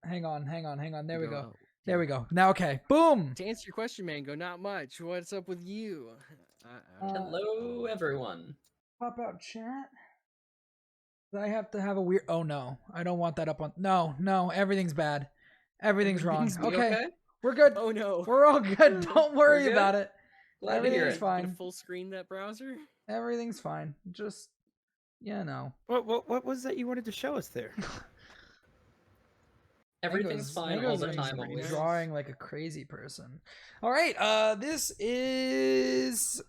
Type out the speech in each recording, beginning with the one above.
Hang on. There we go. Oh, There we go. Now, okay. Boom. To answer your question, Mango, not much. What's up with you? Hello, everyone. Pop out chat. I have to have a weird. Oh no, I don't want that up on. No, everything's bad. Everything's wrong. Everything's Okay, we're good. Oh no. We're all good. Don't worry good? about it. Glad to hear Everything's it. fine. Gonna full screen that browser? Everything's fine. Just, What was that you wanted to show us there? Everything's fine all Mango's the like time, always. drawing like a crazy person. All right, this is.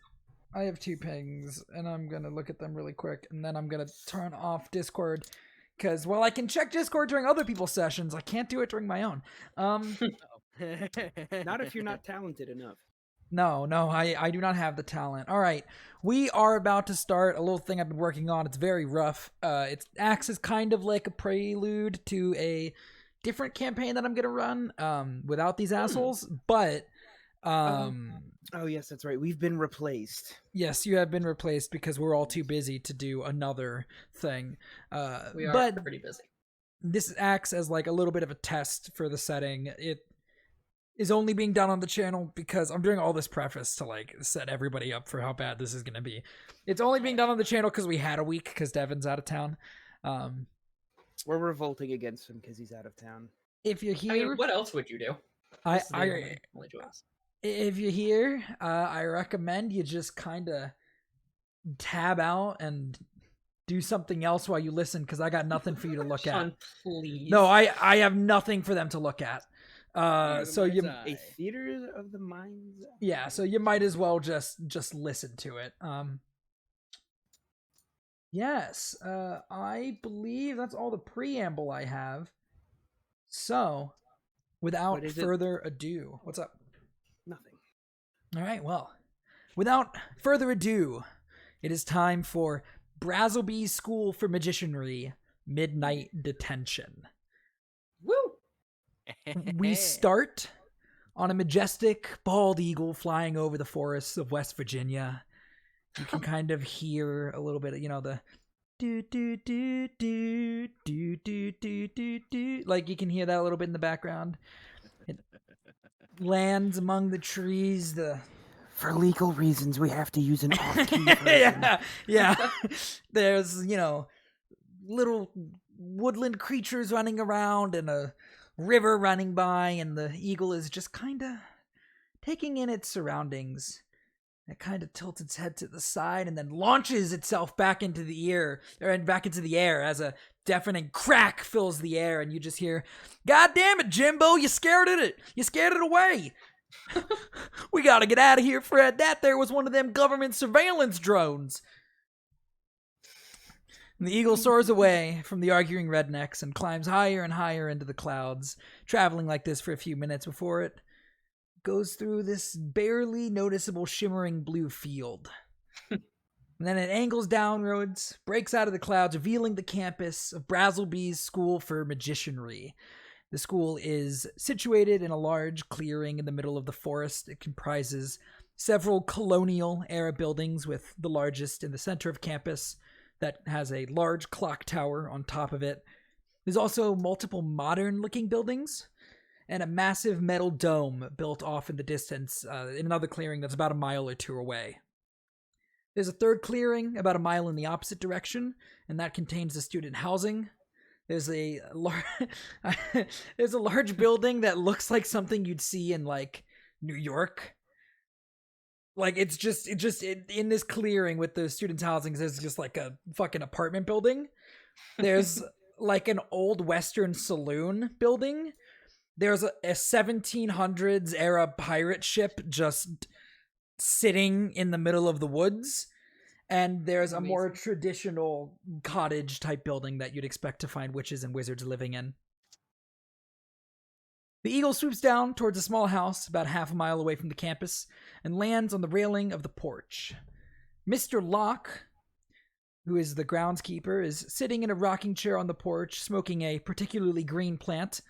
I have 2 pings, and I'm gonna look at them really quick, and then I'm gonna turn off Discord, because while I can check Discord during other people's sessions, I can't do it during my own. Not if you're not talented enough. No, I do not have the talent. All right, we are about to start a little thing I've been working on. It's very rough. It acts as kind of like a prelude to a different campaign that I'm gonna run without these assholes, but Oh yes, that's right. We've been replaced. yes, you have been replaced because we're all too busy to do another thing. We are but pretty busy. this acts as like a little bit of a test for the setting. It is only being done on the channel because I'm doing all this preface to like set everybody up for how bad this is going to be. It's only being done on the channel because we had a week because Devin's out of town. We're revolting against him because he's out of town. If you're here, I mean, what else would you do? This is the only choice. If you're here, I recommend you just kind of tab out and do something else while you listen, because I got nothing for you to look at. Sean, please. No, I have nothing for them to look at. So you, A theater of the mind's eye. yeah, so you might as well just listen to it. Yes, I believe that's all the preamble I have. So, without What is it? further ado, what's up? Nothing. All right, well, without further ado, it is time for Brazzlebee's School for Magicianry Midnight Detention. Woo! We start on a majestic bald eagle flying over the forests of West Virginia. You can kind of hear a little bit of, the do do do do do do do do do, like you can hear that a little bit in the background. It lands among the trees. For legal reasons, we have to use an off-key version. yeah. There's, little woodland creatures running around and a river running by, and the eagle is just kind of taking in its surroundings. It kind of tilts its head to the side and then launches itself back into the air as a deafening crack fills the air, and you just hear, "God damn it, Jimbo, you scared it. You scared it away. We gotta get out of here, Fred. That there was one of them government surveillance drones." And the eagle soars away from the arguing rednecks and climbs higher and higher into the clouds, traveling like this for a few minutes before it goes through this barely noticeable shimmering blue field. And then it angles downwards, breaks out of the clouds, revealing the campus of Brazzlebee's School for Magicianry. The school is situated in a large clearing in the middle of the forest. It comprises several colonial era buildings, with the largest in the center of campus that has a large clock tower on top of it. There's also multiple modern-looking buildings and a massive metal dome built off in the distance in another clearing that's about a mile or 2 away. There's a third clearing about a mile in the opposite direction, and that contains the student housing. There's a large building that looks like something you'd see in like New York. Like it's just in this clearing with the students' housing, there's just like a fucking apartment building. There's like an old Western saloon building. There's a 1700s era pirate ship just sitting in the middle of the woods. And there's a more traditional cottage type building that you'd expect to find witches and wizards living in. The eagle swoops down towards a small house about half a mile away from the campus and lands on the railing of the porch. Mr. Locke, who is the groundskeeper, is sitting in a rocking chair on the porch, smoking a particularly green plant.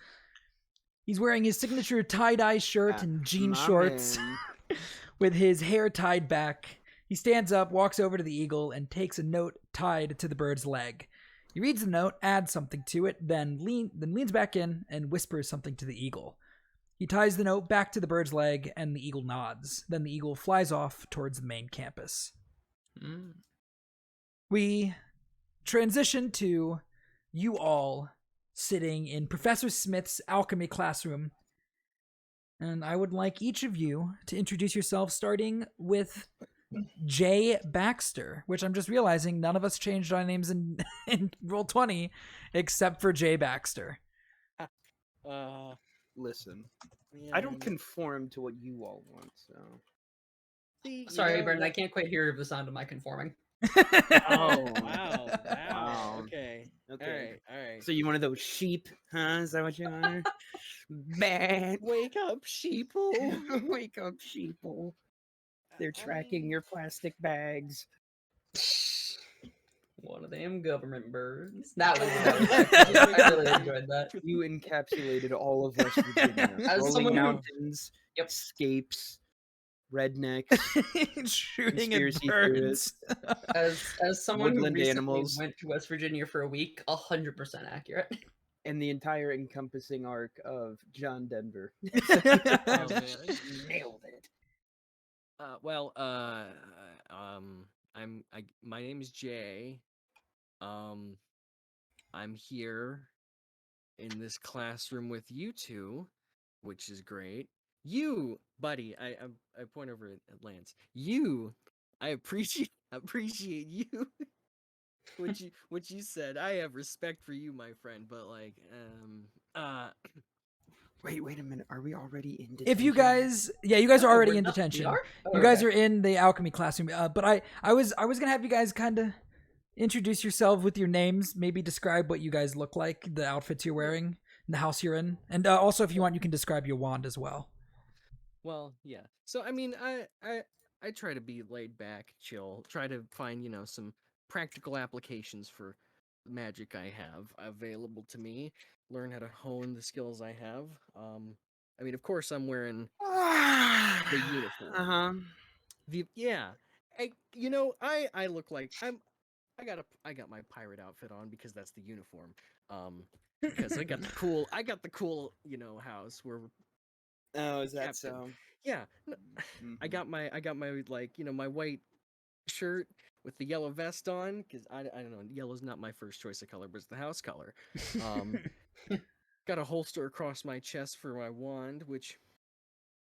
He's wearing his signature tie-dye shirt and jean shorts with his hair tied back. He stands up, walks over to the eagle, and takes a note tied to the bird's leg. He reads the note, adds something to it, then leans back in and whispers something to the eagle. He ties the note back to the bird's leg, and the eagle nods. Then the eagle flies off towards the main campus. We transition to you all sitting in Professor Smith's alchemy classroom. And I would like each of you to introduce yourselves, starting with Jay Baxter, which I'm just realizing none of us changed our names in Roll20 except for Jay Baxter. Listen, man. I don't conform to what you all want, so. See, Sorry, Brendan, I can't quite hear the sound of my conforming. Oh, wow. Okay. Okay. All right. So you one of those sheep, huh? Is that what you are? Man, Wake up, sheeple. wake up, sheeple. They're tracking your plastic bags. One of them government birds. That was I really enjoyed that. You encapsulated all of West Virginia. As Rolling someone who- mountains, Yep. escapes, rednecks, Shooting at Conspiracy birds. As someone who Woodland recently animals. went to West Virginia for a week, 100% accurate. and the entire encompassing arc of John Denver. Oh, man. Nailed it. My name is Jay. I'm here in this classroom with you two, which is great. You, buddy, I point over at Lance. I appreciate you. what you said. I have respect for you, my friend, but Wait a minute. Are we already in detention? If you guys, you guys are Oh, already we're in not- we detention. are? Oh, You guys okay. are in the alchemy classroom. But I was gonna have you guys kind of introduce yourself with your names. Maybe describe what you guys look like, the outfits you're wearing, and the house you're in, and also if you want, you can describe your wand as well. Well, yeah. So I mean, I try to be laid back, chill, try to find, some practical applications for the magic I have available to me, learn how to hone the skills I have. I mean, of course I'm wearing the uniform. I look like I got my pirate outfit on because that's the uniform. Because I got the cool house where Oh, is that Captain. so? yeah, I Mhm. got my my white shirt with the yellow vest on because I don't know, yellow's not my first choice of color, but it's the house color. Got a holster across my chest for my wand, which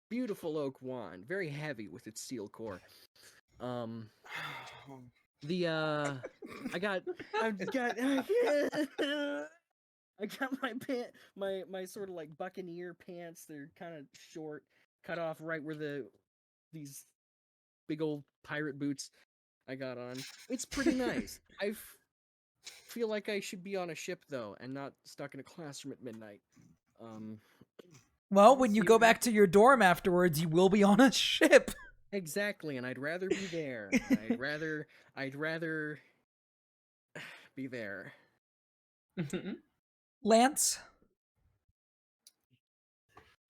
beautiful oak wand, very heavy with its steel core. I got my sort of like buccaneer pants. They're kind of short, cut off right where these big old pirate boots I got on. It's pretty nice. Feel like I should be on a ship though, and not stuck in a classroom at midnight. Well, when you go back to your dorm afterwards, you will be on a ship. Exactly, and I'd rather be there. I'd rather be there. Lance,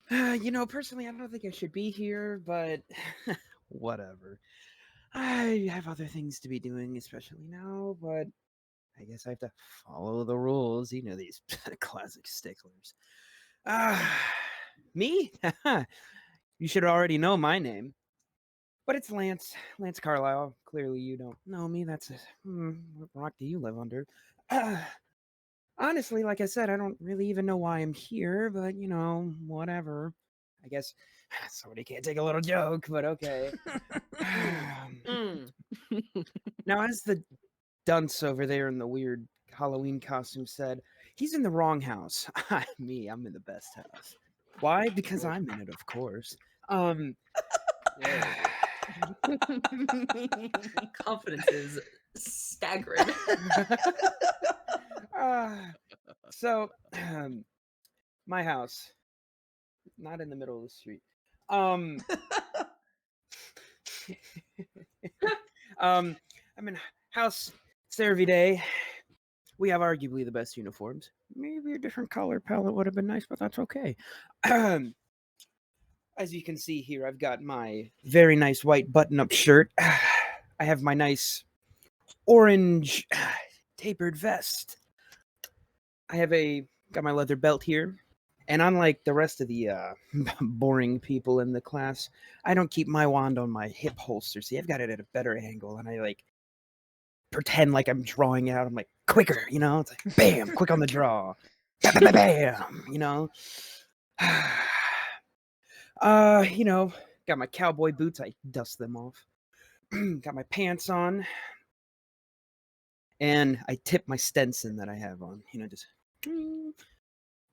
Personally, I don't think I should be here, but whatever. I have other things to be doing, especially now, but I guess I have to follow the rules. These classic sticklers. Me? You should already know my name. But it's Lance. Lance Carlisle. Clearly you don't know me. That's what rock do you live under? Honestly, like I said, I don't really even know why I'm here, but whatever. I guess somebody can't take a little joke, but okay. Now, as the dunce over there in the weird Halloween costume said, he's in the wrong house. Me, I'm in the best house. Why? Because I'm in it, of course. Confidence is staggering. So, my house, not in the middle of the street. I'm in house Cervi Day. We have arguably the best uniforms. Maybe a different color palette would have been nice, but that's okay. As you can see here, I've got my very nice white button-up shirt. I have my nice orange tapered vest I have got my leather belt here, and unlike the rest of the boring people in the class, I don't keep my wand on my hip holster. See, I've got it at a better angle, and I like pretend like I'm drawing out. I'm like quicker, you know. It's like bam, quick on the draw, bam, you know. You know, got my cowboy boots. I dust them off. Got my pants on, and I tip my Stenson that I have on. You know, just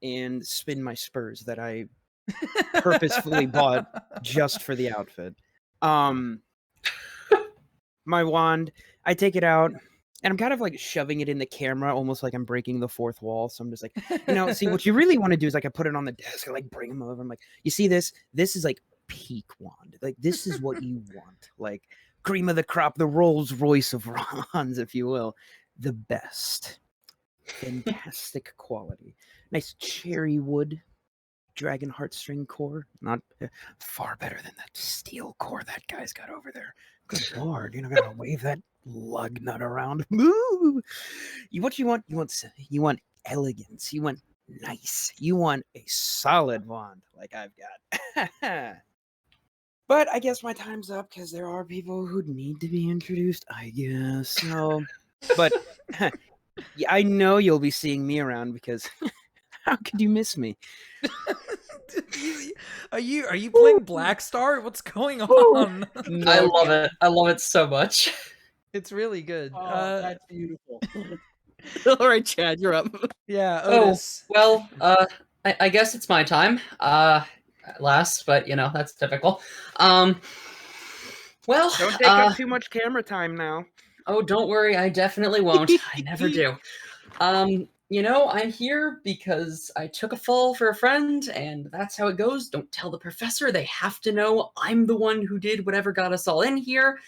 and spin my spurs that I purposefully bought just for the outfit. My wand, I take it out, and I'm kind of like shoving it in the camera, almost like I'm breaking the fourth wall. So I'm just like, you know, see, what you really want to do is like I put it on the desk, I like bring them over. I'm like, you see this? This is like peak wand. Like this is what you want. Like cream of the crop, the Rolls Royce of wands, if you will. The best. Fantastic quality. Nice cherry wood. Dragon heartstring core, not far better than that steel core that guy's got over there. Good lord, you're not gonna wave that lug nut around. Moo! What you want? You want elegance. You want nice. You want a solid wand like I've got. But I guess my time's up because there are people who need to be introduced. I guess so. But yeah, I know you'll be seeing me around because how could you miss me? Are you playing Black Star? What's going on? I love it. I love it so much. It's really good. That's beautiful. All right, Chad, you're up. Yeah, Oh, Otis. well, I guess it's my time. Last, but you know, that's typical. Well, Don't take up too much camera time now. oh, don't worry, I definitely won't. I never do. You know, I'm here because I took a fall for a friend, and that's how it goes. Don't tell the professor. They have to know I'm the one who did whatever got us all in here,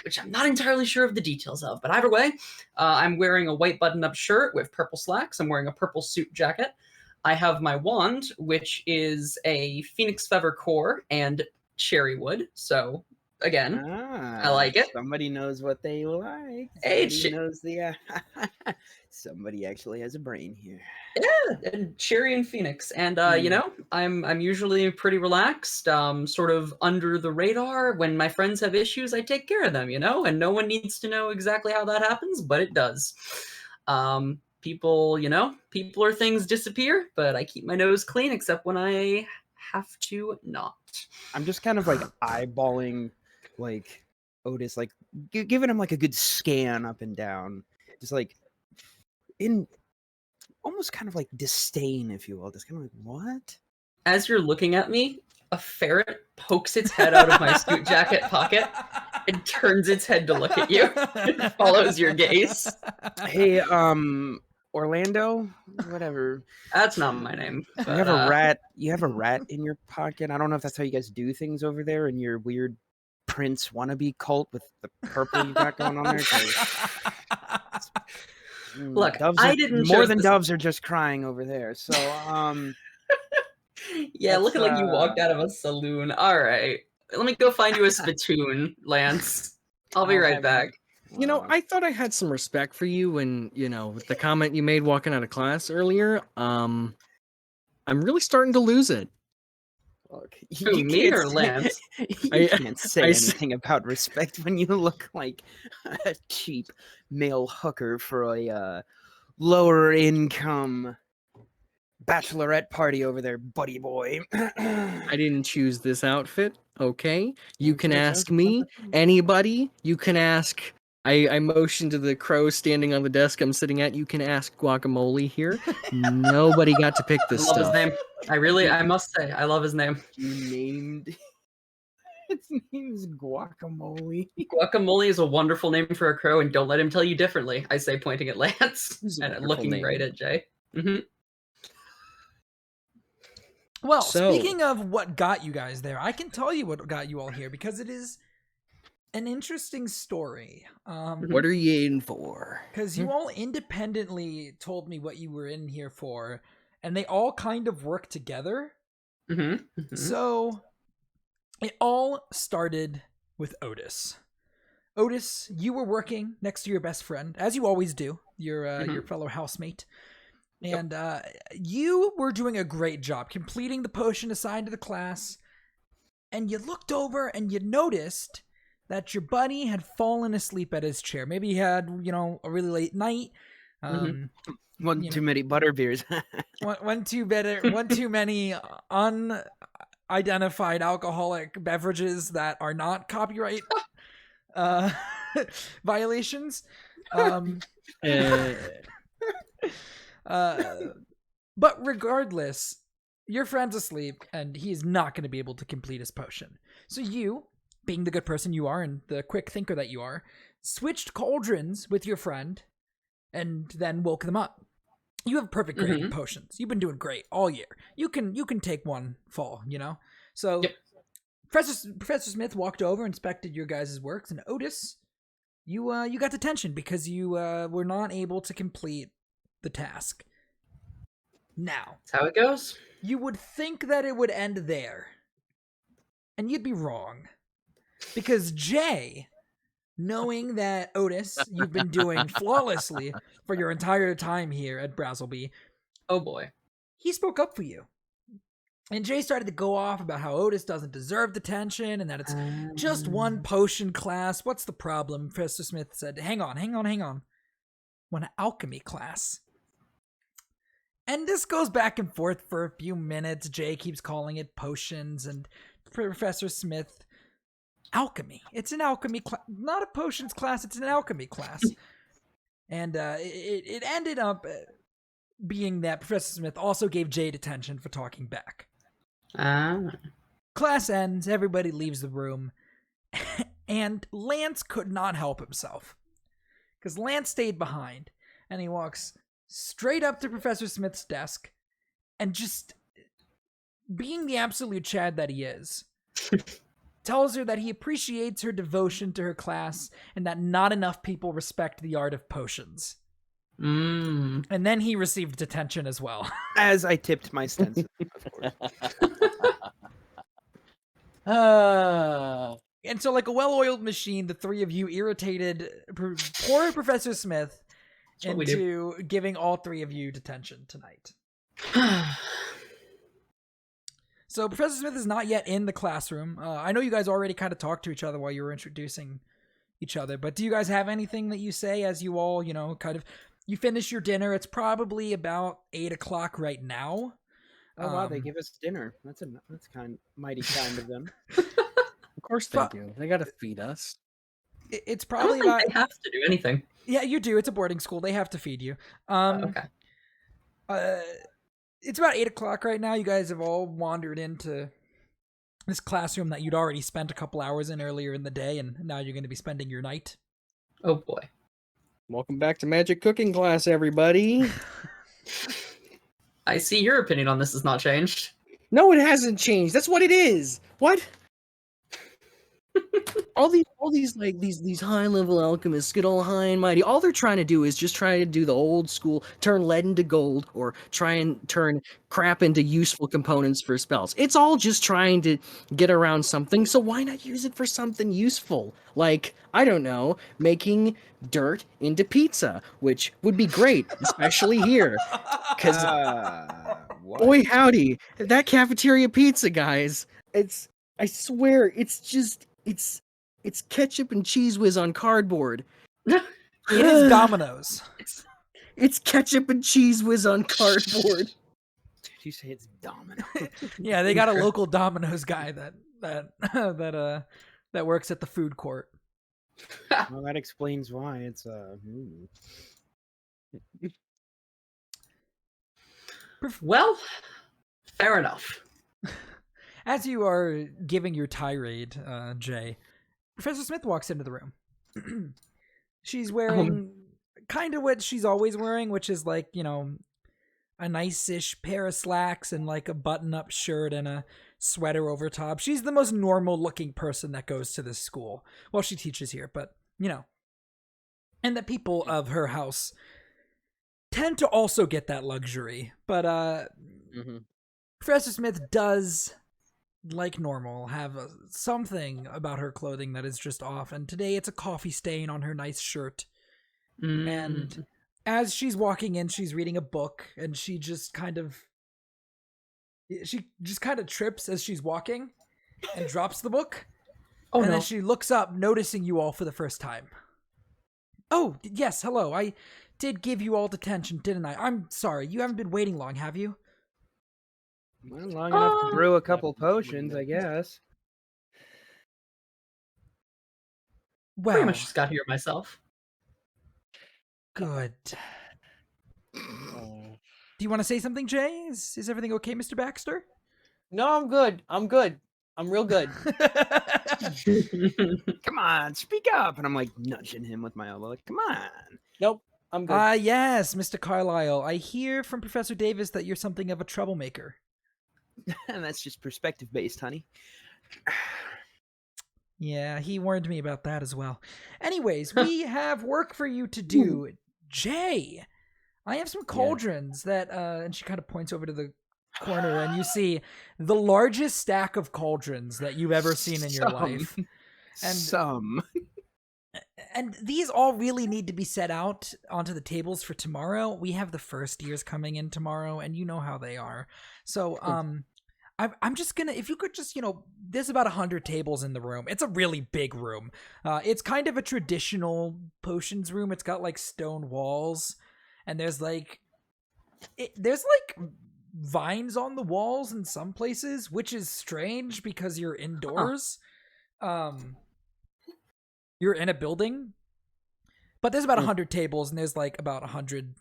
which I'm not entirely sure of the details of. But either way, I'm wearing a white button-up shirt with purple slacks. I'm wearing a purple suit jacket. I have my wand, which is a phoenix feather core and cherry wood. So, again, I like it. Somebody knows what they like. Hey, Somebody knows the. Somebody actually has a brain here. Yeah, and cherry and phoenix, and you know, I'm usually pretty relaxed, sort of under the radar. When my friends have issues, I take care of them, you know, and no one needs to know exactly how that happens, but it does. People, you know, people or things disappear, but I keep my nose clean except when I have to not. I'm just kind of like eyeballing, like Otis, like giving him like a good scan up and down, just like in almost kind of like disdain, if you will. Just kind of like, what? As you're looking at me, a ferret pokes its head out of my suit jacket pocket and turns its head to look at you. It follows your gaze. Hey, Orlando, whatever. That's not my name. You but, have a rat. You have a rat in your pocket. I don't know if that's how you guys do things over there in your weird Prince wannabe cult with the purple you got going on there. 'cause, Look, doves I are- didn't more choose than this- doves are just crying over there. So, Yeah, That's, looking like you walked out of a saloon. All right. Let me go find you a spittoon, Lance. I'll be I'll right have back. You know, I thought I had some respect for you when, you know, with the comment you made walking out of class earlier. I'm really starting to lose it. Look, Who, you me can't or say- Lance? You can't say I s- anything about respect when you look like a cheap male hooker for a lower income bachelorette party over there, buddy boy. I didn't choose this outfit. Okay. You can Okay, ask so- me, anybody. You can ask. I motioned to the crow standing on the desk I'm sitting at. You can ask Guacamole here. Nobody got to pick I this love stuff. his name. I must say, I love his name. You named its name's Guacamole. Guacamole is a wonderful name for a crow, and don't let him tell you differently. I say, pointing at Lance It's a and wonderful looking name. right at Jay. Hmm. Well, So- speaking of what got you guys there, I can tell you what got you all here because it is an interesting story. What are you in for? Because you all independently told me what you were in here for, and they all kind of work together. Hmm. So it all started with Otis. Otis, you were working next to your best friend, as you always do, your fellow housemate. And you were doing a great job completing the potion assigned to the class. And you looked over and you noticed that your buddy had fallen asleep at his chair. Maybe he had, a really late night. One too many butterbeers. one too many unidentified alcoholic beverages that are not copyright violations. But regardless, your friend's asleep and he's not going to be able to complete his potion. So you, being the good person you are and the quick thinker that you are, switched cauldrons with your friend and then woke them up. You have perfect grade in potions. You've been doing great all year. You can take one fall, So Yep. Professor Smith walked over, inspected your guys' works, and Otis, you got detention because you were not able to complete the task. Now, That's how it goes. you would think that it would end there. And you'd be wrong. Because Jay, knowing that Otis, you've been doing flawlessly for your entire time here at Brazzlebee, Oh boy. he spoke up for you. And Jay started to go off about how Otis doesn't deserve detention and that it's just one potion class. What's the problem? Professor Smith said, hang on. One alchemy class. And this goes back and forth for a few minutes. Jay keeps calling it potions, and Professor Smith, alchemy. It's an alchemy class, not a potions class. It's an alchemy class. And it ended up being that Professor Smith also gave Jay detention for talking back. Class ends. Everybody leaves the room, and Lance could not help himself because Lance stayed behind, and he walks straight up to Professor Smith's desk and just, being the absolute Chad that he is, tells her that he appreciates her devotion to her class and that not enough people respect the art of potions. And then he received detention as well. As I tipped my stencil, of course. And so, like a well-oiled machine, the three of you irritated poor Professor Smith what we do. into giving all three of you detention tonight. So Professor Smith is not yet in the classroom. I know you guys already kind of talked to each other while you were introducing each other, but do you guys have anything that you say as you all, you finish your dinner? It's probably about 8 o'clock right now. Oh wow, they give us dinner. That's mighty kind of them. Of course they do. They got to feed us. It's I probably don't think about... they have to do anything. Yeah, you do. It's a boarding school. They have to feed you. Okay. It's about 8 o'clock right now. You guys have all wandered into this classroom that you'd already spent a couple hours in earlier in the day, and now you're going to be spending your night. Oh boy. Welcome back to magic cooking class, everybody. I see your opinion on this has not changed. No, it hasn't changed. That's what it is. What? all these high level alchemists get all high and mighty. All they're trying to do is just try to do the old school, turn lead into gold, or try and turn crap into useful components for spells. It's all just trying to get around something. So why not use it for something useful? Like, I don't know, making dirt into pizza, which would be great, especially here. Because boy howdy, that cafeteria pizza, guys. I swear, it's ketchup and cheese whiz on cardboard. It is Domino's. It's ketchup and cheese whiz on cardboard. Did you say it's Domino? Yeah, they got a local Domino's guy that works at the food court. Well, that explains why it's Well, fair enough. As you are giving your tirade, Jay, Professor Smith walks into the room. She's wearing kind of what she's always wearing, which is like, a nice-ish pair of slacks and like a button-up shirt and a sweater over top. She's the most normal-looking person that goes to this school. Well, she teaches here, but, and the people of her house tend to also get that luxury. But Professor Smith does, like normal, have something about her clothing that is just off. And today it's a coffee stain on her nice shirt. And as she's walking in, she's reading a book, and she just kind of trips as she's walking and drops the book. Oh and no. then she looks up, noticing you all for the first time. Oh, yes, hello. I did give you all detention, didn't I? I'm sorry. You haven't been waiting long, have you? Well, long enough to brew a couple potions, I guess. Pretty Well, much just got here myself. good. Oh. Do you want to say something, Jay? Is everything okay, Mr. Baxter? No, I'm good. I'm good. I'm real good. Come on, speak up. And I'm like nudging him with my elbow. Like, come on. Nope, I'm good. Yes, Mr. Carlyle. I hear from Professor Davis that you're something of a troublemaker. And that's just perspective based, honey. Yeah, he warned me about that as well. Anyways, we have work for you to do. Jay, I have some cauldrons that, and she kind of points over to the corner, and you see the largest stack of cauldrons that you've ever seen in your life. And these all really need to be set out onto the tables for tomorrow. We have the first years coming in tomorrow, and you know how they are. So, I'm just gonna, if you could just, there's about 100 tables in the room. It's a really big room. It's kind of a traditional potions room. It's got like stone walls, and there's like vines on the walls in some places, which is strange because you're indoors. You're in a building, but there's about 100 tables, and there's like about 100,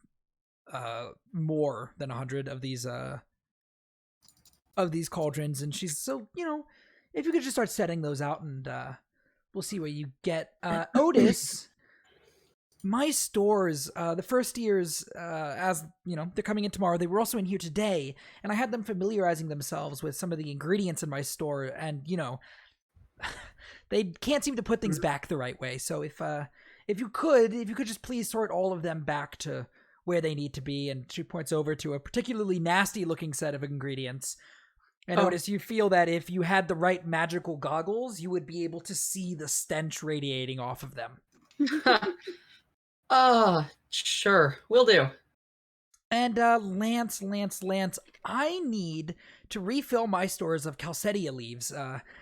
more than 100 of these cauldrons. And she's so, if you could just start setting those out, and we'll see what you get. Otis, my stores, the first years, as they're coming in tomorrow, they were also in here today, and I had them familiarizing themselves with some of the ingredients in my store, and they can't seem to put things back the right way. So if you could just please sort all of them back to where they need to be. And she points over to a particularly nasty looking set of ingredients. And Otis, you feel that if you had the right magical goggles, you would be able to see the stench radiating off of them. Sure, will do. And Lance, I need to refill my stores of Calcedia leaves.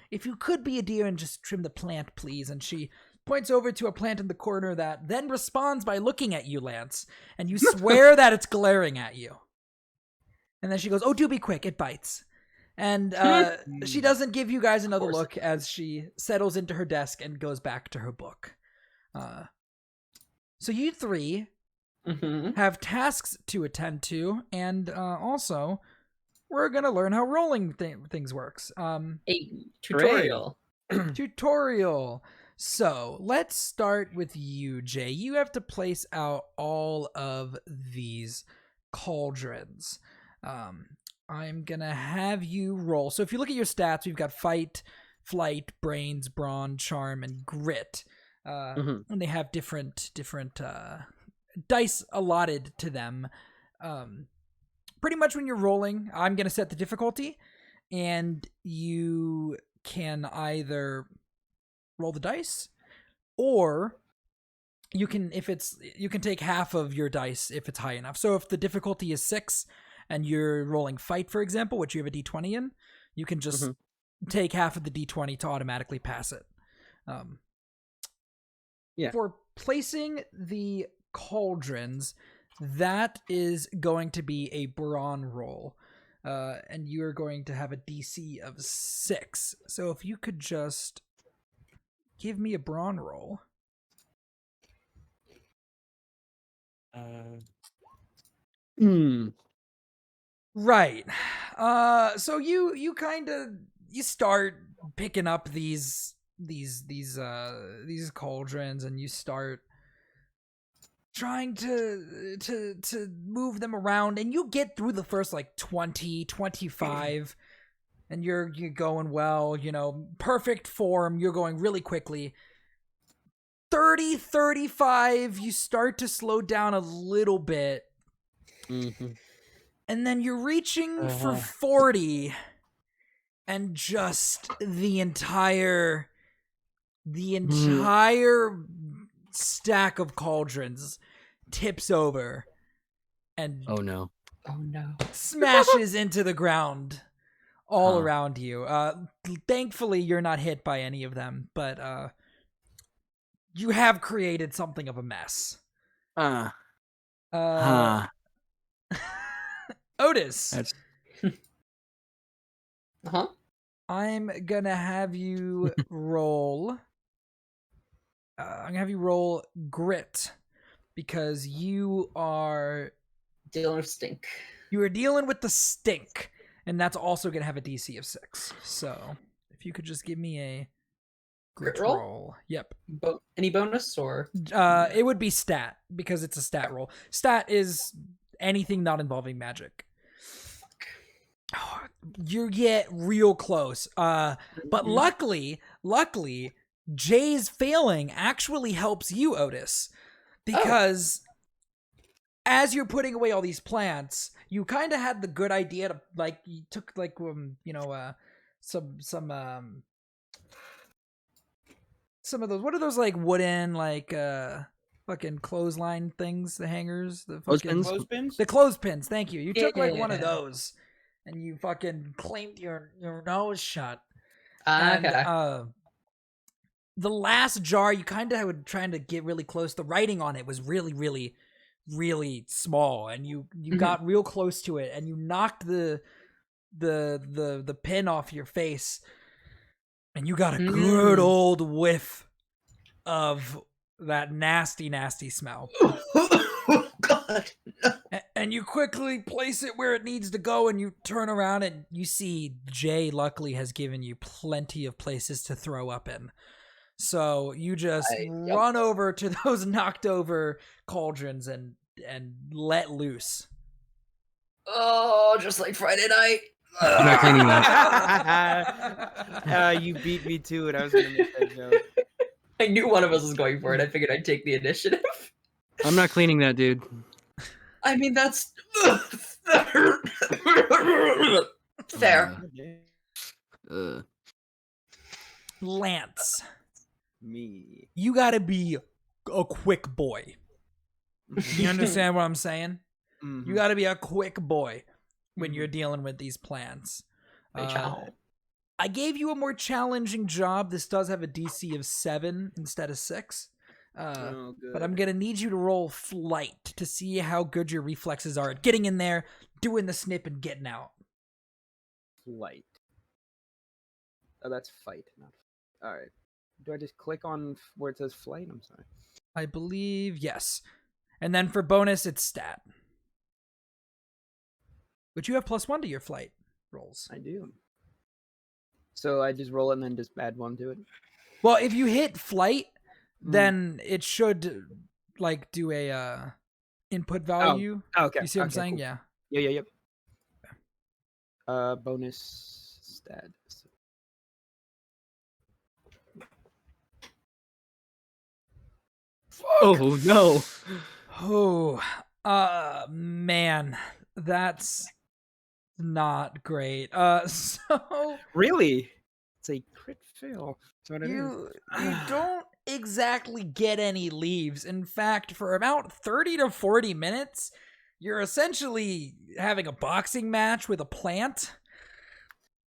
If you could be a dear and just trim the plant, please. And she points over to a plant in the corner that then responds by looking at you, Lance. And you swear that it's glaring at you. And then she goes, "Oh, do be quick, it bites." And she doesn't give you guys another look as she settles into her desk and goes back to her book. So you three have tasks to attend to, and also we're gonna learn how rolling things works. A tutorial. Tutorial. So let's start with you, Jay. You have to place out all of these cauldrons. I'm gonna have you roll. So if you look at your stats, we've got fight, flight, brains, brawn, charm, and grit. And they have different dice allotted to them. Pretty much when you're rolling, I'm going to set the difficulty, and you can either roll the dice, or you can take half of your dice if it's high enough. So if the difficulty is 6 and you're rolling fight, for example, which you have a d20 in, you can just take half of the d20 to automatically pass it. For placing the cauldrons, that is going to be a brawn roll, and you're going to have a DC of 6. So if you could just give me a brawn roll. Right. So you kind of start picking up these cauldrons, and you start trying to move them around, and you get through the first like 20, 25, and you're going well, perfect form, you're going really quickly. 30, 35, you start to slow down a little bit. And then you're reaching for 40, and just the entire stack of cauldrons tips over and Oh no. Oh no. smashes into the ground all Huh. around you. Thankfully, you're not hit by any of them, but you have created something of a mess. Huh. Otis, That's Uh-huh. I'm gonna have you roll. I'm gonna have you roll grit because you are Dealing with stink. dealing with the stink, and that's also gonna have a DC of 6. So if you could just give me a Grit grit roll? roll. Yep. Any bonus or? It would be stat because it's a stat roll. Stat is anything not involving magic. Oh, you get real close. But luckily, Jay's failing actually helps you, Otis, because as you're putting away all these plants, you kind of had the good idea to you took some of those. What are those wooden fucking clothesline things? The hangers, the fucking Clothespins? the clothespins. Thank you. You took one of Yeah. those, and you fucking clamped your nose shut. Okay. And the last jar, you kind of were trying to get really close. The writing on it was really, really, really small, and you got real close to it, and you knocked the pin off your face, and you got a good old whiff of that nasty, nasty smell. Oh God. And you quickly place it where it needs to go, and you turn around and you see Jay luckily has given you plenty of places to throw up in. So you just run over to those knocked over cauldrons and let loose. Oh, just like Friday night. I'm not cleaning that. You beat me to it. I was gonna make that joke. I knew one of us was going for it. I figured I'd take the initiative. I'm not cleaning that, dude. I mean, that's fair. Lance, Me. you gotta be a quick boy. You understand what I'm saying? You gotta be a quick boy when you're dealing with these plants. I gave you a more challenging job. This does have a DC of 7 instead of 6. But I'm gonna need you to roll flight to see how good your reflexes are at getting in there, doing the snip, and getting out. Flight. Oh, that's fight. Not. All right. Do I just click on where it says flight? I'm sorry. I believe yes. And then for bonus, it's stat. But you have +1 to your flight rolls. I do. So I just roll it and then just add 1 to it. Well, if you hit flight, then it should do a input value. Oh, okay. You see what I'm Okay, saying? cool. Yeah. Yep. Bonus stat. Oh no. Oh, man, that's not great. So Really? It's a crit fail. That's what it is. you don't exactly get any leaves. In fact, for about 30 to 40 minutes, you're essentially having a boxing match with a plant.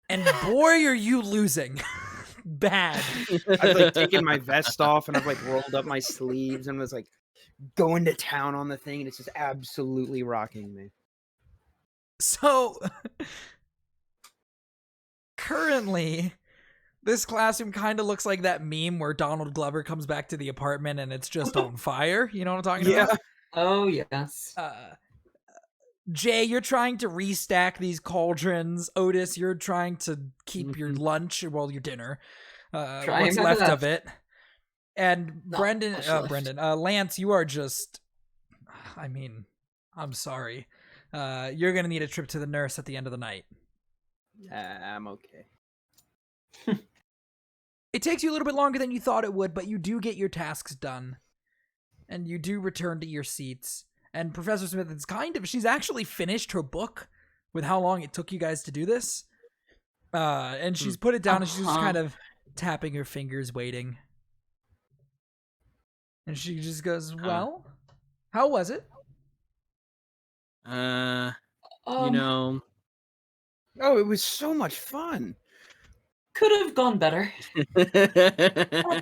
And boy, are you losing. Bad. I've taken my vest off and I've rolled up my sleeves and was going to town on the thing, and it's just absolutely rocking me. So currently, this classroom kind of looks like that meme where Donald Glover comes back to the apartment and it's just on fire. You know what I'm talking about? Oh yes. Jay, you're trying to restack these cauldrons. Otis, you're trying to keep your lunch, your dinner, what's left of it. And Lance, you are just, I'm sorry. You're going to need a trip to the nurse at the end of the night. I'm okay. It takes you a little bit longer than you thought it would, but you do get your tasks done. And you do return to your seats. And Professor Smith is she's actually finished her book with how long it took you guys to do this. And she's put it down and she's just kind of tapping her fingers, waiting. And she just goes, well, How was it? You know, Oh, it was so much fun. Could have gone better.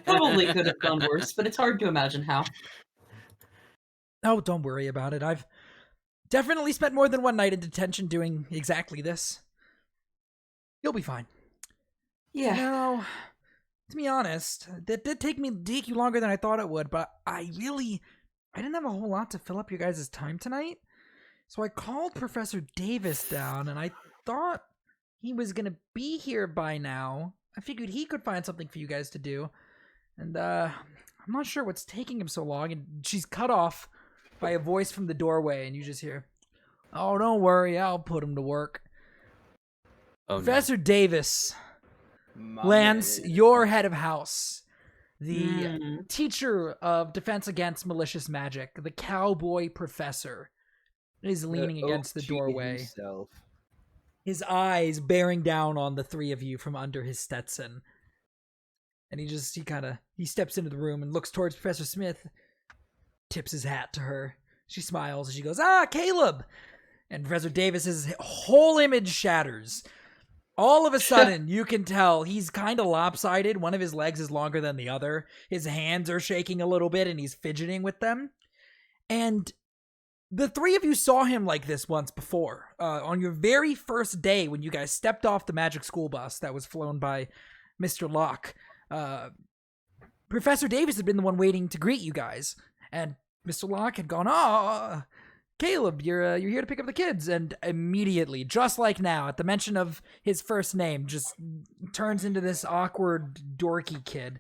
Probably could have gone worse, but it's hard to imagine how. Oh, don't worry about it. I've definitely spent more than one night in detention doing exactly this. You'll be fine. Yeah. Now, to be honest, that did take you longer than I thought it would, but I didn't have a whole lot to fill up your guys' time tonight. So I called Professor Davis down, and I thought he was going to be here by now. I figured he could find something for you guys to do. And I'm not sure what's taking him so long. And she's cut off by a voice from the doorway, and you just hear, "Oh, don't worry, I'll put him to work." Oh, Professor Davis, My Lance, man. your head of house, the Mm. teacher of defense against malicious magic, the cowboy professor, is leaning against the OG doorway, himself. his eyes bearing down on the three of you from under his Stetson. And he steps into the room and looks towards Professor Smith, tips his hat to her. She smiles and she goes, "Ah, Caleb!" And Professor Davis's whole image shatters. All of a sudden, you can tell he's kind of lopsided. One of his legs is longer than the other. His hands are shaking a little bit and he's fidgeting with them. And the three of you saw him like this once before. On your very first day when you guys stepped off the magic school bus that was flown by Mr. Locke, Professor Davis had been the one waiting to greet you guys. And Mr. Locke had gone, "Oh, Caleb, you're here to pick up the kids." And immediately, just like now, at the mention of his first name, just turns into this awkward, dorky kid.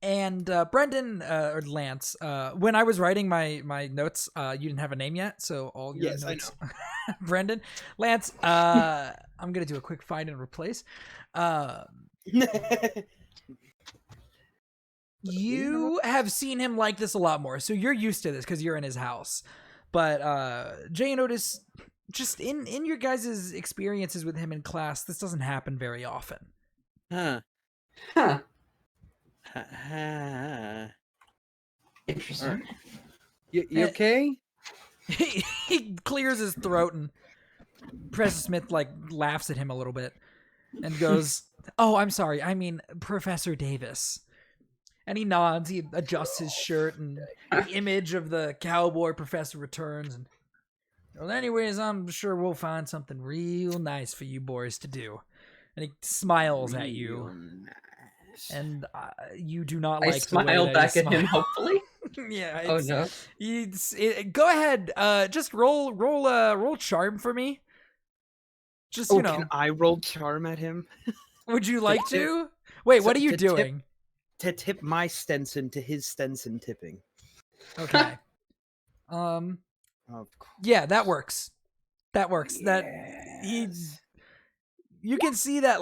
And Brendan, or Lance, when I was writing my notes, you didn't have a name yet, so all your Yes, notes. Brendan, Lance, I'm gonna do a quick find and replace. You have seen him like this a lot more, so you're used to this because you're in his house. But Jay and Otis, just in your guys' experiences with him in class, this doesn't happen very often. Huh. Huh. Interesting. Interesting. You okay? He clears his throat, and Professor Smith laughs at him a little bit and goes, "Oh, I'm sorry. I mean Professor Davis." And he nods. He adjusts his shirt, and the image of the cowboy professor returns. And well, anyways, I'm sure we'll find something real nice for you boys to do. And he smiles at you, Nice. and you do not I like the way smile that back he at him, smiles. hopefully. Yeah. Oh no. Go ahead. Just roll charm for me. Just Oh, can I roll charm at him? would you like to? Wait, what are you to tip- doing? To tip my Stenson to his Stenson tipping. Okay. Of course. Yeah, that works. That works. That Yes. you can see that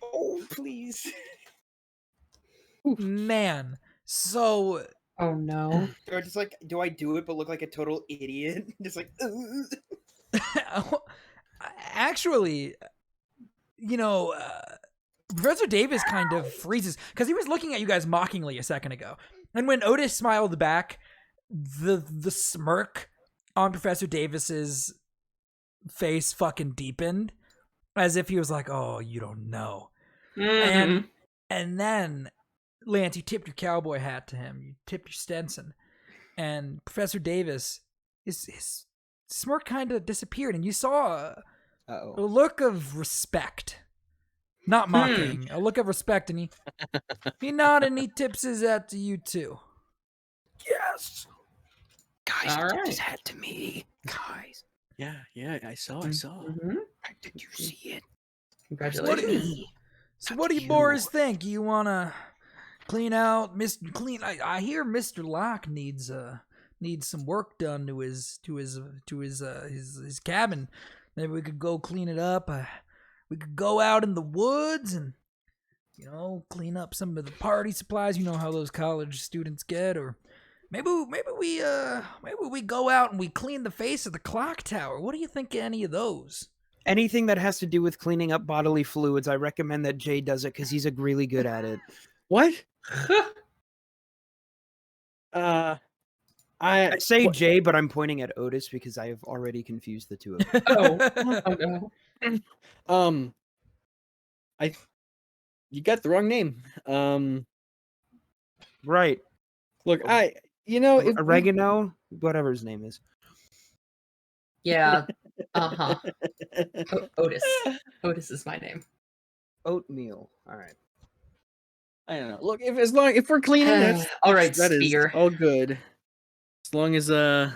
Oh, please. man. So Oh no. Do I do it but look like a total idiot? Just like, actually, Professor Davis kind of freezes because he was looking at you guys mockingly a second ago. And when Otis smiled back, the smirk on Professor Davis's face fucking deepened, as if he was like, "Oh, you don't know." Mhm. And then, Lance, you tipped your cowboy hat to him. You tipped your Stenson. And Professor Davis, his smirk kind of disappeared, and you saw a look of respect. Not mocking, a look of respect, and he nodded and he tips his hat to you too. Yes. Guys, All he tipped right. his hat to me. Guys, Yeah, I saw. Mhm. did you see it? Congratulations. So what do you boys think? You wanna clean out I hear Mr. Locke needs some work done to his cabin. Maybe we could go clean it up. We could go out in the woods and clean up some of the party supplies. You know how those college students get. Or maybe we go out and we clean the face of the clock tower. What do you think of any of those? Anything that has to do with cleaning up bodily fluids, I recommend that Jay does it because he's really good at it. What? I say what- Jay, but I'm pointing at Otis because I have already confused the two of them. Oh no. You got the wrong name. Right. Look, if we- Oregano, whatever his name is. Yeah. Uh-huh. Otis. Otis is my name. Oatmeal. All right. I don't know. Look, if we're cleaning, All right, that is Spear. all good. As long as I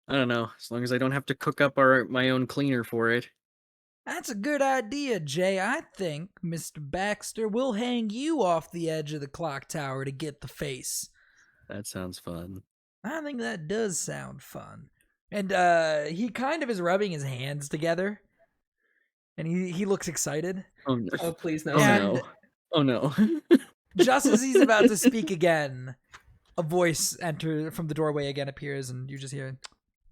don't know. As long as I don't have to cook up my own cleaner for it. That's a good idea, Jay. I think, Mr. Baxter, we'll hang you off the edge of the clock tower to get the face. That sounds fun. I think that does sound fun. And he kind of is rubbing his hands together. And he looks excited. Oh no! Oh, please no. Oh And no! Oh no! just as he's about to speak again, a voice from the doorway again appears, and you just hear,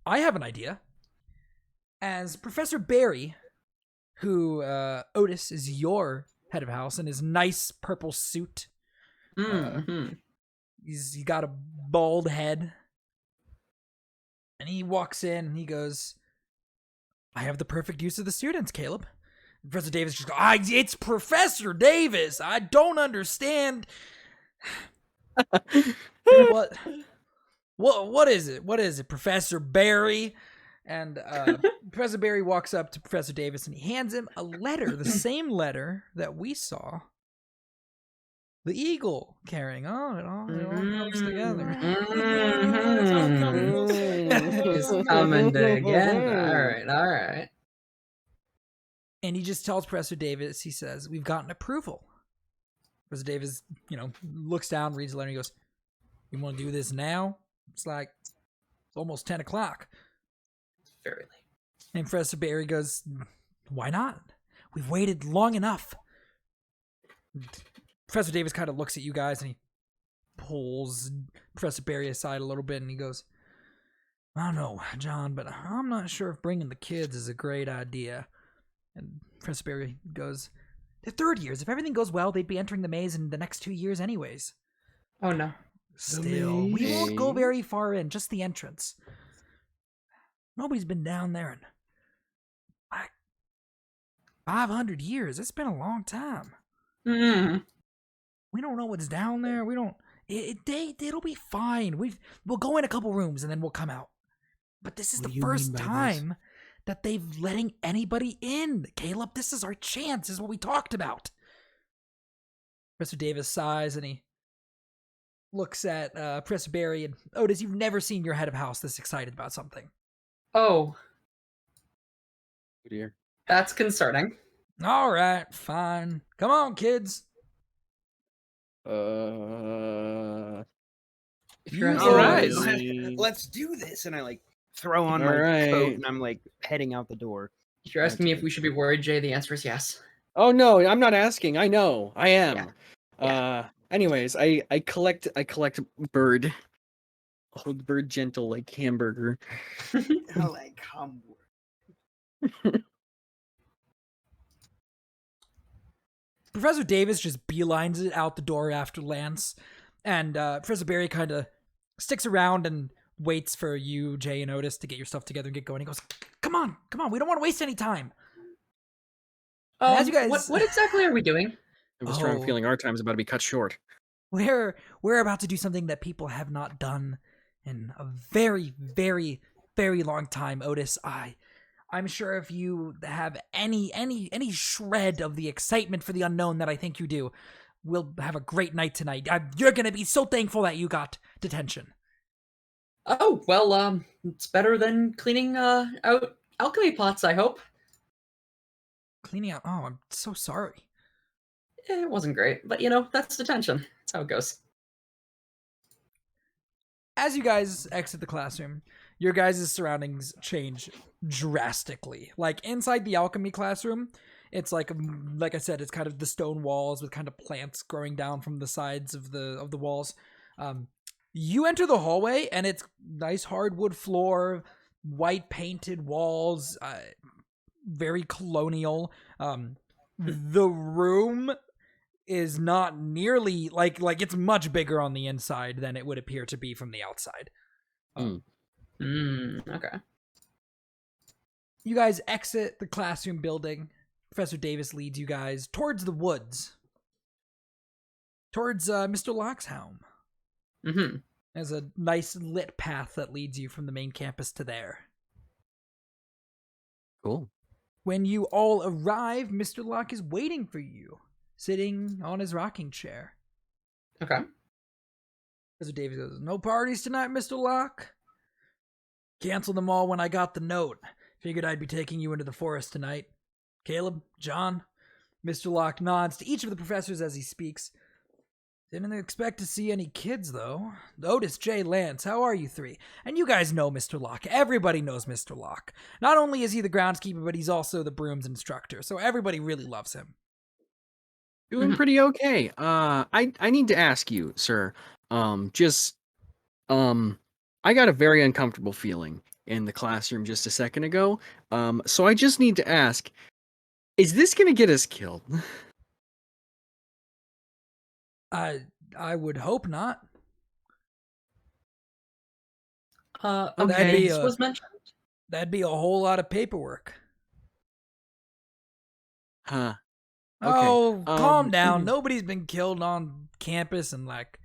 I have an idea. As Professor Barry, who, Otis, is your head of house in his nice purple suit. Mm-hmm. He's got a bald head. And he walks in and he goes, I have the perfect use of the students, Caleb. And Professor Davis just goes, it's Professor Davis. I don't understand. What is it? What is it, Professor Barry? And Professor Barry walks up to Professor Davis and he hands him a letter, the same letter that we saw the eagle carrying. Oh, it all comes together. He's coming again. All right. And he just tells Professor Davis, he says, we've gotten approval. Professor Davis, looks down, reads the letter, and he goes, you want to do this now? It's almost 10 o'clock. Very late. And Professor Barry goes, why not? We've waited long enough. Professor Davis kind of looks at you guys and he pulls Professor Barry aside a little bit and he goes, I don't know, John, but I'm not sure if bringing the kids is a great idea. And Professor Barry goes, they're third years. If everything goes well, they'd be entering the maze in the next 2 years anyways. Oh no. Still, we won't go very far in, just the entrance. Nobody's been down there in 500 years. It's been a long time. Mm. We don't know what's down there. We don't. It'll be fine. We'll go in a couple rooms and then we'll come out. But this is What the do you first mean by time that they've letting anybody in. Caleb, this is our chance. This is what we talked about. Professor Davis sighs and he looks at Professor Barry and Otis. You've never seen your head of house this excited about something. Oh, Oh dear. that's concerning. All right, fine. Come on, kids. If You you're All right, Hey. let's do this. And I throw on All my right. coat and I'm heading out the door. If you're asking me if we should be worried, Jay, the answer is yes. Oh no, I'm not asking. I know. I am. Yeah. Anyways, I collect bird. Hold bird gentle like hamburger. Professor Davis just beelines it out the door after Lance, and Professor Barry kind of sticks around and waits for you, Jay, and Otis to get your stuff together and get going. He goes, come on, we don't want to waste any time. As you guys- what exactly are we doing? I have a strong Oh. feeling our time's about to be cut short. We're about to do something that people have not done in a very, very, very long time, Otis. I'm sure if you have any shred of the excitement for the unknown that I think you do, we'll have a great night tonight. You're gonna be so thankful that you got detention. Oh, well, it's better than cleaning out alchemy pots, I hope. Cleaning out. Oh, I'm so sorry. It wasn't great, but that's detention. That's how it goes. As you guys exit the classroom, your guys' surroundings change drastically. Like inside the alchemy classroom, it's like I said, it's kind of the stone walls with kind of plants growing down from the sides of the walls. You enter the hallway and it's nice hardwood floor, white painted walls, very colonial. The room is not nearly like it's much bigger on the inside than it would appear to be from the outside. Okay. You guys exit the classroom building. Professor Davis leads you guys towards the woods. Towards Mr. Locke's home. Mm-hmm. There's a nice lit path that leads you from the main campus to there. Cool. When you all arrive, Mr. Locke is waiting for you, sitting on his rocking chair. Okay. Professor Davis goes, "No parties tonight, Mr. Locke? Canceled them all when I got the note. Figured I'd be taking you into the forest tonight. Caleb, John." Mr. Locke nods to each of the professors as he speaks. "Didn't expect to see any kids, though. Otis, Jay, Lance, how are you three? And you guys know Mr. Locke. Everybody knows Mr. Locke. Not only is he the groundskeeper, but he's also the brooms instructor, so everybody really loves him." Doing pretty okay. I need to ask you, sir. I got a very uncomfortable feeling in the classroom just a second ago. So I just need to ask, is this gonna get us killed? I would hope not. Okay. That'd be This was mentioned. That'd be a whole lot of paperwork. Huh. Oh, calm Um, down. Nobody's been killed on campus in like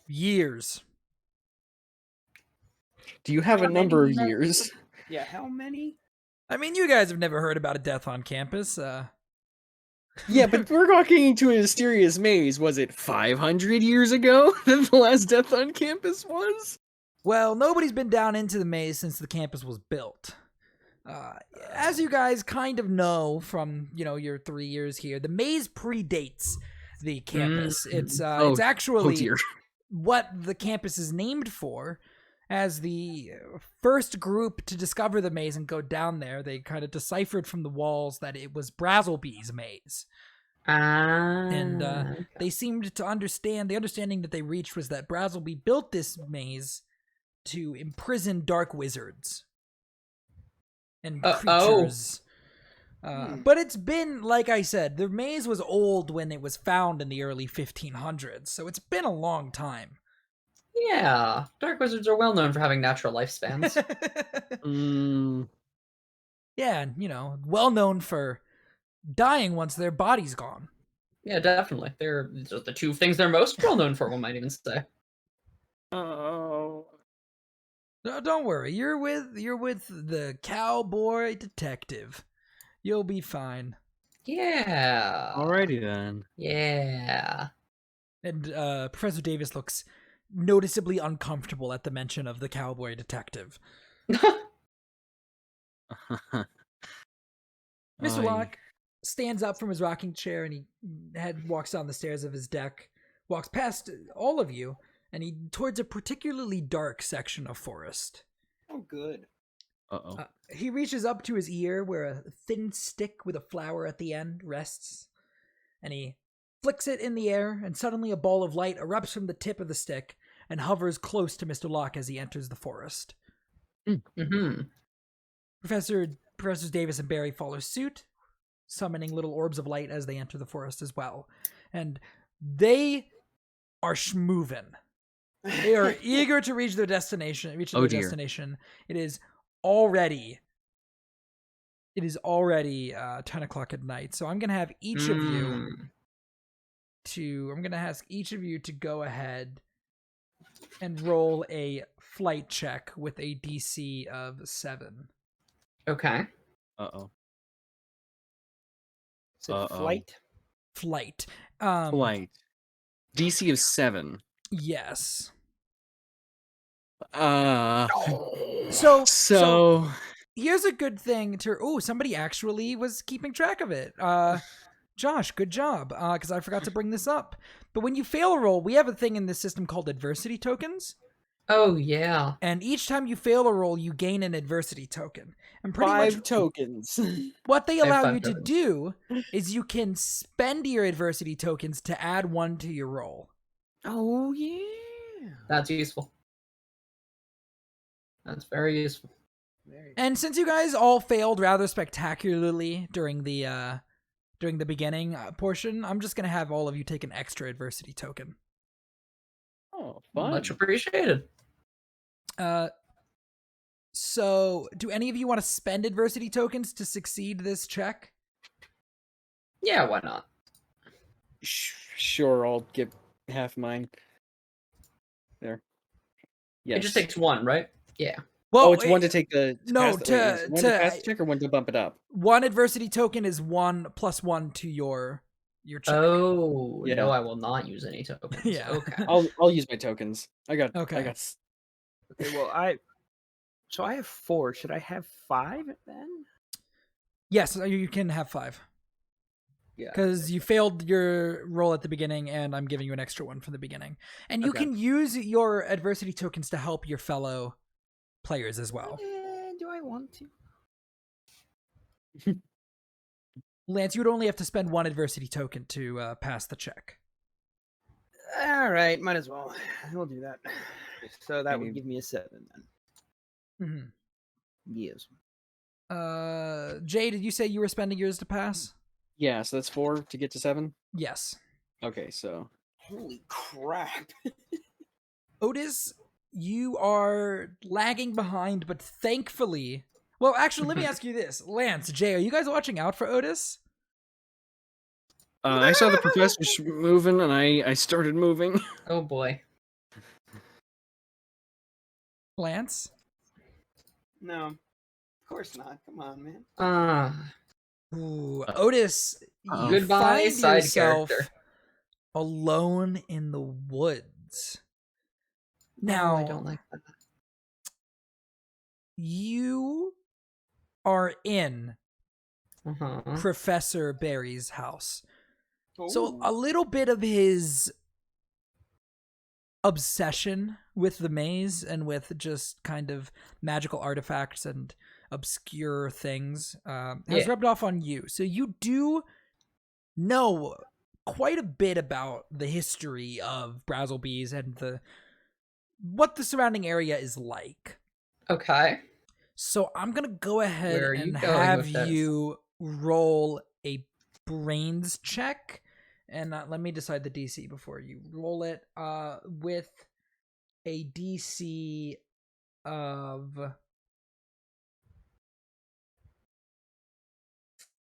years. Do you have How a number of many years? Yeah, how many? I mean, you guys have never heard about a death on campus. Yeah, but we're walking into a mysterious maze. Was it 500 years ago that the last death on campus was? Well, nobody's been down into the maze since the campus was built. As you guys kind of know from, your 3 years here, the maze predates the campus. It's actually dear. what the campus is named for. As the first group to discover the maze and go down there, they kind of deciphered from the walls that it was Brazzlebee's maze. And Okay. they seemed to understand, the understanding that they reached was that Brazzlebee built this maze to imprison dark wizards and creatures. But it's been, like I said, the maze was old when it was found in the early 1500s, so it's been a long time. Yeah, dark wizards are well known for having natural lifespans. Yeah, and, well known for dying once their body's gone. Yeah, definitely. They're the two things they're most well known for, one might even say. Oh. No, don't worry. You're with the cowboy detective. You'll be fine. Yeah. Alrighty then. Yeah. And Professor Davis looks noticeably uncomfortable at the mention of the cowboy detective. Mr. Locke stands up from his rocking chair and he walks down the stairs of his deck, walks past all of you, and towards a particularly dark section of forest. Oh, good. Uh-oh. He reaches up to his ear where a thin stick with a flower at the end rests, and he flicks it in the air, and suddenly a ball of light erupts from the tip of the stick and hovers close to Mr. Locke as he enters the forest. Mm-hmm. Professors Davis and Barry follow suit, summoning little orbs of light as they enter the forest as well. And they are schmovin'. They are eager to reach their destination. Destination. It is already 10 o'clock at night. So I'm gonna have each of you ask each of you to go ahead and roll a flight check with a DC of 7. Okay. Uh-oh. Is it flight? Flight. Flight. DC of 7. Yes. So here's a good thing to. Somebody actually was keeping track of it. Josh, good job. Because I forgot to bring this up. But when you fail a roll, we have a thing in this system called adversity tokens. Oh yeah. And each time you fail a roll, you gain an adversity token. And pretty 5 much tokens. what they I have allow 5 you to tokens. do is you can spend your adversity tokens to add 1 to your roll. Oh, yeah. That's useful. That's very useful. And since you guys all failed rather spectacularly during the during the beginning portion, I'm just going to have all of you take an extra adversity token. Oh, fun. Much appreciated. So, do any of you want to spend adversity tokens to succeed this check? Yeah, why not? Sure, I'll give half mine. There. Yes. It just takes one, right? Yeah. Well, it's one to take the no, pass the, one to pass the check or one to bump it up. One adversity token is 1 + 1 to your check. Oh, Yeah. no, I will not use any tokens. Yeah. Okay. I'll use my tokens. Okay. Okay, well, I have 4. Should I have 5 then? Yes, you can have 5. Yeah. Because you failed your roll at the beginning, and I'm giving you an extra one from the beginning. And you Okay. can use your adversity tokens to help your fellow players as well. Do I want to? Lance, you would only have to spend 1 adversity token to pass the check. All right, might as well. We'll do that. So that would Maybe- give me a 7 then. Mm-hmm. Yes. Jay, did you say you were spending yours to pass? Yeah, so that's 4 to get to 7. Yes. Okay, so Holy crap. Otis, you are lagging behind, but thankfully... Well, actually, let me ask you this. Lance, Jay, are you guys watching out for Otis? I saw the professor moving, and I started moving. Oh boy. Lance? No. Of course not. Come on, man. Ooh, Otis, Uh-oh. you Goodbye, find side yourself character. alone in the woods. Now, Oh, I don't like that. you are in Uh-huh. Professor Barry's house. So Ooh. a little bit of his obsession with the maze and with just kind of magical artifacts and obscure things has Yeah. rubbed off on you. So you do know quite a bit about the history of Brazzlebees and what the surrounding area is like. Okay. So I'm going to go ahead Where are you and going have with this? you roll a brains check. And let me decide the DC before you roll it. With a DC of...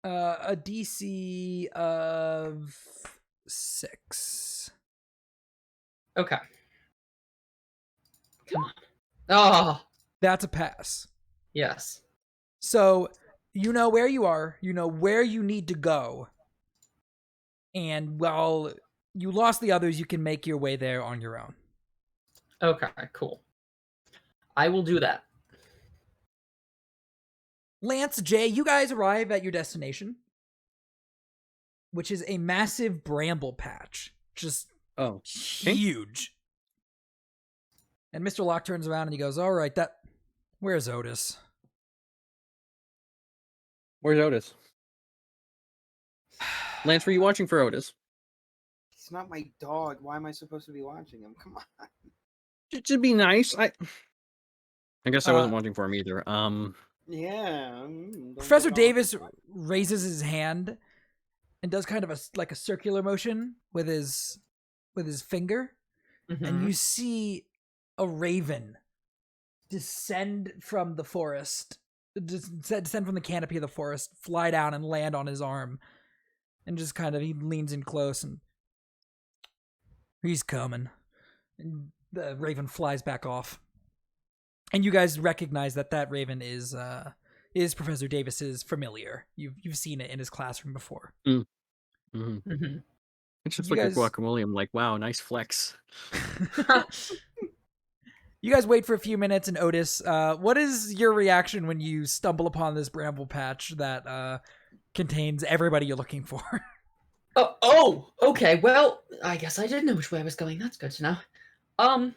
a DC of 6. Okay. Come on. Oh, That's a pass. yes. So you know where you are, you know where you need to go, and while you lost the others, you can make your way there on your own. Okay, cool. I will do that. Lance, Jay, you guys arrive at your destination, which is a massive bramble patch. Just Oh, huge. And Mr. Locke turns around and he goes, all right, where's Otis? where's Otis? Lance, were you watching for Otis? He's not my dog. Why am I supposed to be watching him? Come on. To be nice, I guess I wasn't Uh, watching for him either. Yeah. don't Professor get all- Davis raises his hand and does kind of a circular motion with his finger, and Mhm. you see a raven descend from the forest, descend from the canopy of the forest, fly down and land on his arm, and just kind of he leans in close and he's coming, and the raven flies back off, and you guys recognize that raven is Professor Davis's familiar. You've seen it in his classroom before. Mm-hmm. Mhm. It's just You like guys- a guacamole. I'm like, wow, nice flex. You guys wait for a few minutes, and Otis, what is your reaction when you stumble upon this bramble patch that contains everybody you're looking for? Okay. Well, I guess I did know which way I was going. That's good to know.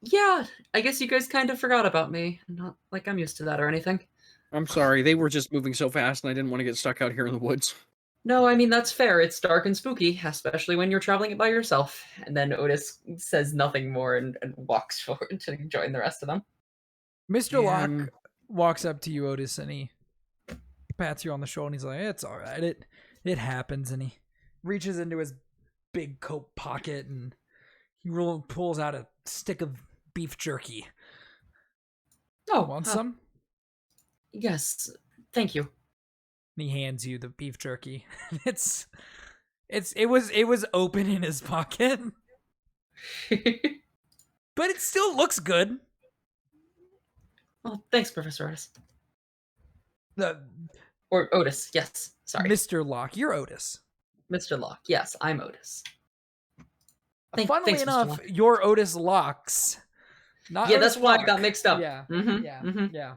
Yeah, I guess you guys kind of forgot about me. Not like I'm used to that or anything. I'm sorry, they were just moving so fast, and I didn't want to get stuck out here in the woods. No, I mean, that's fair. It's dark and spooky, especially when you're traveling it by yourself. And then Otis says nothing more and walks forward to join the rest of them. Mr. Locke Um, walks up to you, Otis, and he pats you on the shoulder, and he's like, it's all right. It happens, and he reaches into his big coat pocket and he pulls out a stick of beef jerky. Oh, Want some? Yes, thank you. And he hands you the beef jerky. It was open in his pocket, but it still looks good. Oh, thanks, Professor Otis. The Or Otis, yes. Sorry. Mr. Locke, you're Otis. Mr. Locke, yes, I'm Otis. Funnily thanks, Mr. enough, Locke. you're Otis Locks. Not Yeah, Otis that's why I Locke. got mixed up. Yeah, Mhm, yeah, mhm. yeah.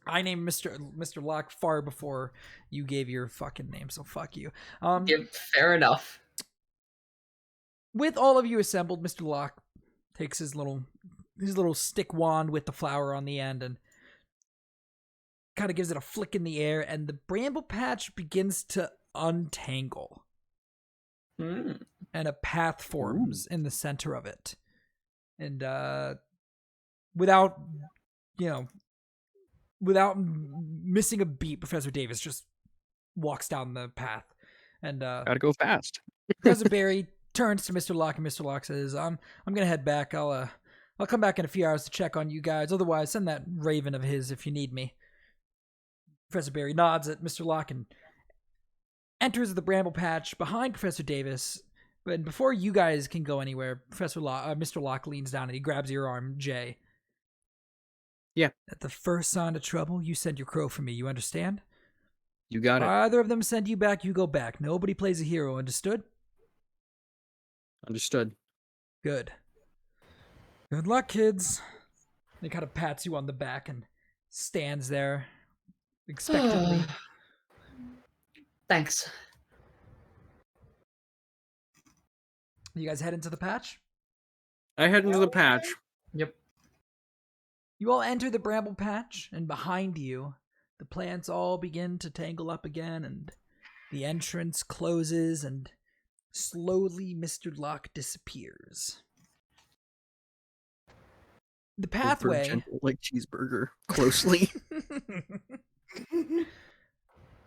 I named Mr. Locke far before you gave your fucking name, so fuck you. Yeah, fair enough. With all of you assembled, Mr. Locke takes his little stick wand with the flower on the end and kind of gives it a flick in the air, and the bramble patch begins to untangle. Mm. And a path forms in the center of it. And without missing a beat, Professor Davis just walks down the path. And Gotta go fast. Professor Barry turns to Mr. Locke, and Mr. Locke says, I'm gonna head back. I'll come back in a few hours to check on you guys. Otherwise, send that raven of his if you need me. Professor Barry nods at Mr. Locke and enters the bramble patch behind Professor Davis. But before you guys can go anywhere, Mr. Locke leans down and he grabs your arm, Jay. Yeah. At the first sign of trouble, you send your crow for me. You understand? You got If it. either of them send you back, you go back. Nobody plays a hero. Understood? Understood. Good. Good luck, kids. He kind of pats you on the back and stands there expectantly. Thanks. You guys head into the patch? I head into the patch. Yep. You all enter the bramble patch, and behind you, the plants all begin to tangle up again, and the entrance closes, and slowly Mr. Locke disappears. The pathway... Gentle, like cheeseburger, closely.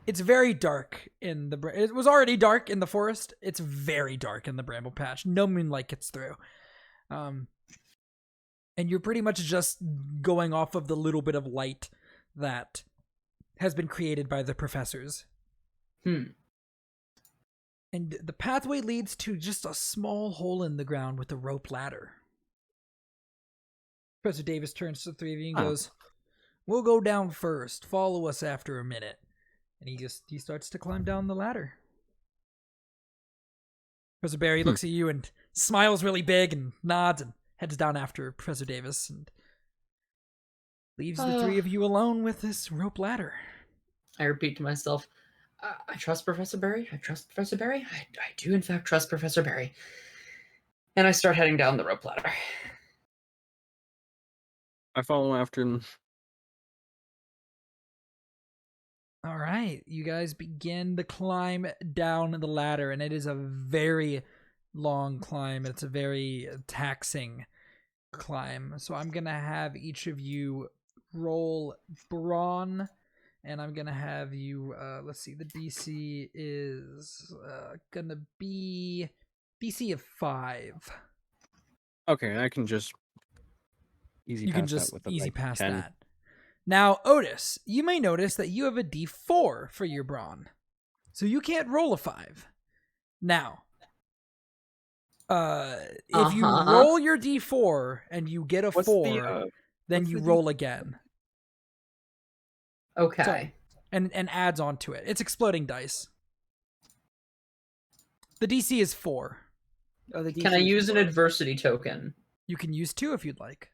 It's very dark in the... It was already dark in the forest. It's very dark in the bramble patch. No moonlight gets through. And you're pretty much just going off of the little bit of light that has been created by the professors. And the pathway leads to just a small hole in the ground with a rope ladder. Professor Davis turns to the three of you and goes, "We'll go down first. Follow us after a minute." And he starts to climb down the ladder. Professor Barry looks at you and smiles really big and nods and heads down after Professor Davis and leaves the three of you alone with this rope ladder. I repeat to myself, I trust Professor Barry. I trust Professor Barry. I do, in fact, trust Professor Barry. And I start heading down the rope ladder. I follow after him. All right, you guys begin the climb down the ladder, and it is a very long climb. It's a very taxing climb. So I'm going to have each of you roll brawn, and I'm going to have you, let's see, the DC is going to be DC of 5. Okay, I can just easy You pass can just that with a, easy like, pass 10. that. Now, Otis, you may notice that you have a D4 for your brawn. So you can't roll a 5. Now, if you roll your D4 and you get a 4, then you roll again. Okay. So, and adds on to it. It's exploding dice. The DC is 4. Oh, the Can I use an adversity token? You can use 2 if you'd like.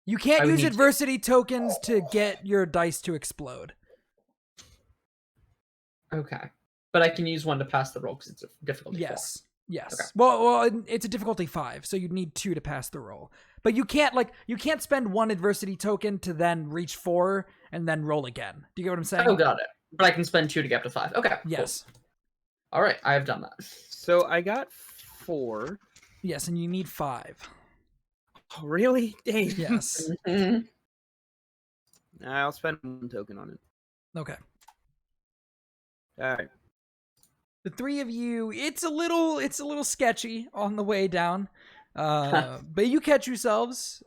You can't I would use need adversity tokens to get your dice to explode. Okay. But I can use one to pass the roll because it's a difficulty 4. Yes. Okay. Well, it's a difficulty 5, so you'd need 2 to pass the roll. But you can't spend 1 adversity token to then reach 4 and then roll again. Do you get what I'm saying? Oh, got it. But I can spend 2 to get up to 5. Okay. Yes. Cool. All right, I have done that. So I got 4. Yes, and you need 5. Oh, really? Dang. Yes. I'll spend 1 token on it. Okay. All right. The three of you, it's a little sketchy on the way down, but you catch yourselves,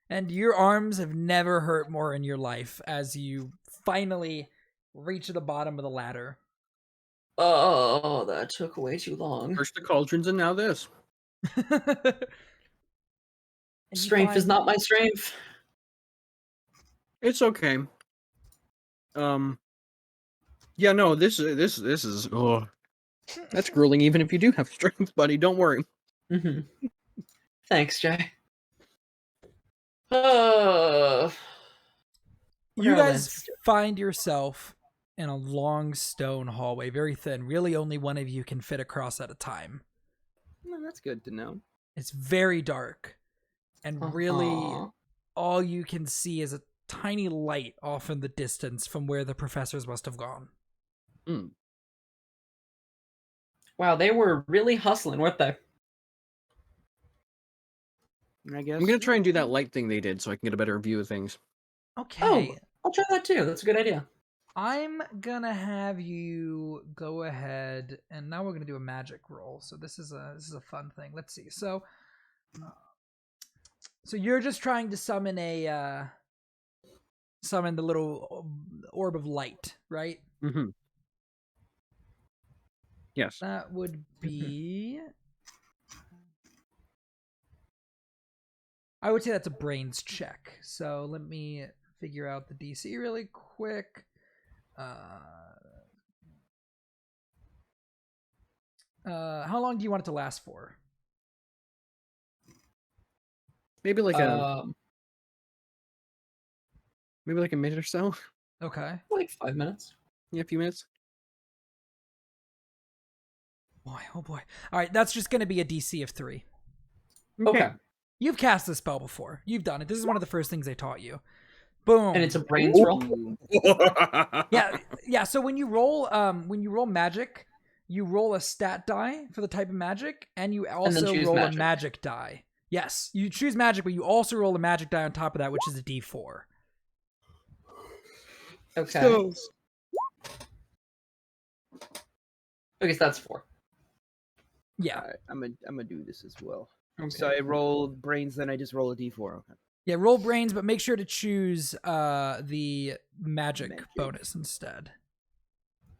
and your arms have never hurt more in your life as you finally reach the bottom of the ladder. Oh, that took way too long. First the cauldrons and now this. Strength is not my strength. It's okay. Yeah, no, this is oh, that's grueling. Even if you do have strength, buddy, don't worry. Thanks, Jay. You guys find yourself in a long stone hallway, very thin. Really, only one of you can fit across at a time. Well, that's good to know. It's very dark, and really, all you can see is a tiny light off in the distance from where the professors must have gone. Wow, they were really hustling, weren't they? I guess I'm gonna try and do that light thing they did so I can get a better view of things. Okay. Oh, I'll try that too. That's a good idea. I'm gonna have you go ahead, and now we're gonna do a magic roll. So this is a fun thing. Let's see. So you're just trying to summon the little orb of light, right? Mm-hmm. Yes. That would be. I would say that's a brains check. So let me figure out the DC really quick. How long do you want it to last for? Maybe like a minute or so. Okay. Like 5 minutes. Yeah, a few minutes. Boy, oh boy. All right, that's just going to be a DC of 3. Okay. You've cast this spell before. You've done it. This is one of the first things they taught you. Boom. And it's a brains roll. Yeah. So when you roll magic, you roll a stat die for the type of magic, and you also roll a magic die. Yes, you choose magic, but you also roll a magic die on top of that, which is a D4. Okay. So, Okay, so that's 4. Yeah. All right, I'm gonna do this as well. Okay. So I rolled brains, then I just roll a d4. Okay. Yeah, roll brains, but make sure to choose the magic bonus instead.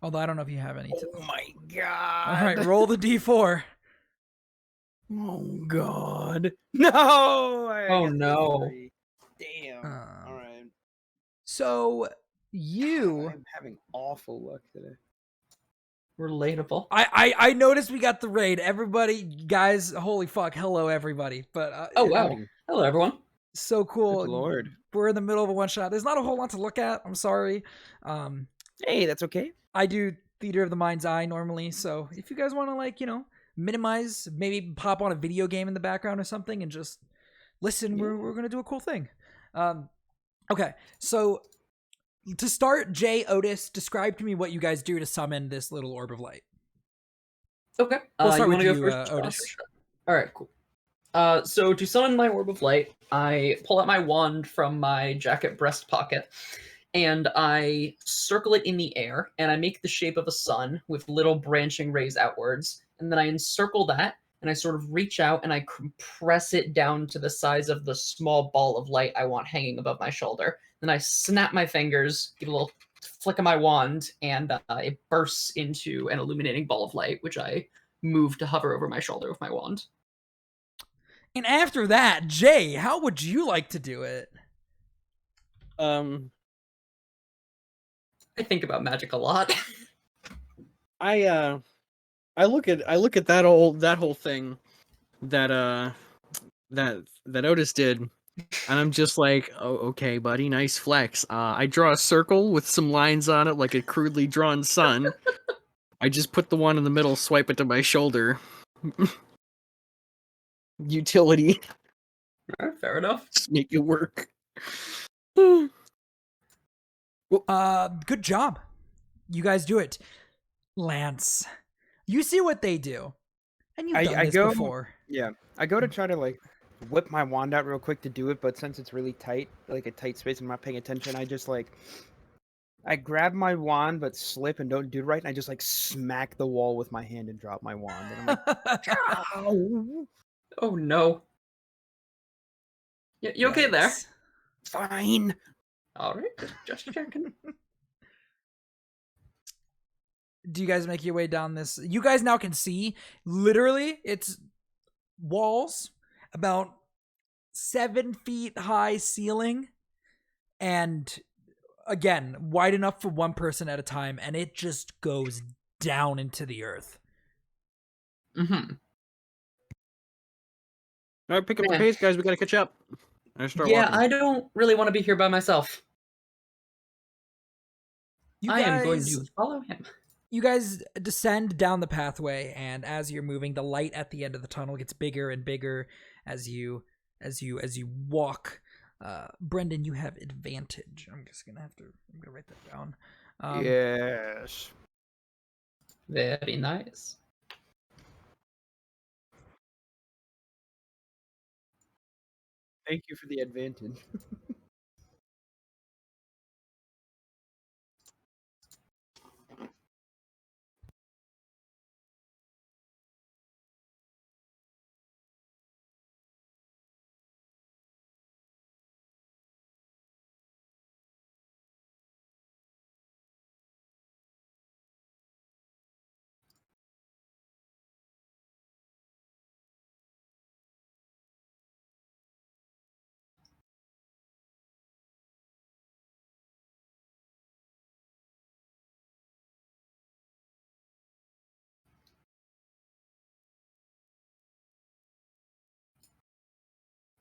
Although I don't know if you have any. Oh my god! All right, roll the D4. Oh god! No! Oh no! Damn! All right. So I'm having awful luck today. Relatable. I noticed we got the raid. Everybody, guys, holy fuck, hello everybody. But Oh wow! Hello everyone. So cool. Good Lord. We're in the middle of a one shot. There's not a whole lot to look at. I'm sorry. Hey, that's okay. I do theater of the mind's eye normally, so if you guys want to minimize, maybe pop on a video game in the background or something and just listen, we're gonna do a cool thing. Okay, so to start, Jay, Otis, describe to me what you guys do to summon this little orb of light. Okay. We'll start with go you, first, Otis. All right, cool. So to summon my orb of light, I pull out my wand from my jacket breast pocket, and I circle it in the air, and I make the shape of a sun with little branching rays outwards, and then I encircle that, and I sort of reach out and I compress it down to the size of the small ball of light I want hanging above my shoulder. Then I snap my fingers, give a little flick of my wand, and it bursts into an illuminating ball of light, which I move to hover over my shoulder with my wand. And after that, Jay, how would you like to do it? I think about magic a lot. I look at that whole thing that Otis did, and I'm just like, oh, okay, buddy, nice flex. I draw a circle with some lines on it like a crudely drawn sun. I just put the one in the middle, swipe it to my shoulder. Utility. Alright, fair enough. Just make it work. Good job. You guys do it. Lance, you see what they do. And you've done this before. Yeah. I go to try to whip my wand out real quick to do it, but since it's really tight, like a tight space, I'm not paying attention. I just I grab my wand but slip and don't do it right, and I just like smack the wall with my hand and drop my wand. And I'm like, ow! Oh no. You okay there? Yikes. Fine. All right, just checking. Do you guys make your way down this? You guys now can see, literally, it's walls, about 7 feet high ceiling, and again, wide enough for one person at a time, and it just goes down into the earth. Mm-hmm. All right, pick up the Man. pace, guys. We gotta catch up. I start Yeah, walking. I don't really want to be here by myself. I am going to follow him. You guys descend down the pathway, and as you're moving, the light at the end of the tunnel gets bigger and bigger as you walk. Brendan, you have advantage. I'm gonna write that down. Yes. Very nice. Thank you for the advantage.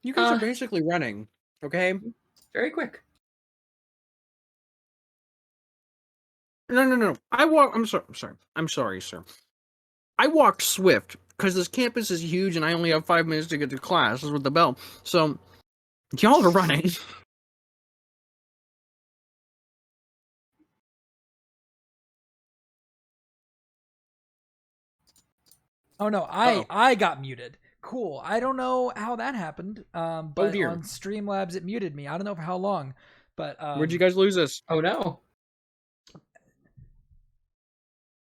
You guys are basically running, okay? Very quick. No. I'm sorry, sir. I walked swift because this campus is huge and I only have 5 minutes to get to class with the bell. So y'all are running. Oh no, I got muted. Cool. I don't know how that happened. But dear. on Streamlabs it muted me. I don't know for how long. But Where'd you guys lose us? Oh no.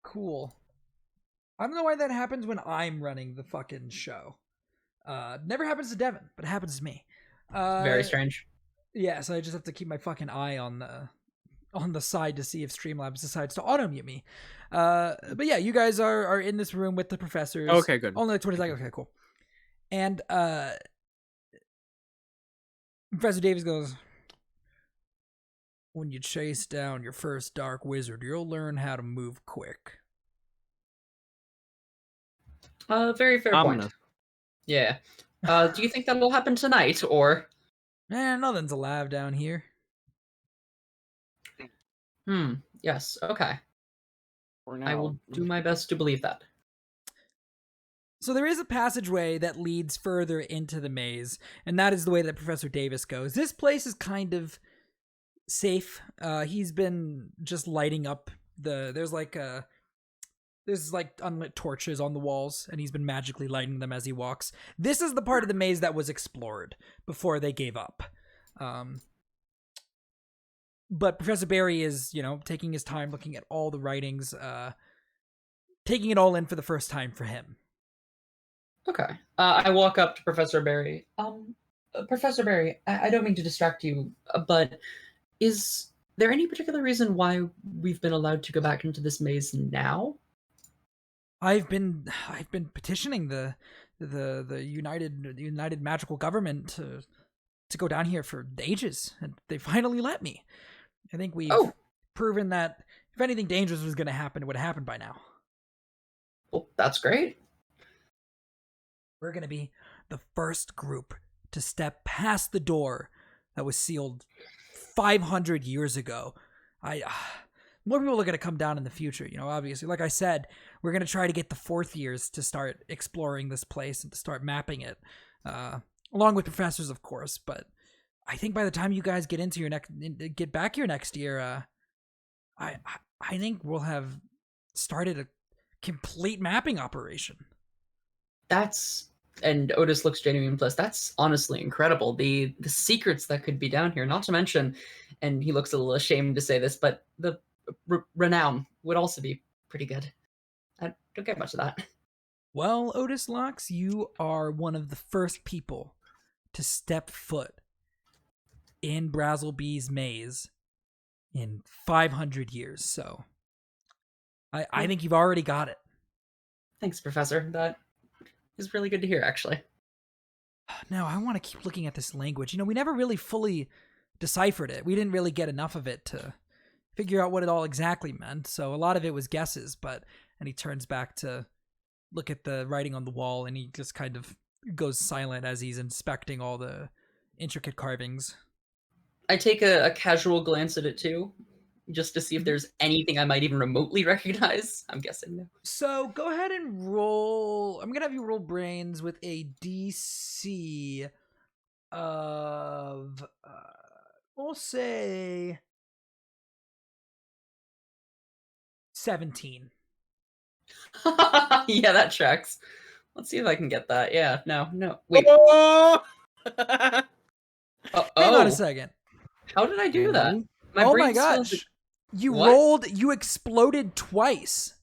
Cool. I don't know why that happens when I'm running the fucking show. Never happens to Devin, but it happens to me. Very strange. Yeah, so I just have to keep my fucking eye on the side to see if Streamlabs decides to auto mute me. But yeah, you guys are in this room with the professors. Okay, good. Only like 20 seconds. Okay, cool. And Professor Davis goes, when you chase down your first dark wizard, you'll learn how to move quick. Very fair point. Yeah. Do you think that will happen tonight, or? Nothing's alive down here. Yes, okay. For now. I will do my best to believe that. So there is a passageway that leads further into the maze, and that is the way that Professor Davis goes. This place is kind of safe. He's been just lighting up there's like unlit torches on the walls, and he's been magically lighting them as he walks. This is the part of the maze that was explored before they gave up. But Professor Barry is, taking his time looking at all the writings, taking it all in for the first time for him. Okay. I walk up to Professor Barry. Professor Barry, I don't mean to distract you, but is there any particular reason why we've been allowed to go back into this maze now? I've been petitioning the United Magical Government to go down here for ages, and they finally let me. I think we've proven that if anything dangerous was going to happen, it would have happened by now. Well, that's great. We're going to be the first group to step past the door that was sealed 500 years ago. More people are going to come down in the future, obviously. Like I said, we're going to try to get the fourth years to start exploring this place and to start mapping it, along with professors, of course. But I think by the time you guys get back here next year, I think we'll have started a complete mapping operation. That's And Otis looks genuinely impressed. That's honestly incredible. The secrets that could be down here, not to mention, and he looks a little ashamed to say this, but the renown would also be pretty good. I don't get much of that. Well, Otis Locks, you are one of the first people to step foot in Brazzlebee's maze in 500 years, so I think you've already got it. Thanks, Professor. That is really good to hear, actually. Now, I want to keep looking at this language. We never really fully deciphered it. We didn't really get enough of it to figure out what it all exactly meant, so a lot of it was guesses, and he turns back to look at the writing on the wall, and he just kind of goes silent as he's inspecting all the intricate carvings. I take a casual glance at it too, just to see if there's anything I might even remotely recognize. I'm guessing no. So go ahead and roll. I'm going to have you roll brains with a DC of, we'll say 17. Yeah, that tracks. Let's see if I can get that. Yeah, no. Wait. Oh! Hang on a second. How did I do that? Oh brain my gosh. still- You exploded twice.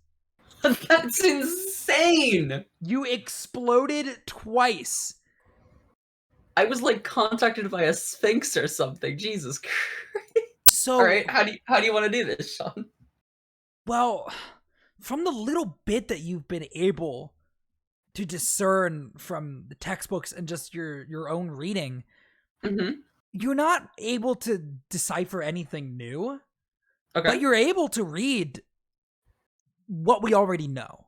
That's insane. You exploded twice. I was like contacted by a sphinx or something. Jesus Christ. So, All right, how do you want to do this, Sean? well, from the little bit that you've been able to discern from the textbooks and just your own reading, you're not able to decipher anything new. Okay. But you're able to read what we already know,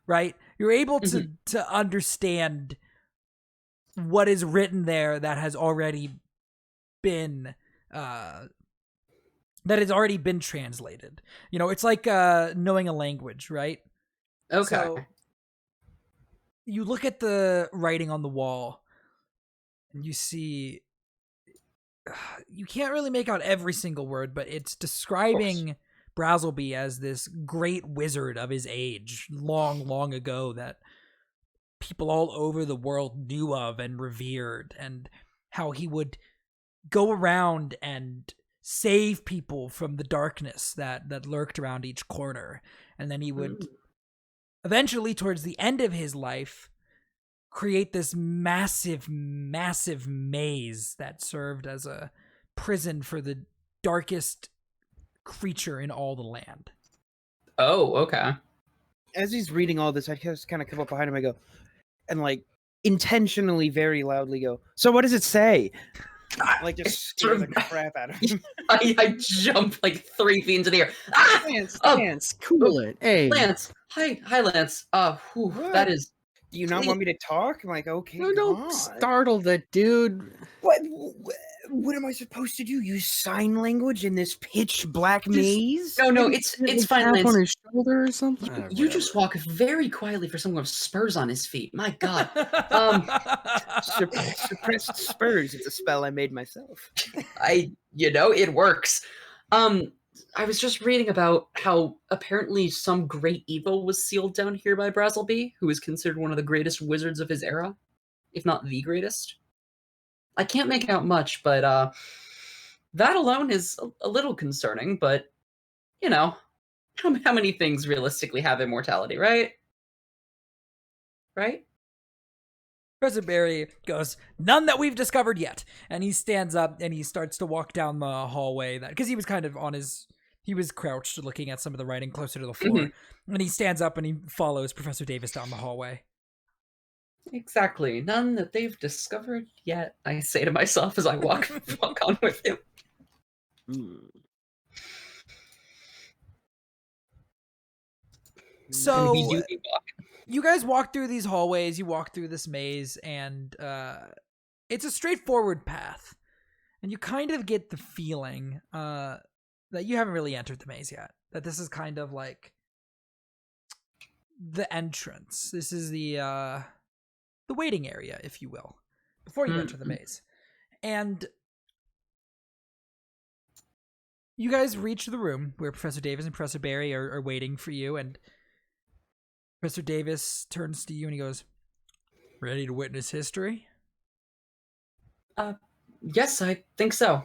right? You're able to understand what is written there that has already been translated. It's like knowing a language, right? Okay. So you look at the writing on the wall and you see, you can't really make out every single word, but it's describing Brazzlebee as this great wizard of his age, long, long ago, that people all over the world knew of and revered, and how he would go around and save people from the darkness that lurked around each corner. And then he would eventually, towards the end of his life, create this massive, massive maze that served as a prison for the darkest creature in all the land. Oh, okay. As he's reading all this, I just kind of come up behind him. I go, and like intentionally, very loudly go, "So what does it say?" Like just scare the crap out of him. I jump like 3 feet into the air. Ah! Lance, cool it. Hey. Lance. Hi, Lance. That is. Do you not want me to talk? I'm like, okay, No, don't startle the dude. What am I supposed to do? Use sign language in this pitch black maze? No, it's fine, Tap Lance. on his shoulder or something. You just walk very quietly for someone with spurs on his feet. My God. Suppressed spurs. It's a spell I made myself. It works. I was just reading about how apparently some great evil was sealed down here by Brazzlebee, who is considered one of the greatest wizards of his era, if not the greatest. I can't make out much, but that alone is a little concerning, but, how many things realistically have immortality, right? Right? Professor Barry goes, "None that we've discovered yet." And he stands up and he starts to walk down the hallway, because he was kind of he was crouched looking at some of the writing closer to the floor. And he stands up and he follows Professor Davis down the hallway. Exactly. None that they've discovered yet, I say to myself as I walk on with him. So you guys walk through these hallways, you walk through this maze, and it's a straightforward path. And you kind of get the feeling that you haven't really entered the maze yet. That this is kind of like the entrance. This is the waiting area, if you will, before you enter the maze. And you guys reach the room where Professor Davis and Professor Barry are waiting for you, and Professor Davis turns to you and he goes, Ready to witness history? Yes, I think so.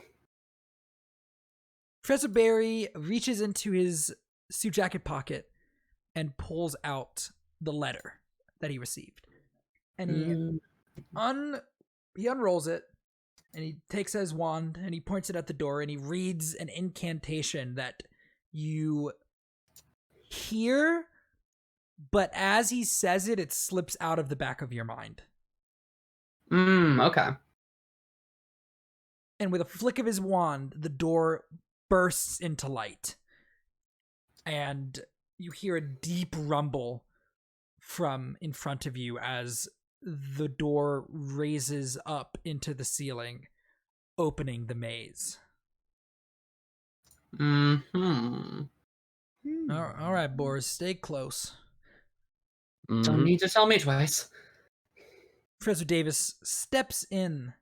Professor Barry reaches into his suit jacket pocket and pulls out the letter that he received. And he unrolls it, and he takes his wand and he points it at the door, and he reads an incantation that you hear, but as he says it, it slips out of the back of your mind. Okay. And with a flick of his wand, the door bursts into light. And you hear a deep rumble from in front of you as the door raises up into the ceiling, opening the maze. Hmm. All right, Boris, stay close. Don't need to tell me twice. Professor Davis steps in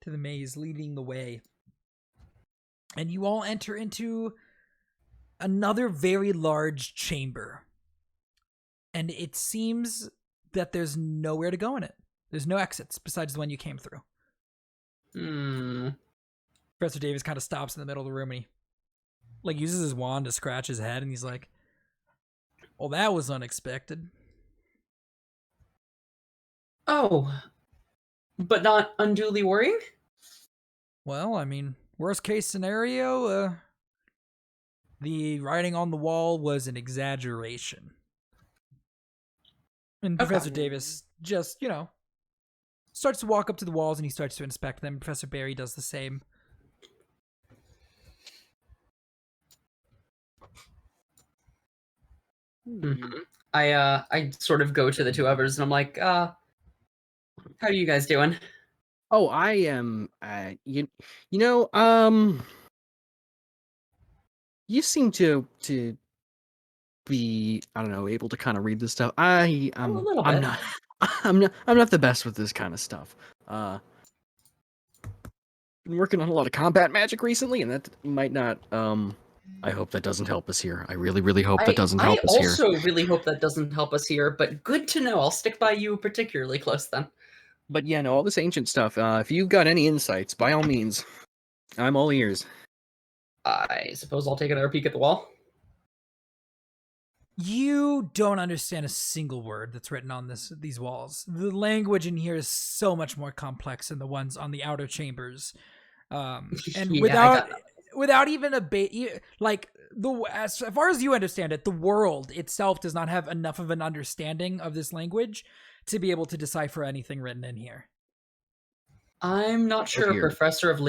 to the maze, leading the way. And you all enter into another very large chamber. And it seems that there's nowhere to go in it. There's no exits besides the one you came through. Professor Davis kind of stops in the middle of the room, and he uses his wand to scratch his head, and he's like, well, that was unexpected. Oh, but not unduly worrying? Well, I mean, worst case scenario, the writing on the wall was an exaggeration. And Professor Davis just, starts to walk up to the walls, and he starts to inspect them. Professor Barry does the same. I sort of go to the two others, and I'm like, how are you guys doing? Oh, I am. You seem to be, I don't know, able to kind of read this stuff. I'm not. I'm not the best with this kind of stuff. Been working on a lot of combat magic recently, and that might not. I hope that doesn't help us here. I really, really hope that doesn't help us here. I also really hope that doesn't help us here, but good to know. I'll stick by you particularly close then. But yeah, no, all this ancient stuff. If you've got any insights, by all means, I'm all ears. I suppose I'll take another peek at the wall. You don't understand a single word that's written on these walls. The language in here is so much more complex than the ones on the outer chambers. And without even as far as you understand it, the world itself does not have enough of an understanding of this language to be able to decipher anything written in here. I'm not sure a professor of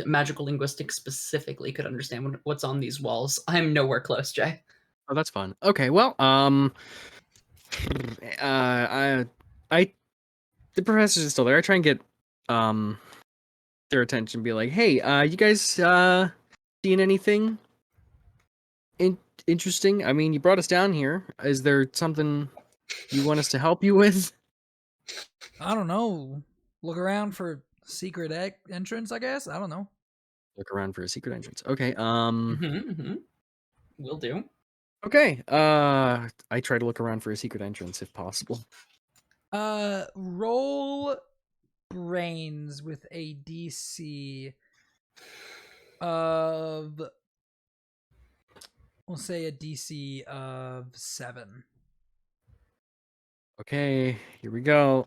magical linguistics specifically could understand what's on these walls. I'm nowhere close, Jay. Oh, that's fun. Okay, well, the professors are still there. I try and get their attention, be like, hey, you guys seen anything interesting? I mean, you brought us down here. Is there something you want us to help you with? I don't know. Look around for secret entrance, I guess. I don't know. Look around for a secret entrance. Okay. Will do. Okay. I try to look around for a secret entrance if possible. Roll brains with a DC of, we'll say a DC of 7. Okay, here we go.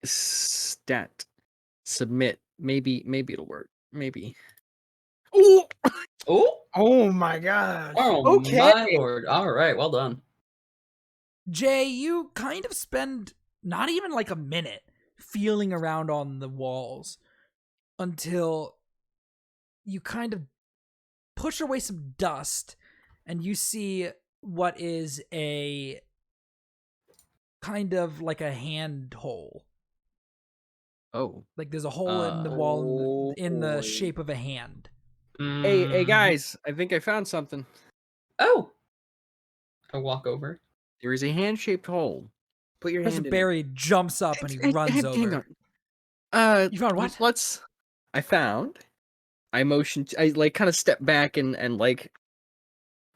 Stat. Submit. Maybe it'll work. Maybe. Oh! Oh my gosh. Oh, okay. My lord. All right, well done. Jay, you kind of spend not even like a minute feeling around on the walls until you kind of push away some dust and you see what is a kind of like a hand hole. Oh. Like there's a hole in the wall in the shape of a hand. Hey guys, I think I found something. Oh. I walk over. There is a hand-shaped hole. Put your hand in Barry jumps up and he runs over. You found what? I motioned. I like kind of step back and like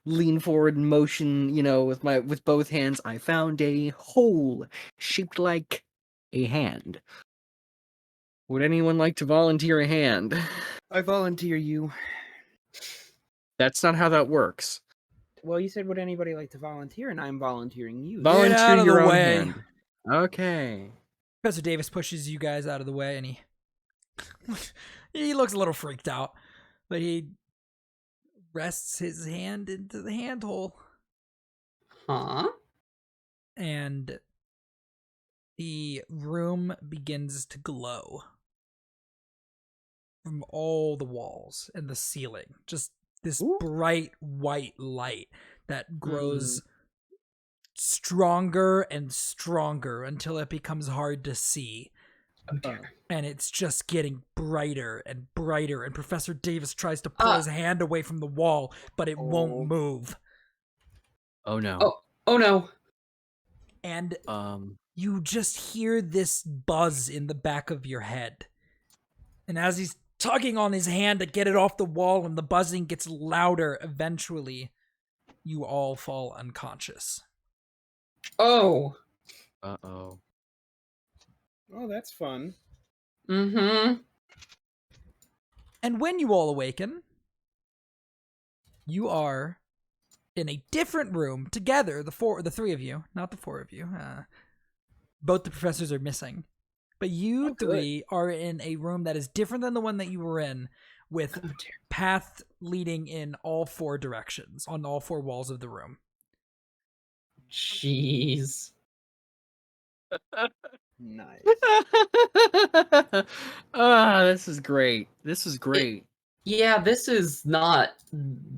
lean forward and motion. With both hands. I found a hole shaped like a hand. Would anyone like to volunteer a hand? I volunteer you. That's not how that works. Well, you said, would anybody like to volunteer? And I'm volunteering you. Volunteer out of your the own way. hand. Okay. Professor Davis pushes you guys out of the way, and he looks a little freaked out, but he rests his hand into the handhole, Huh? and the room begins to glow from all the walls and the ceiling. Just this bright white light that grows stronger and stronger until it becomes hard to see. Oh dear. And it's just getting brighter and brighter, and Professor Davis tries to pull his hand away from the wall, but it won't move. Oh no. Oh no. And you just hear this buzz in the back of your head. And as he's tugging on his hand to get it off the wall and the buzzing gets louder, eventually you all fall unconscious. Oh. Uh-oh. Oh, that's fun. Mm-hmm. And when you all awaken, you are in a different room together, the three of you, not the four of you. Both the professors are missing. But you three are in a room that is different than the one that you were in, with path leading in all four directions, on all four walls of the room. Jeez. Nice. This is great. This is great. Yeah, this is not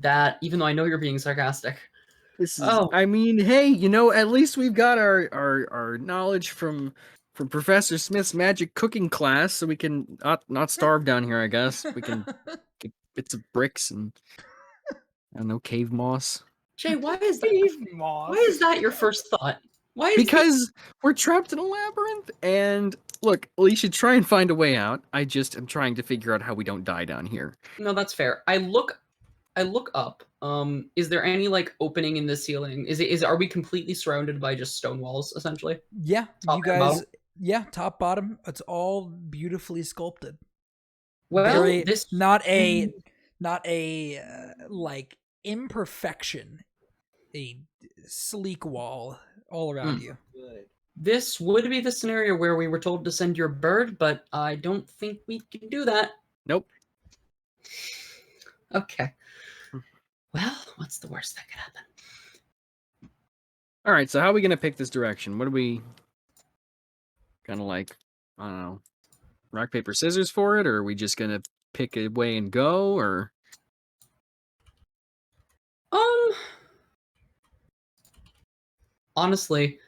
that, even though I know you're being sarcastic. This is, I mean, hey, at least we've got our knowledge from Professor Smith's magic cooking class, so we can not starve down here, I guess. We can get bits of bricks and, I don't know, cave moss. Jay, why is that? Why is that your first thought? Why is because we're trapped in a labyrinth, and look, we should try and find a way out. I'm trying to figure out how we don't die down here. No, that's fair. I look up. Is there any opening in the ceiling? Are we completely surrounded by just stone walls essentially? Yeah, Top you guys. bottom? Yeah, top bottom. It's all beautifully sculpted. Well, not a imperfection. A sleek wall all around you. Good. This would be the scenario where we were told to send your bird, but I don't think we can do that. Nope. Okay. Well, what's the worst that could happen? All right, so how are we going to pick this direction? What are we kind of I don't know, rock, paper, scissors for it? Or are we just going to pick a way and go? Or honestly,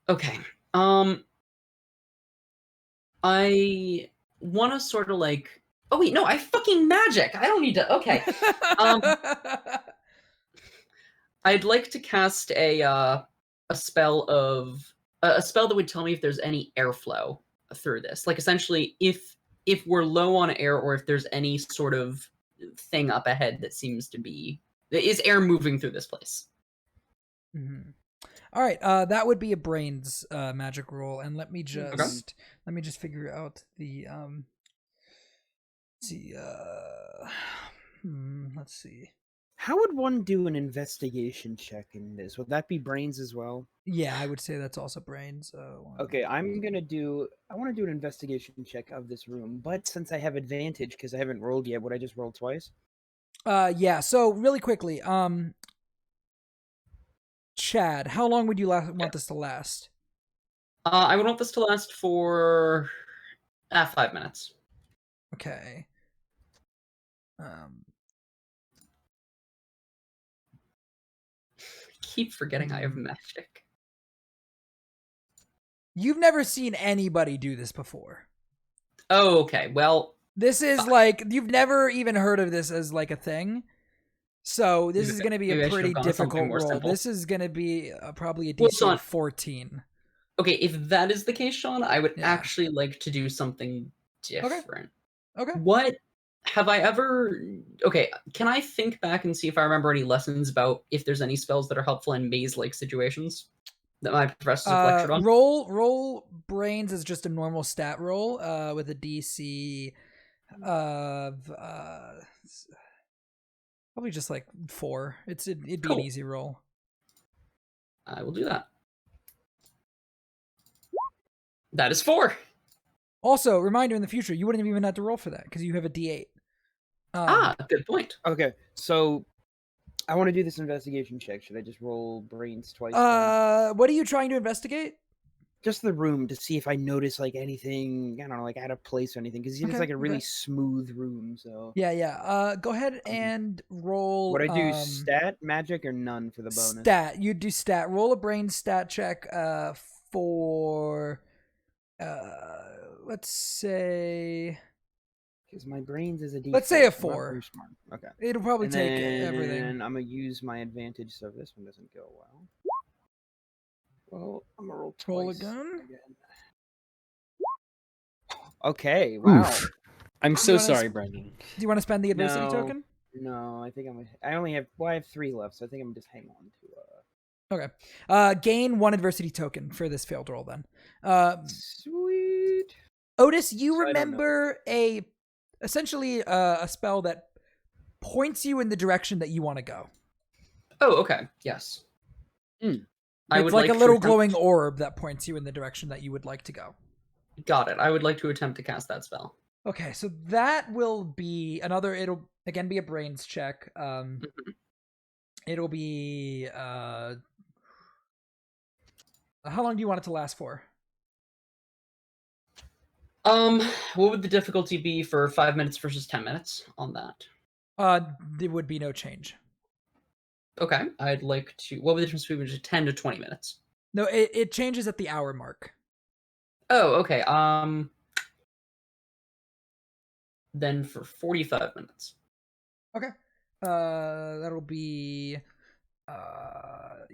okay. I want to sort of oh wait, no, I fucking magic. I don't need to. Okay. I'd like to cast a spell that would tell me if there's any airflow through this. Essentially, if we're low on air, or if there's any sort of thing up ahead that seems to be air moving through this place. Mm-hmm. All right, that would be a brains magic roll, and let me just figure out the let's see. How would one do an investigation check in this? Would that be brains as well? Yeah, I would say that's also brains. Okay, I want to do an investigation check of this room, but since I have advantage because I haven't rolled yet, would I just roll twice? Yeah. So really quickly, Chad, how long would you want this to last? I would want this to last for 5 minutes. Okay. Keep forgetting I have magic. You've never seen anybody do this before. Oh, okay. Well, this is you've never even heard of this as a thing. So this is going to be a pretty difficult roll. Simple. This is going to be probably a DC 14. Okay, if that is the case, Sean, I would actually like to do something different. Okay. What have I ever... Okay, can I think back and see if I remember any lessons about if there's any spells that are helpful in maze-like situations? that my professors have lectured on? Roll brains is just a normal stat roll with a DC of probably just like 4. It'd be Cool. an easy roll. I will do that. That is 4. Also, reminder in the future, you wouldn't have even had to roll for that because you have a D8. Good point. Okay, so I want to do this investigation check. Should I just roll brains twice? What are you trying to investigate? Just the room to see if I notice like anything, I don't know, like out of place or anything, because it's like a really smooth room. So Yeah. Go ahead and roll. Would I do stat, magic, or none for the bonus? Stat. You do stat. Roll a brain stat check. For let's say. Because my brains is a D4. Let's say a so I'm not 4. very smart. Okay. It'll probably And take then everything. I'm gonna use my advantage so this one doesn't go well. Well, I'm gonna roll twice. Roll again. Okay, wow. I'm so wanna sorry, sp- Brendan. Do you want to spend the adversity No. token? No, I think I only have I have 3 left, so I think I'm gonna just hang on to Okay. Gain 1 adversity token for this failed roll then. Sweet. Otis, you So I don't know. remember essentially a spell that points you in the direction that you want to go. Oh, okay. Yes. It's like a little glowing orb that points you in the direction that you would like to go. Got it. I would like to attempt to cast that spell. Okay, so that will be it'll again be a brains check. It'll be how long do you want it to last for? What would the difficulty be for 5 minutes versus 10 minutes on that? There would be no change. Okay, I'd like to. What would the difference be between 10 to 20 minutes? No, it changes at the hour mark. Oh, okay. Then for 45 minutes. Okay. That'll be.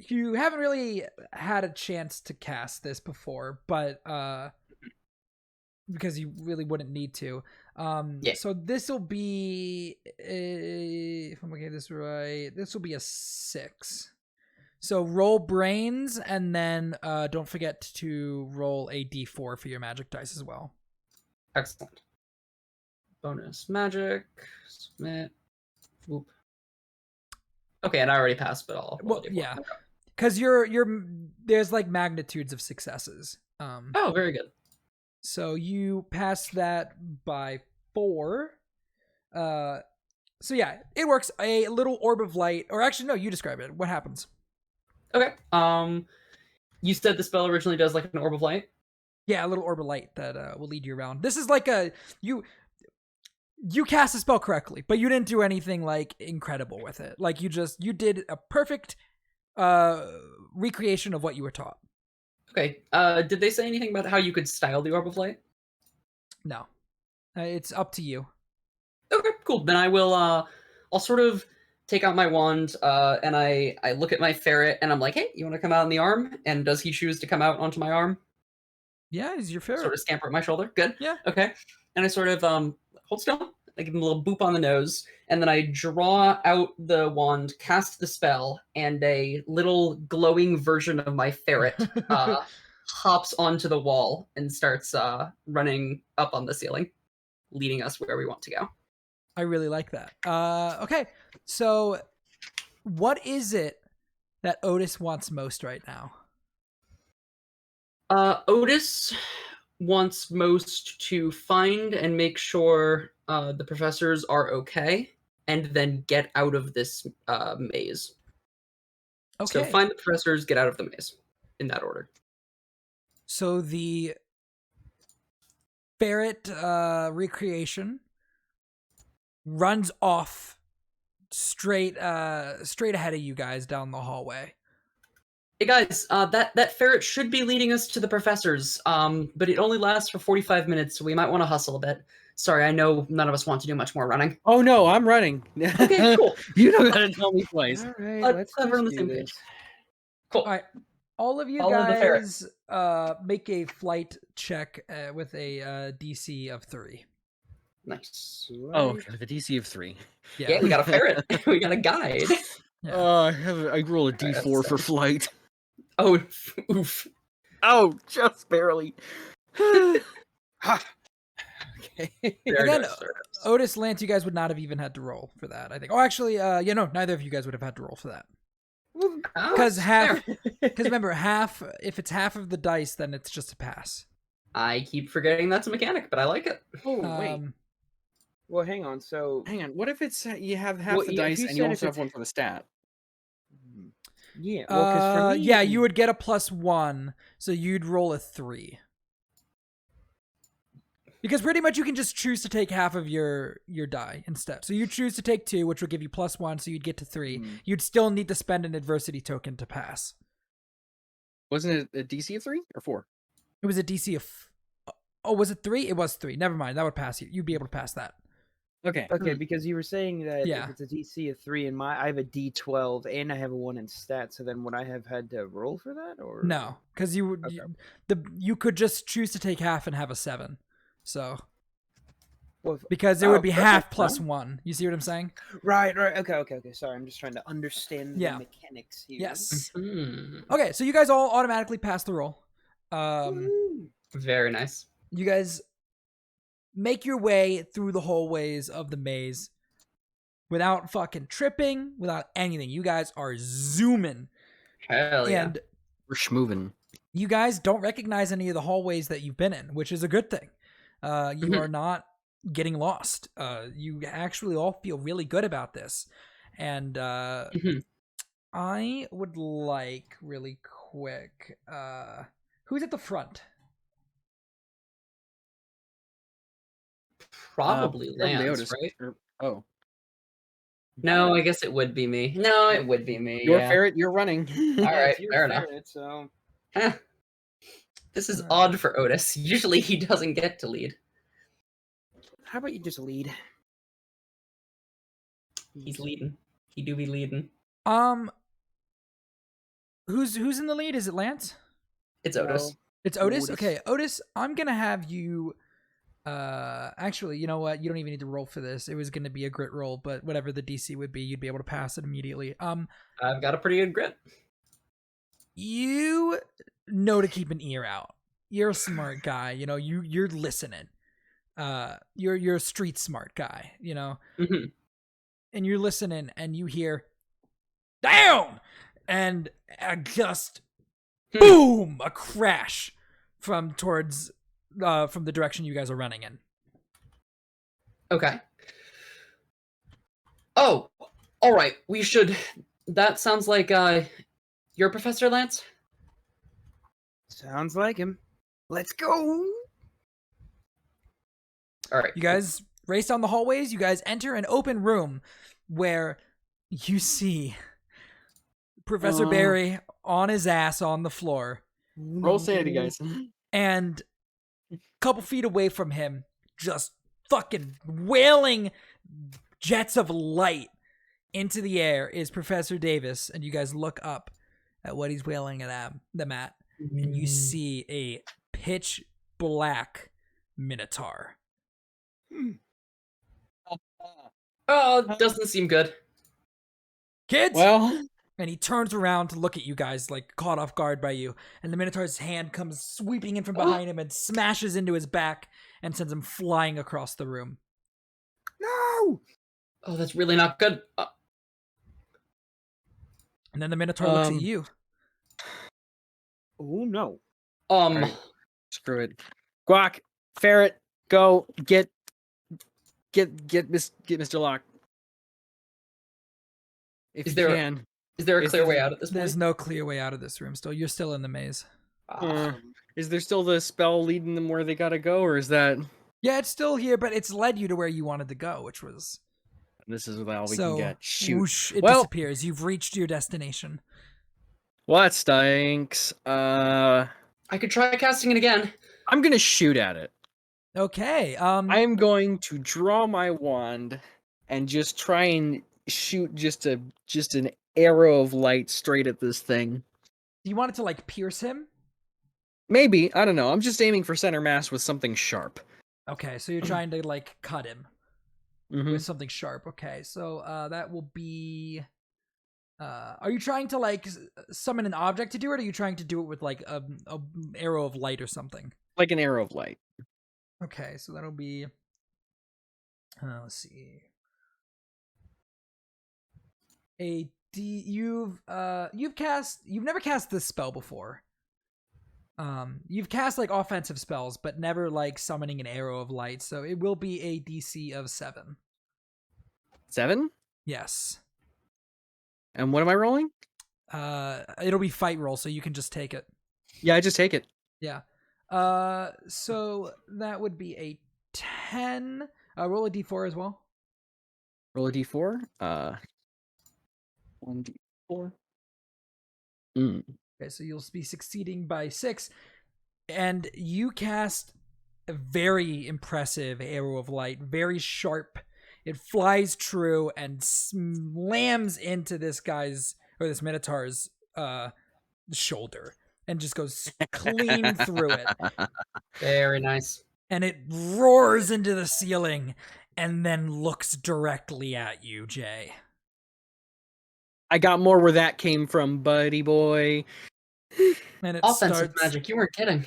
You haven't really had a chance to cast this before, but because you really wouldn't need to. Yeah. So this will be if I'm looking at this right, this will be a 6. So roll brains, and then don't forget to roll a d4 for your magic dice as well. Excellent. Bonus magic. Submit. Whoop. Okay, and I already passed, but I'll roll a D4. Yeah, Okay. because there's like magnitudes of successes. Oh, very good. So you pass that by 4. So yeah, it works. A little orb of light, or actually no, you describe it. What happens? Okay. You said the spell originally does like an orb of light? Yeah, a little orb of light that will lead you around. This is like you cast a spell correctly, but you didn't do anything like incredible with it. Like you did a perfect recreation of what you were taught. Okay. Did they say anything about how you could style the orb of light? No, it's up to you. Okay, cool. Then I will. I'll sort of take out my wand, and I look at my ferret, and I'm like, "Hey, you want to come out on the arm?" And does he choose to come out onto my arm? Yeah, he's your ferret. Sort of scamper at my shoulder. Good. Yeah. Okay. And I sort of hold still. I give him a little boop on the nose, and then I draw out the wand, cast the spell, and a little glowing version of my ferret hops onto the wall and starts running up on the ceiling, leading us where we want to go. I really like that. Okay, so what is it that Otis wants most right now? Otis wants most to find and make sure the professors are okay, and then get out of this maze. Okay. So find the professors, get out of the maze, in that order. So the ferret recreation runs off straight ahead of you guys down the hallway. Hey guys, that ferret should be leading us to the professors, but it only lasts for 45 minutes, so we might want to hustle a bit. Sorry, I know none of us want to do much more running. Oh no, I'm running. Okay, cool. You don't gotta tell me twice. All right, Let's let's everyone on the just same do page. this. Cool. All right, all of you Follow the ferret. guys make a flight check with a DC of 3. Nice. Oh, okay, with a DC of 3. Yeah, we got a ferret. We got a guide. Yeah. I roll a D4 for flight. Oh, oof. Oh, just barely. Ha! Okay. There Again, it is, there it is. Otis, Lance, you guys would not have even had to roll for that, I think. Oh, actually, no, neither of you guys would have had to roll for that. Oh, Because that's half, fair. because remember, if it's half of the dice, then it's just a pass. I keep forgetting that's a mechanic, but I like it. Oh, wait. Well, hang on. So, Hang on. What if it's you have half Well, the yeah, if dice you and you said also if have one for the stat? yeah. Well, because for me, yeah, you would get a +1, so you'd roll a 3. Because pretty much you can just choose to take half of your die instead. So you choose to take 2, which will give you +1, so you'd get to 3. You'd still need to spend an adversity token to pass. Wasn't it a DC of 3 or 4? It was a DC of... Oh, was it 3? It was 3. Never mind. That would pass you. You'd be able to pass that. Okay. Okay, because you were saying that Yeah. if it's a DC of 3 and I have a D12 and I have a 1 in stat, so then would I have had to roll for that or No, because you would you could just choose to take half and have a 7. So Well, because it would be okay, half fine. +1. You see what I'm saying? Right. Okay. Sorry, I'm just trying to understand Yeah. the mechanics here. Yes. Hmm. Okay, so you guys all automatically pass the roll. Woo. Very nice. You guys make your way through the hallways of the maze without fucking tripping, without anything. You guys are zooming. Hell yeah. And We're schmoving. you guys don't recognize any of the hallways that you've been in, which is a good thing. You are not getting lost. You actually all feel really good about this. And I would like really quick, who's at the front? Probably Lance, Otis, right? Oh. No, I guess it would be me. No, it would be me. You're Yeah. ferret, you're running. All right, It's your fair enough. ferret, so Huh. This is odd for Otis. Usually he doesn't get to lead. how about you just lead? He's leading. He do be leading. Who's in the lead? Is it Lance? It's Otis. No. It's Otis? Otis. Okay, Otis, I'm gonna have you actually, you know what? You don't even need to roll for this. It was gonna be a grit roll, but whatever the DC would be, you'd be able to pass it immediately. I've got a pretty good grit. You know to keep an ear out. You're a smart guy, you know, you're listening. You're a street smart guy, you know. Mhm. And you're listening and you hear down and just boom, a crash from the direction you guys are running in. Okay. Oh, all right. We should. That sounds like your Professor Lance. Sounds like him. Let's go. All right. You guys race down the hallways. You guys enter an open room where you see Professor Barry on his ass on the floor. Roll sanity, guys. And a couple feet away from him, just fucking wailing jets of light into the air, is Professor Davis. And you guys look up at what he's wailing at them at, and you see a pitch black Minotaur. Oh, doesn't seem good. Kids! Well, And he turns around to look at you guys, like caught off guard by you. And the Minotaur's hand comes sweeping in from behind him and smashes into his back and sends him flying across the room. No. Oh, that's really not good. And then the Minotaur looks at you. Oh no. Right. Screw it. Guac, ferret, go get Mr. Locke. If Is you there- can. Is there a Is clear there- way out at this There's point? no clear way out of this room still. You're still in the maze. Is there still the spell leading them where they gotta go, or is that Yeah, it's still here, but it's led you to where you wanted to go, which was... this is all we so, can get? Shoot. whoosh, it Well- disappears. You've reached your destination. Well, that stinks. I could try casting it again. I'm gonna shoot at it. Okay, I am going to draw my wand and just try and shoot just an arrow of light straight at this thing. do you want it to, like, pierce him? Maybe, I don't know. I'm just aiming for center mass with something sharp. Okay, so you're trying to, like, cut him Mhm. with something sharp. Okay, so that will be Are you trying to like summon an object to do it, or are you trying to do it with like a arrow of light or something? Like an arrow of light. Okay, so that'll be. Let's see. You've never cast this spell before. You've cast like offensive spells, but never like summoning an arrow of light. So it will be a DC of 7. 7? Yes. And what am I rolling? It'll be fight roll, so you can just take it. Yeah, I just take it. Yeah. So that would be a 10. Roll a d4 as well. Roll a d4. 1d4. Okay, so you'll be succeeding by 6, and you cast a very impressive arrow of light, very sharp. It flies true and slams into this guy's or this Minotaur's shoulder and just goes clean through it. Very nice. And it roars into the ceiling and then looks directly at you, Jay. I got more where that came from, buddy boy. And it Offensive magic, you weren't kidding.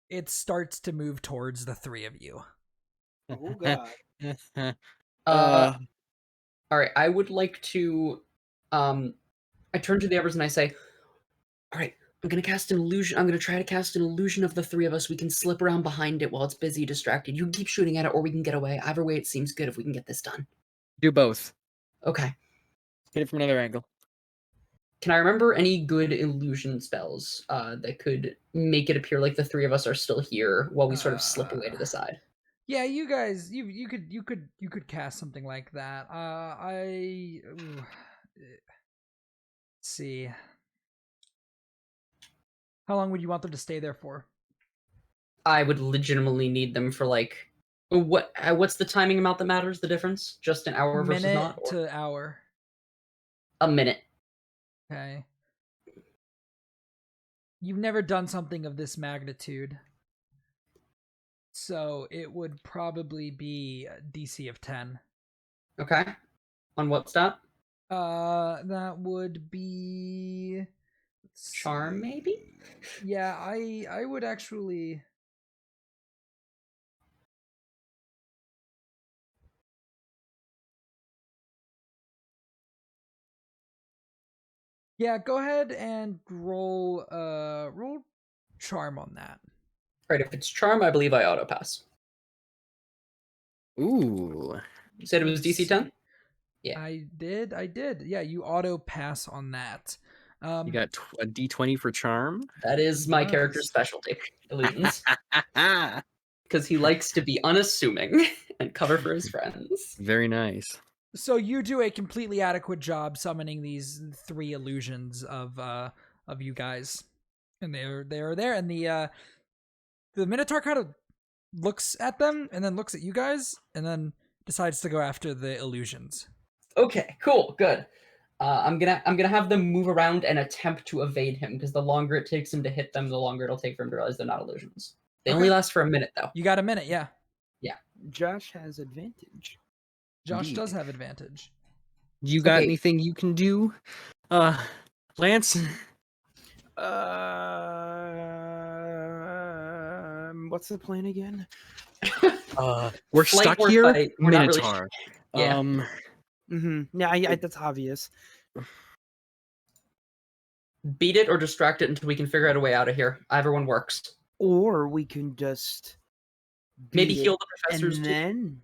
It starts to move towards the 3 of you. Oh god. All right, I would like to I turn to the others and I say, all right, I'm gonna cast an illusion. I'm gonna try to cast an illusion of the 3 of us. We can slip around behind it while it's busy, distracted. You can keep shooting at it, or we can get away. Either way, it seems good if we can get this done. Do both. Okay. Hit it from another angle. Can I remember any good illusion spells that could make it appear like the 3 of us are still here while we sort of slip away to the side? Yeah, you guys, you could cast something like that. Let's see. How long would you want them to stay there for? I would legitimately need them for like what's the timing amount that matters? The difference? Just an hour versus Minute not? Or to hour. a minute. Okay. You've never done something of this magnitude. So it would probably be a DC of 10. Okay. On what stat? That would be Charm, maybe? Yeah, I would actually. Yeah, go ahead and roll charm on that. Right, if it's charm, I believe I auto pass. Ooh. You said it was DC 10? Yeah. I did. Yeah, you auto pass on that. You got a d20 for charm? That is my character's Nice. specialty, illusions. Because he likes to be unassuming and cover for his friends. Very nice. So you do a completely adequate job summoning these 3 illusions of you guys, and they're there, and the Minotaur kind of looks at them and then looks at you guys, and then decides to go after the illusions. Okay, cool, good. I'm gonna have them move around and attempt to evade him, because the longer it takes him to hit them, the longer it'll take for him to realize they're not illusions. They only last for a minute, though. You got a minute, yeah. Josh has advantage. Josh Indeed. does have advantage. You got Okay. anything you can do? Lance? What's the plan again? We're Flight stuck or here? fight, we're not really Minotaur. Yeah. Yeah, that's obvious. Beat it or distract it until we can figure out a way out of here. Either one works. Or we can just Maybe beat heal it the professors and too. then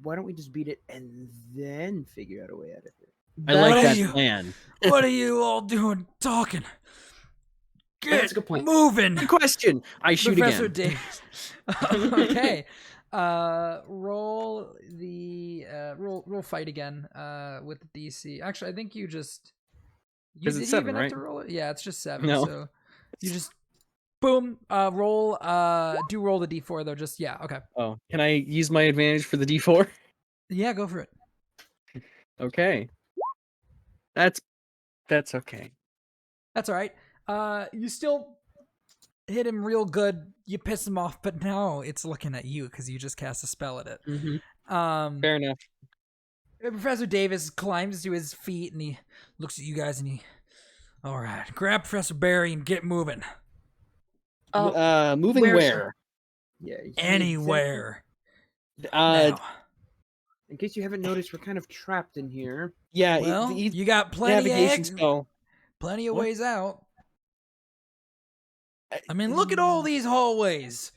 why don't we just beat it and then figure out a way out of here? I like What that are you- plan. What are you all doing talking? Get That's a good point. moving. Good question. I shoot Professor again. Davis. Okay. Roll the roll fight again with the DC. Actually, I think you just Because did it's you 7, even have right? to roll it? Yeah, it's just 7. No. So you just boom, roll do roll the D4 though. Just yeah, okay. Oh, can I use my advantage for the d4? Yeah, go for it. Okay. That's okay. That's all right. You still hit him real good. You piss him off, but now it's looking at you because you just cast a spell at it. Mhm. Fair enough. Professor Davis climbs to his feet and he looks at you guys and he, all right, grab Professor Barry and get moving. Moving where's- where? Yeah. Anywhere. Uh, Now, In case you haven't noticed, we're kind of trapped in here. yeah. well, he's you got plenty navigation of spell. plenty of What? ways out. I mean, look at all these hallways.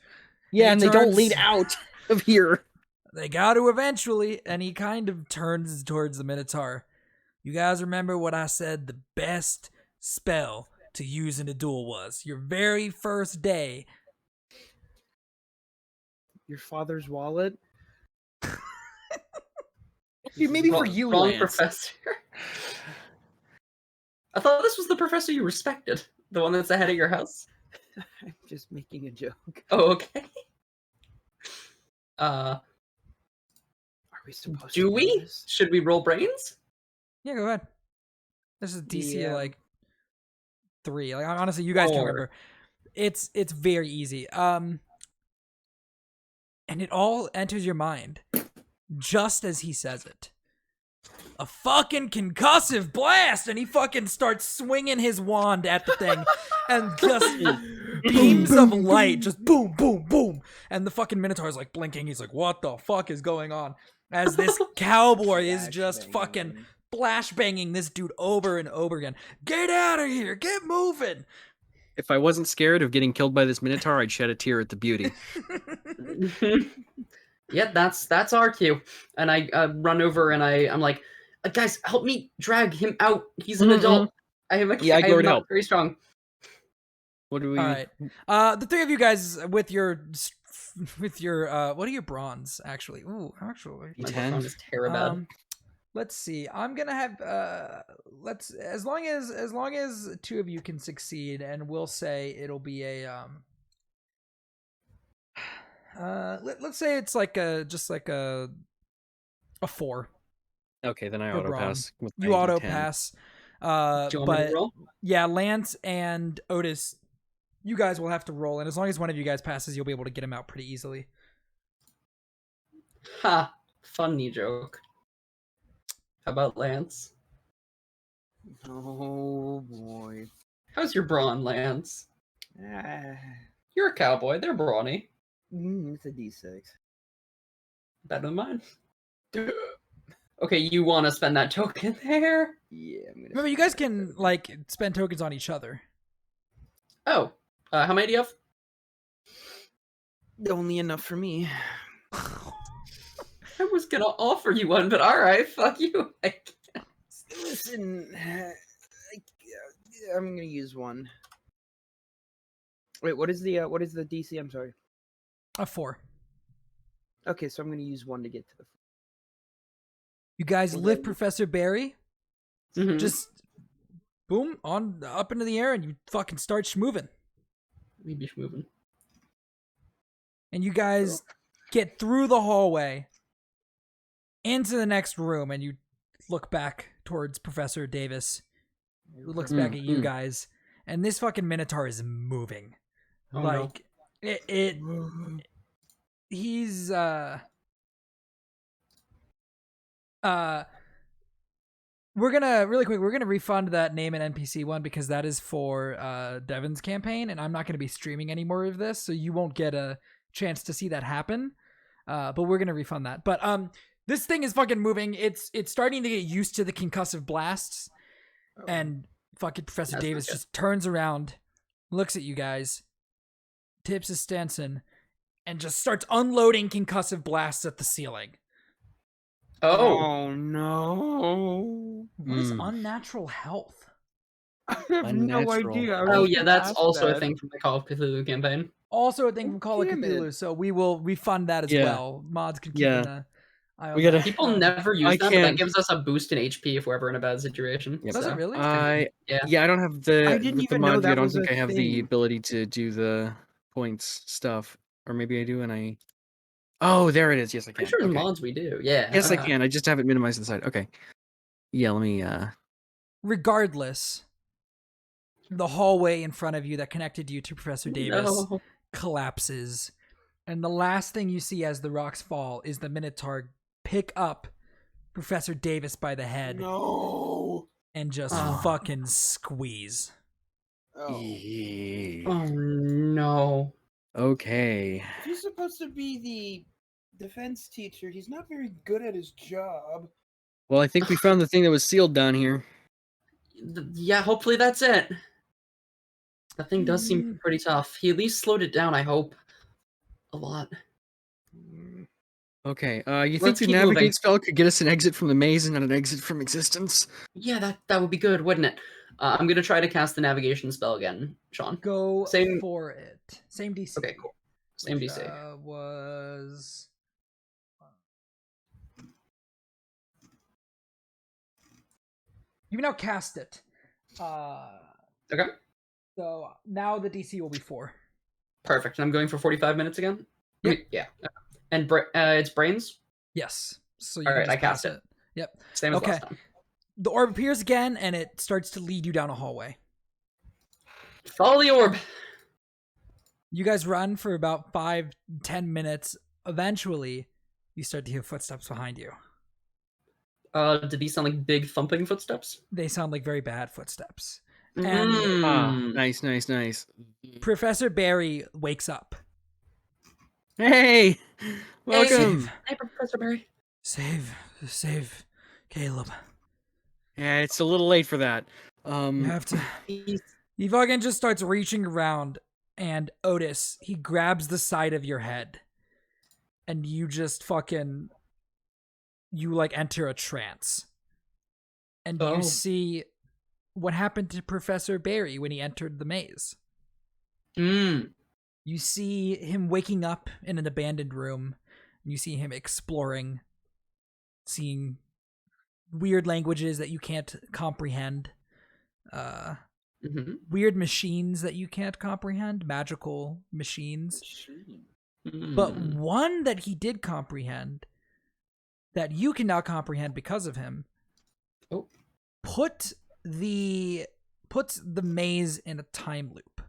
Yeah, He and they don't lead turns- out of here. They got to eventually, and he kind of turns towards the Minotaur. You guys remember what I said the best spell to use in a duel was? Your very first day. Your father's wallet. Maybe for you, wrong Lance. professor. I thought this was the professor you respected, the one that's ahead of your house. I'm just making a joke. Oh, okay. Are we supposed to Do know we? this? Should we roll brains? Yeah, go ahead. This is DC Yeah. like 3. Like honestly, you guys can 4. remember. It's very easy. And it all enters your mind just as he says it. A fucking concussive blast, and he fucking starts swinging his wand at the thing, and just beams of light, just boom, boom, boom, and the fucking Minotaur's like blinking. He's like, "What the fuck is going on?" As this cowboy is just fucking flash banging this dude over and over again. Get out of here! Get moving! If I wasn't scared of getting killed by this Minotaur, I'd shed a tear at the beauty. Yeah, that's our cue. And I run over and I'm like, guys, help me drag him out. He's an adult. I am Yeah, I go am to not help. very strong. What do we? All right, the three of you guys with your what are your bronze actually? Ooh, actually, My D10. background is terrible. Let's see. I'm gonna have let's as long as two of you can succeed, and we'll say it'll be a let's say it's like just like a 4. Okay, then I For auto Braun. pass. with You my auto D10. pass. Do you want me But to roll? yeah, Lance and Otis, you guys will have to roll, and as long as one of you guys passes, you'll be able to get him out pretty easily. Ha! Funny joke. How about Lance? Oh boy. How's your brawn, Lance? Ah, You're a cowboy. They're brawny. it's a D6. Better than mine. Okay, you want to spend that token there? Yeah, I'm gonna. Remember, you guys can like spend tokens on each other. Oh, how many do you have? Only enough for me. I was gonna offer you one, but all right, fuck you. I can't. Listen, I'm gonna use one. Wait, what is the DC? I'm sorry. A 4. Okay, so I'm gonna use one to get to the. You guys Well, lift then- Professor Barry, Mhm. just boom on up into the air, and you fucking start schmoving. We be moving. And you guys get through the hallway into the next room, and you look back towards Professor Davis, who looks back at you guys, and this fucking Minotaur is moving. Oh, no. like he's we're gonna refund that name and NPC one because that is for Devin's campaign, and I'm not gonna be streaming any more of this, so you won't get a chance to see that happen. But we're gonna refund that. But this thing is fucking moving. It's starting to get used to the concussive blasts, and fucking Professor That's Davis not good. just turns around, looks at you guys, tips his Stenson, and just starts unloading concussive blasts at the ceiling. Oh, no! What is unnatural health? I have no Unnatural. idea. I was oh just yeah, gonna that's ask also a that. thing from the Call of Cthulhu campaign. Also a thing from Call of damn it. Cthulhu, so we will refund that as Yeah. well. Mods can keep Yeah. an eye on We gotta- that. People never use I that, but that can't- gives us a boost in HP if we're ever in a bad situation. Yep. Does it so, really? yeah. Yeah, I don't have the. I didn't with the even know mod view, that I don't was a think I have the thing. ability to do the points stuff, or maybe I do, and I. Oh, there it is. Yes, I can. Pretty sure in Okay. mods we do. Yeah. Yes, I can. I just have it minimized to the side. Okay. Yeah, let me. Regardless, the hallway in front of you that connected you to Professor Davis No. collapses, and the last thing you see as the rocks fall is the Minotaur pick up Professor Davis by the head No. and just Oh. fucking squeeze. Oh. Oh no. Okay. If he's supposed to be the defense teacher, he's not very good at his job. Well, I think we found the thing that was sealed down here. Yeah, hopefully that's it. That thing does seem pretty tough. He at least slowed it down, I hope. A lot. Okay. You think Let's the keep navigate moving. spell could get us an exit from the maze and not an exit from existence? Yeah, that would be good, wouldn't it? I'm gonna try to cast the navigation spell again, Sean. Go Same- for it. Same DC. Okay, cool. Same which, DC. Was you can now cast it. Okay, So now the DC will be 4. perfect. And I'm going for 45 minutes again? Yep. I mean, yeah. And it's brains? Yes. So you All can right, just I cast pass it. Yep. Same as Okay. last time. The orb appears again, and it starts to lead you down a hallway. Follow the orb. You guys run for about 5-10 minutes. Eventually, you start to hear footsteps behind you. Did these sound like big thumping footsteps? They sound like very bad footsteps. Nice, nice, nice. Professor Barry wakes up. Hey! Welcome! Save, Hey, Professor Barry. save Caleb. Yeah, it's a little late for that. You have to. He's- He fucking just starts reaching around, and Otis, he grabs the side of your head, and you just fucking, you like enter a trance. And Oh. you see what happened to Professor Barry when he entered the maze. You see him waking up in an abandoned room. You see him exploring, seeing weird languages that you can't comprehend. Weird machines that you can't comprehend, magical machines. But one that he did comprehend, that you can now comprehend because of him, puts the maze in a time loop.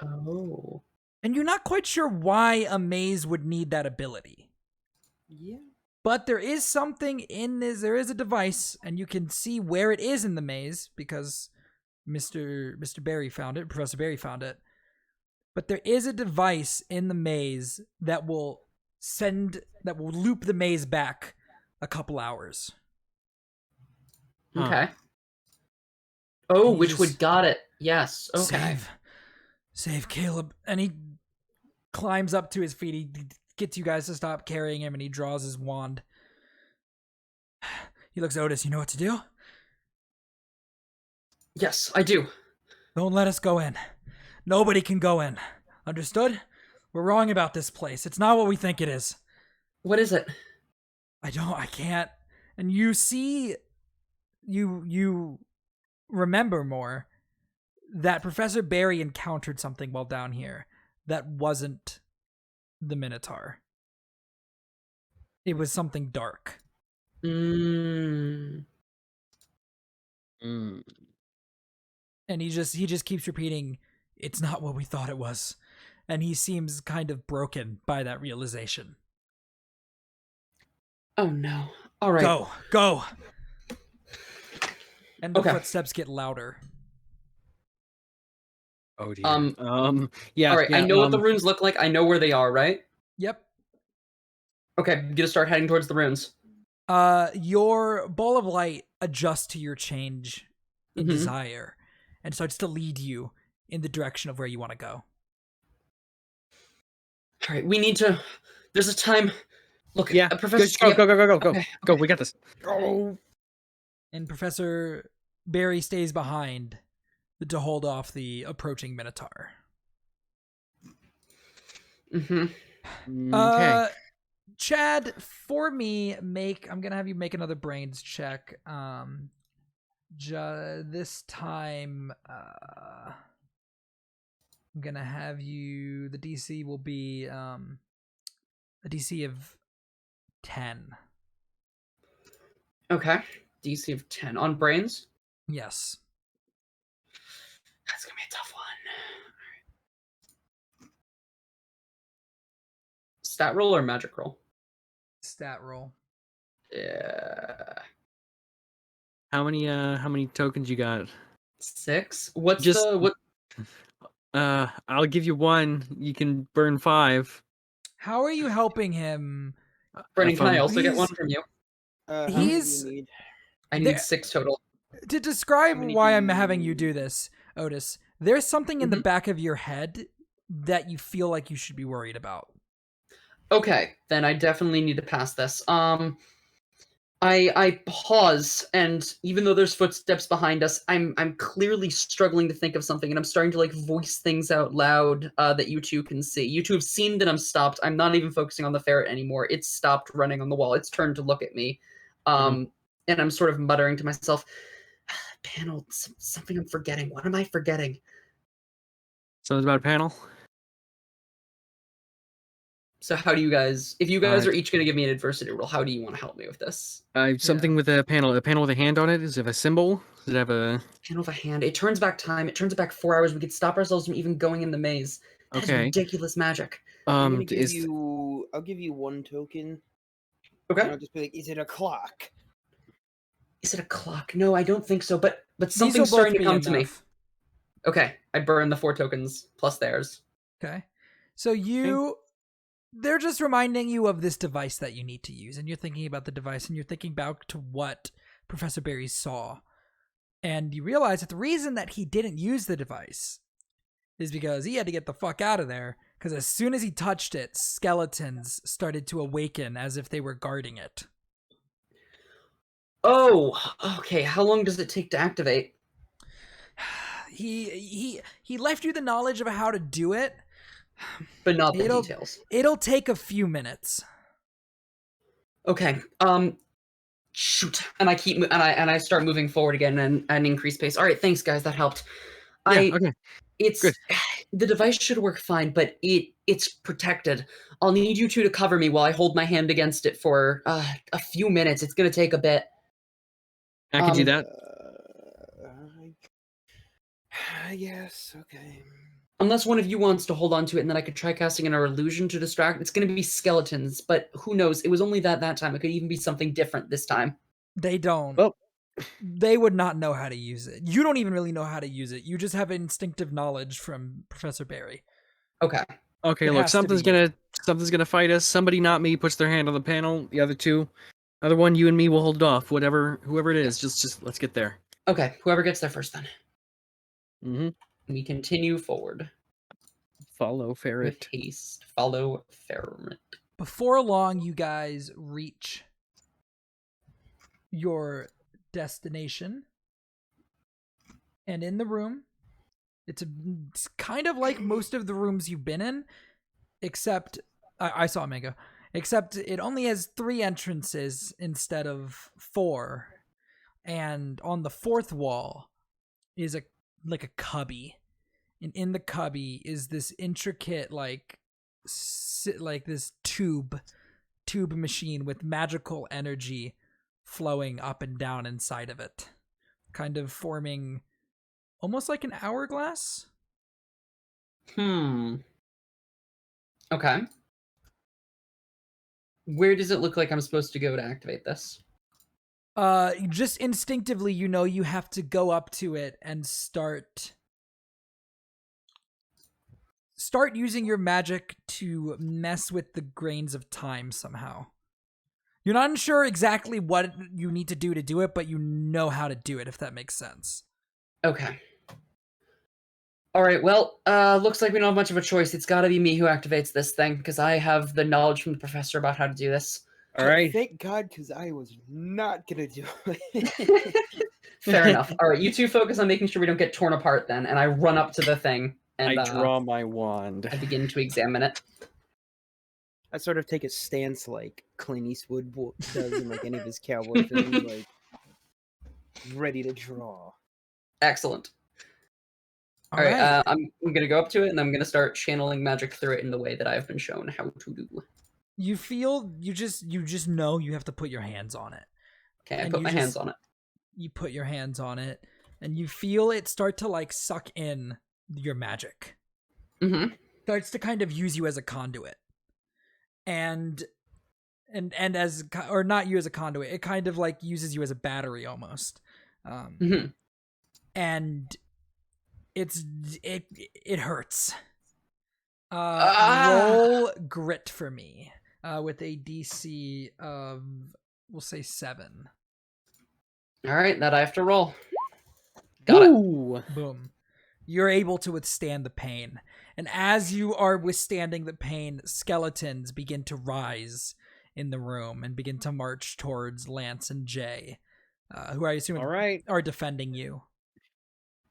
Oh. And you're not quite sure why a maze would need that ability. Yeah. But there is something in this, there is a device, and you can see where it is in the maze because Mr. Barry found it, Professor Barry found it. But there is a device in the maze that will loop the maze back a couple hours. Okay. Oh, He Witchwood just- got it. Yes. Okay. Save Caleb. And he climbs up to his feet. He gets you guys to stop carrying him, and he draws his wand. He looks at Otis. You know what to do? Yes, I do. Don't let us go in. Nobody can go in. Understood? We're wrong about this place. It's not what we think it is. What is it? I can't. And you see, you remember more that Professor Barry encountered something while down here that wasn't the Minotaur. It was something dark. Mm. Mm. And he just keeps repeating, it's not what we thought it was. And he seems kind of broken by that realization. Oh no. All right. Go. And the Okay. footsteps get louder. Oh dear. All Yeah. right. Yeah, I know what the runes look like. I know where they are, right? Yep. Okay. I'm gonna start heading towards the runes. Your ball of light adjusts to your change in Mhm. desire and starts to lead you in the direction of where you want to go. All right. We need to. There's a time. Look. Yeah. Professor. Go. Okay, Go. We got this. Go. And Professor Barry stays behind to hold off the approaching Minotaur. Okay. Chad, for me, I'm gonna have you make another brains check. This time, I'm gonna have you. The DC will be a DC of 10. Okay. DC of 10 on brains. Yes. That's gonna be a tough one. All right. Stat roll or magic roll? Stat roll. Yeah. How many tokens you got? 6. What's Just- the what? I'll give you 1. You can burn 5. How are you helping him? Brennan, can I also get He's- one from you? How many do He's- you need? I there- need 6 total. To describe How many why do I'm having you you- do this, Otis, there's something in the Mhm. back of your head that you feel like you should be worried about. Okay, then I definitely need to pass this. I pause, and even though there's footsteps behind us, I'm clearly struggling to think of something, and I'm starting to like voice things out loud that you two can see. You two have seen that I'm stopped. I'm not even focusing on the ferret anymore. It's stopped running on the wall. It's turned to look at me, and I'm sort of muttering to myself, "Panel, something I'm forgetting. What am I forgetting?" So it's about a panel. So how do you guys? If you guys Uh, are each going to give me an adversity roll, how do you want to help me with this? Something with a panel. A panel with a hand on it. Does it have a symbol? Does it have a? Panel of a hand. It turns back time. It turns it back 4 hours. We could stop ourselves from even going in the maze. That's Okay. ridiculous magic. I'm gonna give Is you. I'll give you 1 token. Okay. And I'll just be like, "Is it a clock?" Is it a clock? No, I don't think so. But These will something's both starting to be come to me. enough. Okay, I burn the 4 tokens plus theirs. Okay. So they're just reminding you of this device that you need to use, and you're thinking about the device, and you're thinking back to what Professor Barry saw. And you realize that the reason that he didn't use the device is because he had to get the fuck out of there, because as soon as he touched it, skeletons started to awaken as if they were guarding it. Oh, okay. How long does it take to activate? He left you the knowledge of how to do it. But not the It'll- details. It'll take a few minutes. Okay. Shoot. And I start moving forward again and increase pace. All right, thanks guys. That helped. okay. It's Good. the device should work fine, but it's protected. I'll need you two to cover me while I hold my hand against it for a few minutes. It's gonna take a bit. I can do that. Yes. Okay. Unless one of you wants to hold on to it, and then I could try casting an illusion to distract. It's gonna be skeletons, but who knows? It was only that time. It could even be something different this time. They don't. Well- They would not know how to use it. You don't even really know how to use it. You just have instinctive knowledge from Professor Barry. Okay. Okay, It look, has to something's be. gonna fight us. Somebody, not me, puts their hand on the panel. The other one, you and me will hold off. Whoever it is, just let's get there. Okay. Whoever gets there first, then. Mm-hmm. We continue forward. Follow With ferret. haste. Follow ferret. Before long, you guys reach your destination. And in the room, it's kind of like most of the rooms you've been in, except I saw a mango. Except it only has 3 entrances instead of 4. And on the 4th wall is a cubby. And in the cubby is this intricate like this tube machine with magical energy flowing up and down inside of it, kind of forming almost like an hourglass. Okay. Where does it look like I'm supposed to go to activate this? Just instinctively, you know, you have to go up to it and start using your magic to mess with the grains of time somehow. You're not sure exactly what you need to do it, but you know how to do it, if that makes sense. Okay. All right, well, looks like we don't have much of a choice. It's got to be me who activates this thing, because I have the knowledge from the professor about how to do this. All right. Thank God, because I was not gonna do it. Fair enough. All right, you two focus on making sure we don't get torn apart then, and I run up to the thing, and I draw my wand. I begin to examine it. I sort of take a stance like Clint Eastwood does in like any of his cowboy films, like ready to draw. Excellent. All All right, right. I'm going to go up to it, and I'm going to start channeling magic through it in the way that I've been shown how to do. You feel you just know you have to put your hands on it. Okay, I And put you my hands just- on it. You put your hands on it, and you feel it start to like suck in your magic. Mm-hmm. Starts to kind of use you as a conduit. And and or not you as a conduit. It kind of like uses you as a battery almost, Mhm. and it hurts. Ah! Roll grit for me with a DC of, we'll say 7. All right, that I have to roll. Got it. Ooh. Boom. You're able to withstand the pain. And as you are withstanding the pain, skeletons begin to rise in the room and begin to march towards Lance and Jay, who I assume All right. are defending you.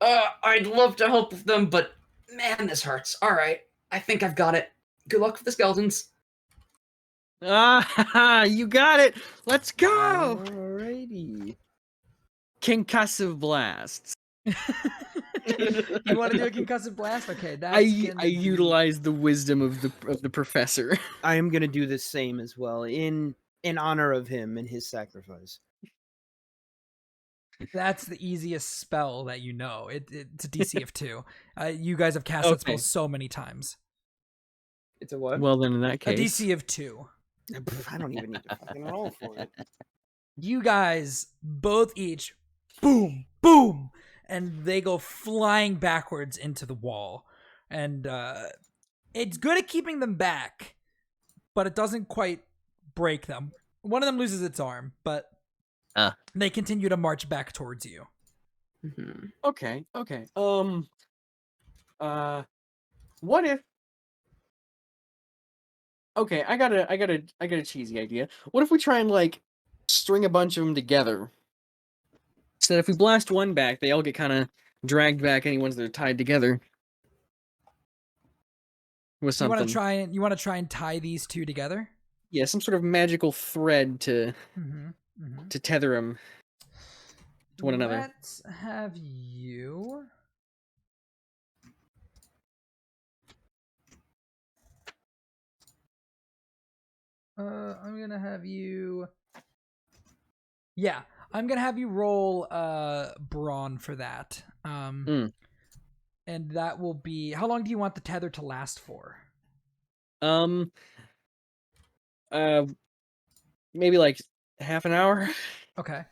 I'd love to help them, but man, this hurts. All right, I think I've got it. Good luck with the skeletons. Ah, you got it. Let's go. Alrighty. Concussive blasts. You want to do a concussive blast? Okay, that's I utilize the wisdom of the professor. I am gonna do the same as well in honor of him and his sacrifice. That's the easiest spell that you know. It's a DC of 2. You guys have cast that spell Okay. so many times. It's a what? Well, then in that A case, DC of 2. I don't even need to fucking roll for it. You guys both each boom, boom, and they go flying backwards into the wall. And it's good at keeping them back, but it doesn't quite break them. One of them loses its arm, but they continue to march back towards you. Mhm. okay. What if? Okay, I got a cheesy idea. What if we try and like string a bunch of them together? So that if we blast one back, they all get kind of dragged back. Any ones that are tied together with You something. want to try and tie these two together? Yeah, some sort of magical thread to tether them to one another. Let's have you. I'm gonna have you. Yeah, I'm gonna have you roll brawn for that. And that will be. How long do you want the tether to last for? Maybe like half an hour. Okay.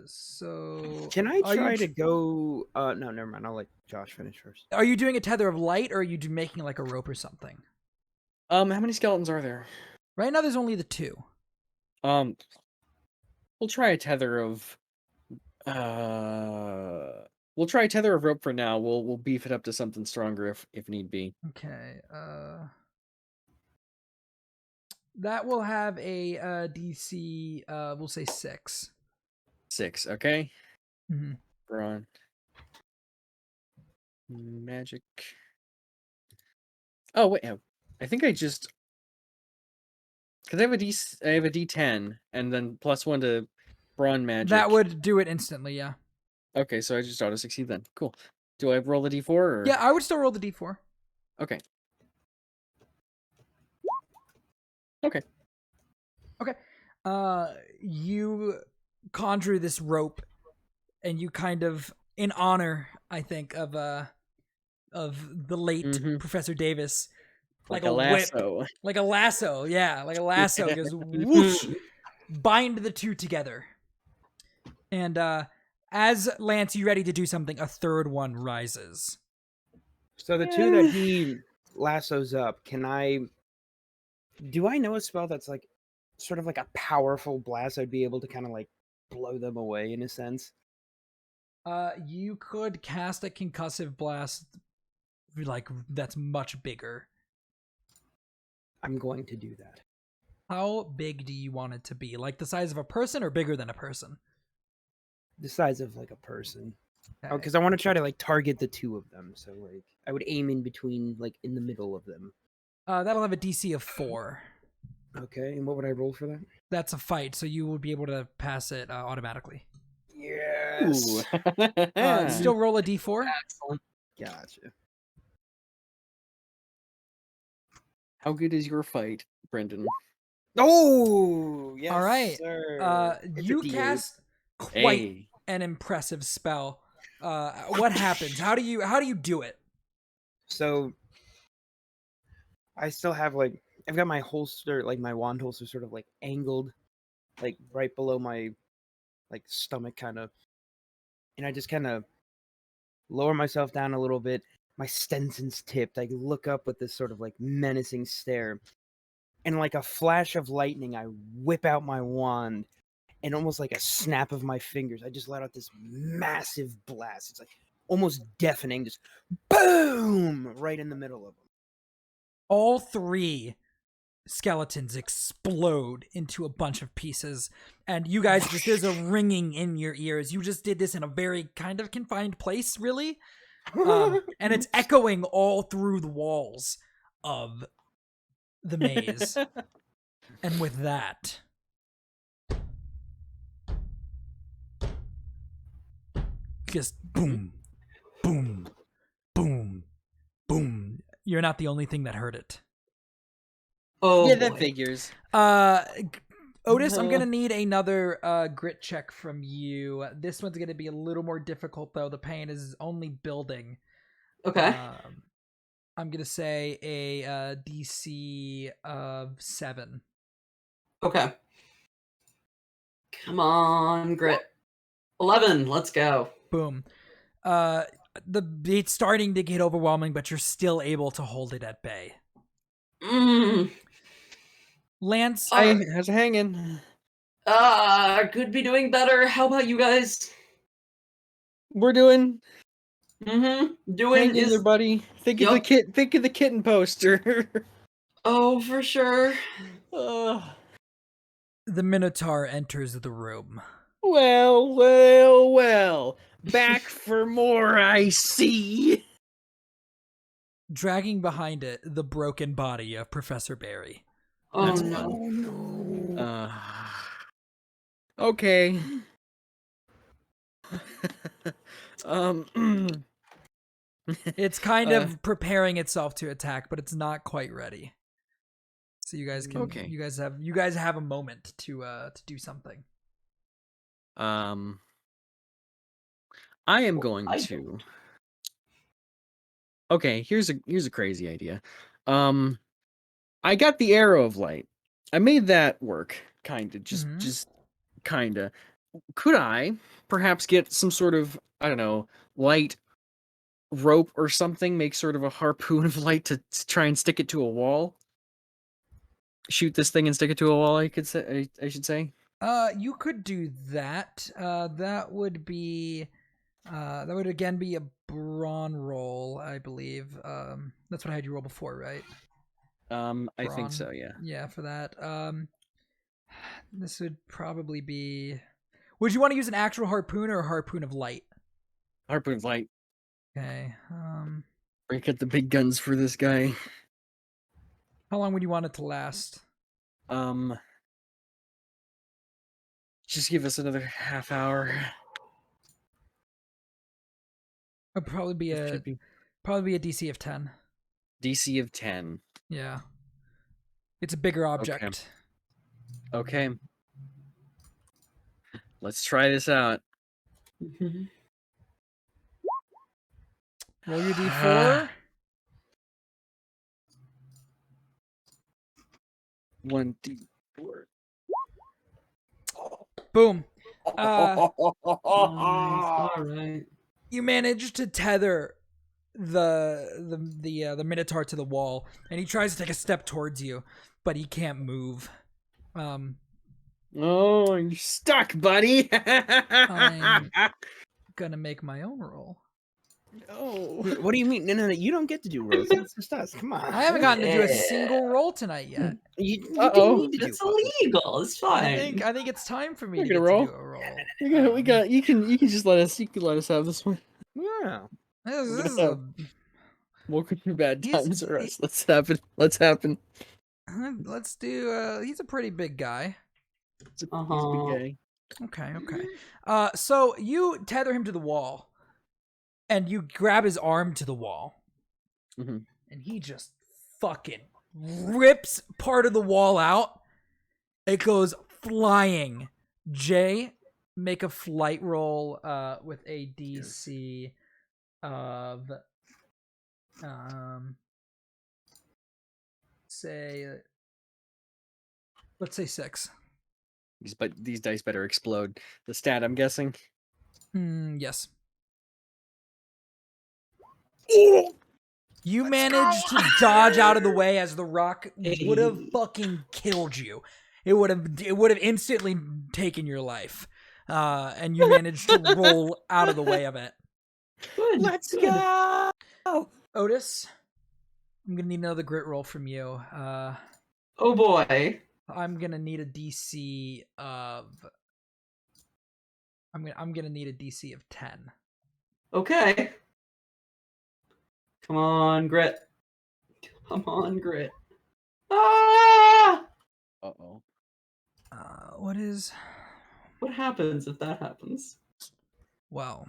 So Can I are you try to go? No, never mind. I'll let Josh finish first. Are you doing a tether of light, or are you making like a rope or something? How many skeletons are there? Right now, there's only the 2. We'll try a tether of. We'll try a tether of rope for now. We'll beef it up to something stronger if need be. Okay. That will have a DC. We'll say 6. 6, okay. Mm-hmm. Brawn. Magic. Oh wait, I think I just because I have a D10 and then +1 to brawn magic. That would do it instantly. Yeah. Okay, so I just auto succeed then. Cool. Do I roll a D4 or? Yeah, I would still roll the D4. Okay. Okay. You conjure this rope, and you kind of, in honor, I think, of the late Professor Davis, like a lasso. whip, like a lasso, yeah, like a lasso, goes whoosh, bind the two together, and as Lance, you ready to do something, a third one rises. So the two that he lassos up, do I know a spell that's like sort of like a powerful blast? I'd be able to kind of like blow them away in a sense. You could cast a concussive blast, like that's much bigger. I'm going to do that. How big do you want it to be? Like the size of a person or bigger than a person? The size of like a person. Okay. Oh, because I want to try to like target the two of them. So like I would aim in between, like in the middle of them. That'll have a DC of 4. Okay, and what would I roll for that? That's a fight, so you would be able to pass it automatically. Yes. Still roll a D4. Excellent. Gotcha. How good is your fight, Brendan? Oh, yes. All right. Sir. It's a You D8. cast quite an impressive spell. What happens? How do you do it? So I still have like I've got my holster, like my wand holster, sort of like angled, like right below my like stomach, kind of, and I just kind of lower myself down a little bit. My Stenson's tipped. I look up with this sort of like menacing stare, and like a flash of lightning, I whip out my wand, and almost like a snap of my fingers, I just let out this massive blast. It's like almost deafening, just boom right in the middle of them. All 3 skeletons explode into a bunch of pieces, and you guys just, there's a ringing in your ears. You just did this in a very kind of confined place, really, and it's echoing all through the walls of the maze. And with that, just boom, boom, boom, boom. You're not the only thing that heard it. Oh, yeah, that boy. figures. Otis, I'm No. gonna need another grit check from you. This one's gonna be a little more difficult, though. The pain is only building. Okay. I'm gonna say a DC of 7. Okay. Come on, grit. 11. Let's go. Boom. It's starting to get overwhelming, but you're still able to hold it at bay. Lance, Alright. How's it hanging? Could be doing better. How about you guys? We're doing. Doing Hang in there, is buddy. Think of the Yup. Think of the kitten poster. oh for sure. Ugh. the Minotaur enters the room. Well, well, well. Back for more, I see. Dragging behind it the broken body of Professor Barry. Oh That's no. no. Okay. um. It's kind of preparing itself to attack, but it's not quite ready. So you guys can Okay. you guys have a moment to do something. I am going I to. Okay, here's a crazy idea. I got the arrow of light. I made that work, kinda, Mhm. just kinda. Could I perhaps get some sort of, I don't know, light rope or something, make sort of a harpoon of light to try and stick it to a wall? Shoot this thing and stick it to a wall, I could say. I should say. You could do that. That would again be a brawn roll, I believe. That's what I had you roll before, right? I think Brawn. so. Yeah. Yeah, for that. This would probably be. Would you want to use an actual harpoon or a harpoon of light? Harpoon of light. Okay. Break out the big guns for this guy. How long would you want it to last? Just give us another half hour. It'd probably be It a should be DC of 10. DC of 10. Yeah. It's a bigger object. Okay. Let's try this out. Roll your D4. 1D4. Boom. All right. You manage to tether the Minotaur to the wall, and he tries to take a step towards you, but he can't move. Oh, you're stuck, buddy. I'm gonna make my own roll. No. What do you mean? No, you don't get to do rolls. It's just us. Come on. I haven't gotten to do a Yeah. single roll tonight yet. You Uh-oh. didn't need to do It's one. illegal. It's fine. I think it's time for me We're to get gonna roll. to do a roll. We got. You can just let us. You can let us have this one. Yeah. This is a, Welcome to bad He's- times or us. Let's happen. Let's happen. let's do. He's a pretty big guy. He's a Uh-huh. big guy. Okay. So you tether him to the wall, and you grab his arm to the wall, Mhm. and he just fucking rips part of the wall out. It goes flying. Jay, make a flight roll with a DC of say Let's say 6. But these dice better explode. The stat, I'm guessing. Yes. You managed to dodge out of the way as the rock would have fucking killed you. It would have instantly taken your life. And you managed to roll out of the way of it. Good. Let's good. go. Otis, I'm gonna need another grit roll from you. Oh boy. I'm gonna need a DC of. I'm gonna need a DC of 10. Okay. Come on, Grit. Come on, Grit. Ah! Uh-oh. What is? What happens if that happens? Well,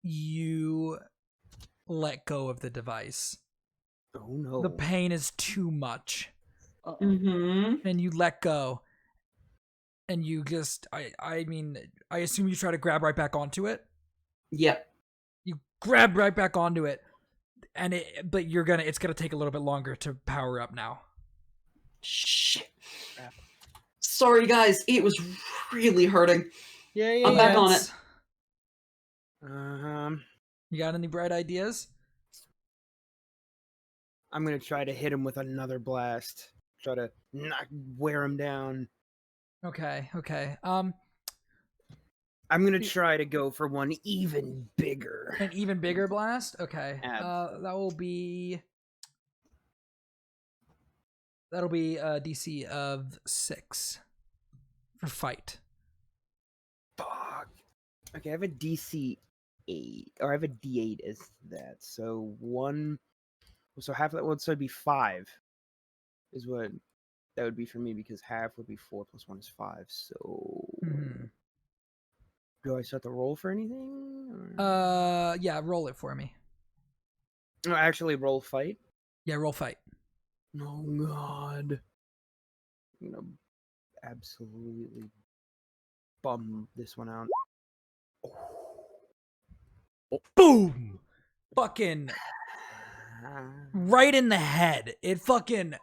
you let go of the device. Oh no. The pain is too much, Mm-hmm. and you let go. And you just, I mean, I assume you try to grab right back onto it. Yep. You grab right back onto it, and but it's gonna take a little bit longer to power up now. Shit. Sorry, guys. It was really hurting. Yeah. I'm back on it. You got any bright ideas? I'm gonna try to hit him with another blast. Try to wear him down. Okay. I'm gonna try to go for one even bigger. An even bigger blast? Okay. Absolutely. That'll be a DC of 6 for fight. Fuck. Okay, I have a DC 8, or I have a D8 as that. So half of that would be 5. Is what that would be for me, because half would be 4 plus 1 is 5. So do I start to roll for anything? Or... Yeah, roll it for me. No, actually roll fight. Yeah, roll fight. Oh god. I'm gonna absolutely bum this one out. Boom! Fucking right in the head. It fucking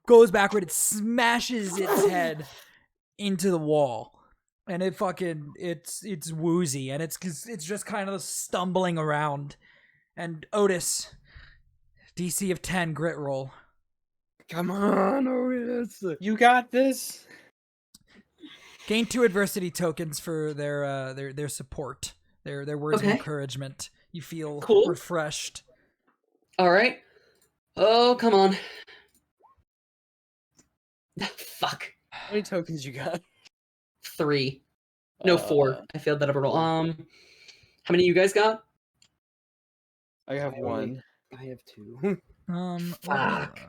goes backward. It smashes its head into the wall. And it fucking, it's woozy. And it's just kind of stumbling around. And Otis, DC of 10 grit roll. Come on, Otis. You got this. Gain 2 adversity tokens for their support. Their words of encouragement. You feel refreshed. All right. Oh, come on. Fuck. How many tokens you got? 3. No, 4. I failed that upper roll. How many you guys got? I have 1. I have 2. Fuck.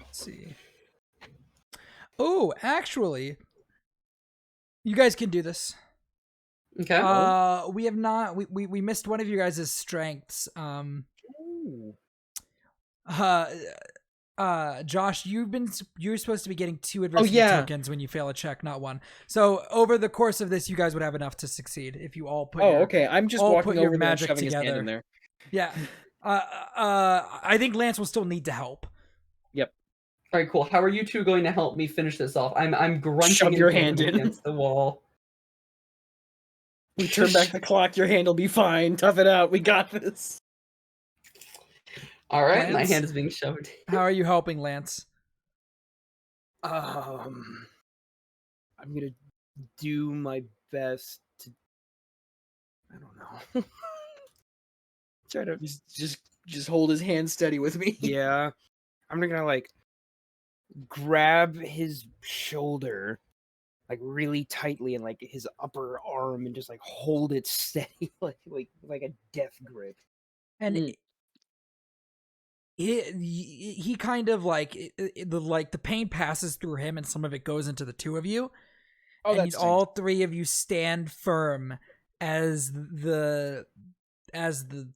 Let's see. Oh, actually, you guys can do this. Okay. We have not. We missed one of you guys' strengths. Josh, you're supposed to be getting 2 adversity tokens when you fail a check, not 1. So over the course of this, you guys would have enough to succeed if you all put. Okay. I'm just walking over there and magic shoving his hand together. in there. Yeah. I think Lance will still need to help. Yep. All right, cool. How are you two going to help me finish this off? I'm grunting Shove your hand in against the wall. We turn back the clock. Your hand will be fine. Tough it out. We got this. All right, Lance? my hand is being shoved. How are you helping, Lance? I'm gonna do my best to. I don't know. Try to Just hold his hand steady with me. Yeah, I'm gonna grab his shoulder, really tightly, and his upper arm, and just hold it steady, like a death grip. And he kind of the pain passes through him, and some of it goes into the two of you. Oh, and that's all 3 of you stand firm as the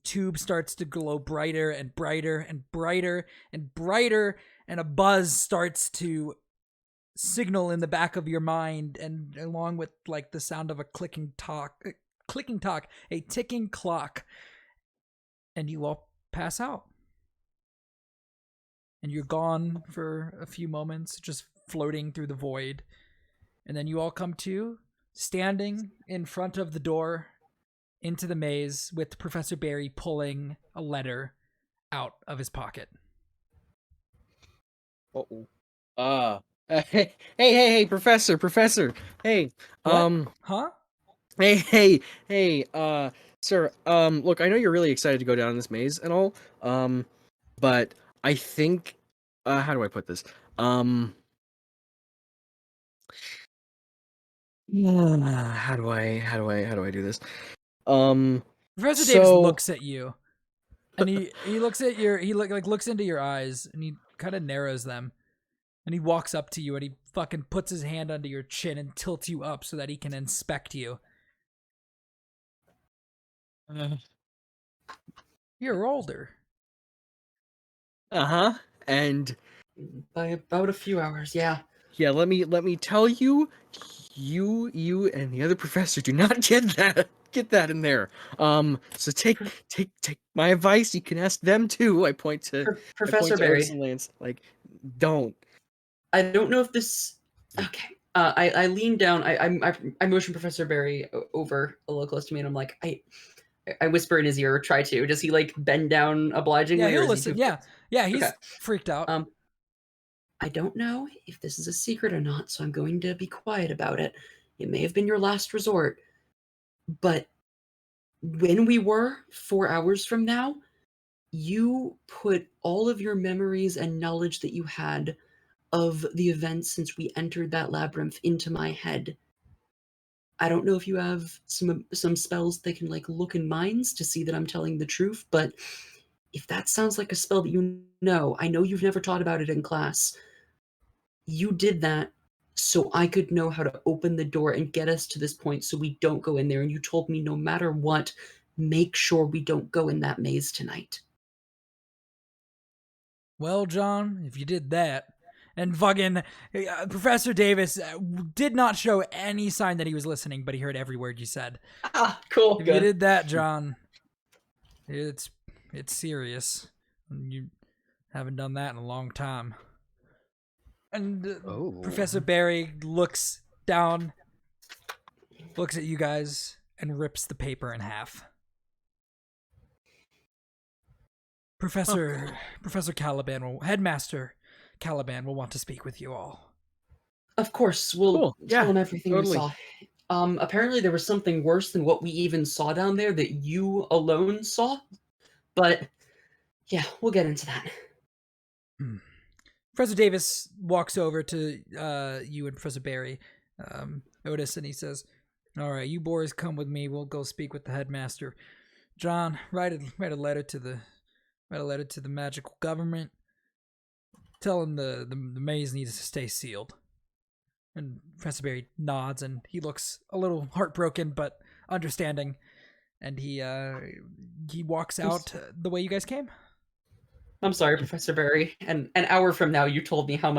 tube starts to glow brighter and brighter and brighter and brighter, and a buzz starts to signal in the back of your mind, and along with the sound of a clicking talk, a ticking clock, and you all pass out. and you're gone for a few moments, just floating through the void. And then you all come to, standing in front of the door into the maze with Professor Barry pulling a letter out of his pocket. Uh-oh. Hey, Professor. Hey, What? Huh? hey, sir. Look, I know you're really excited to go down this maze and all. But I think, how do I put this? How do I do this? Professor So Davis looks at you, and he looks at looks into your eyes, and he kind of narrows them, and he walks up to you, and he fucking puts his hand under your chin and tilts you up so that he can inspect you. You're older. And By about a few hours, yeah. yeah, let me tell you, you and the other professor do not get that in there. So take my advice. You can ask them too. I point to Professor Otis Barry, and Lance. Like, don't. I don't know if this. Okay. I lean down. I motion Professor Barry over a little close to me, and I'm like, I whisper in his ear, or try to. Does he like bend down obligingly? Yeah, or he'll is he listen. too- Yeah, he's Okay. freaked out. I don't know if this is a secret or not, so I'm going to be quiet about it. It may have been your last resort, but when we were 4 hours from now, you put all of your memories and knowledge that you had of the events since we entered that labyrinth into my head. I don't know if you have some spells that can like look in minds to see that I'm telling the truth, but if that sounds like a spell that you know, I know you've never taught about it in class. You did that so I could know how to open the door and get us to this point so we don't go in there. And you told me no matter what, make sure we don't go in that maze tonight. Well, John, if you did that, and fucking Professor Davis did not show any sign that he was listening, but he heard every word you said. Ah, cool. If you Good. did that, John, it's serious. You haven't done that in a long time. And Professor Barry looks down, looks at you guys, and rips the paper in half. Professor Caliban Headmaster Caliban will want to speak with you all. Of course, we'll Cool. tell Yeah, him everything totally. we saw. Apparently there was something worse than what we even saw down there that you alone saw. But yeah, we'll get into that. Professor Davis walks over to you and Professor Barry, Otis, and he says, "All right, you boys come with me. We'll go speak with the headmaster. John, write a letter to the magical government. Tell him the maze needs to stay sealed." And Professor Barry nods, and he looks a little heartbroken but understanding, and he walks out the way you guys came. I'm sorry, Professor Barry. And an hour from now, you told me how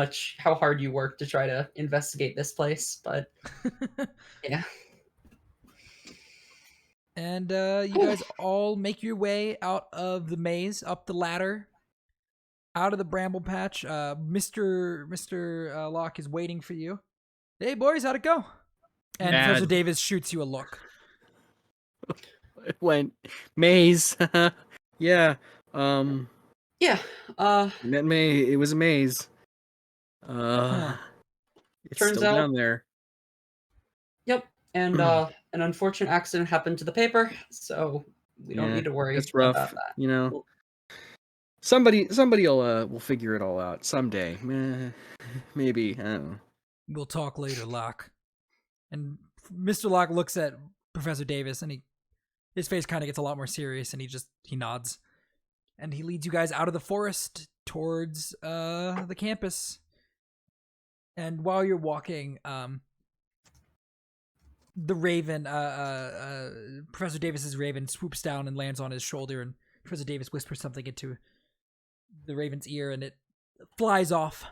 hard you worked to try to investigate this place. But yeah. And you guys all make your way out of the maze, up the ladder, out of the bramble patch. Mr. Locke is waiting for you. Hey, boys, how'd it go? And Bad. Professor Davis shoots you a look. It went maze. Yeah. Yeah. It was a maze. Huh. It's Turns still out- down there. Yep. And an unfortunate accident happened to the paper, so we don't need to worry It's rough, about that. you know. Somebody will figure it all out someday. Maybe. I don't know. We'll talk later, Locke. And Mr. Locke looks at Professor Davis, and his face kind of gets a lot more serious, and he nods. And he leads you guys out of the forest towards the campus. And while you're walking, the raven, Professor Davis's raven, swoops down and lands on his shoulder, and Professor Davis whispers something into the raven's ear, and it flies off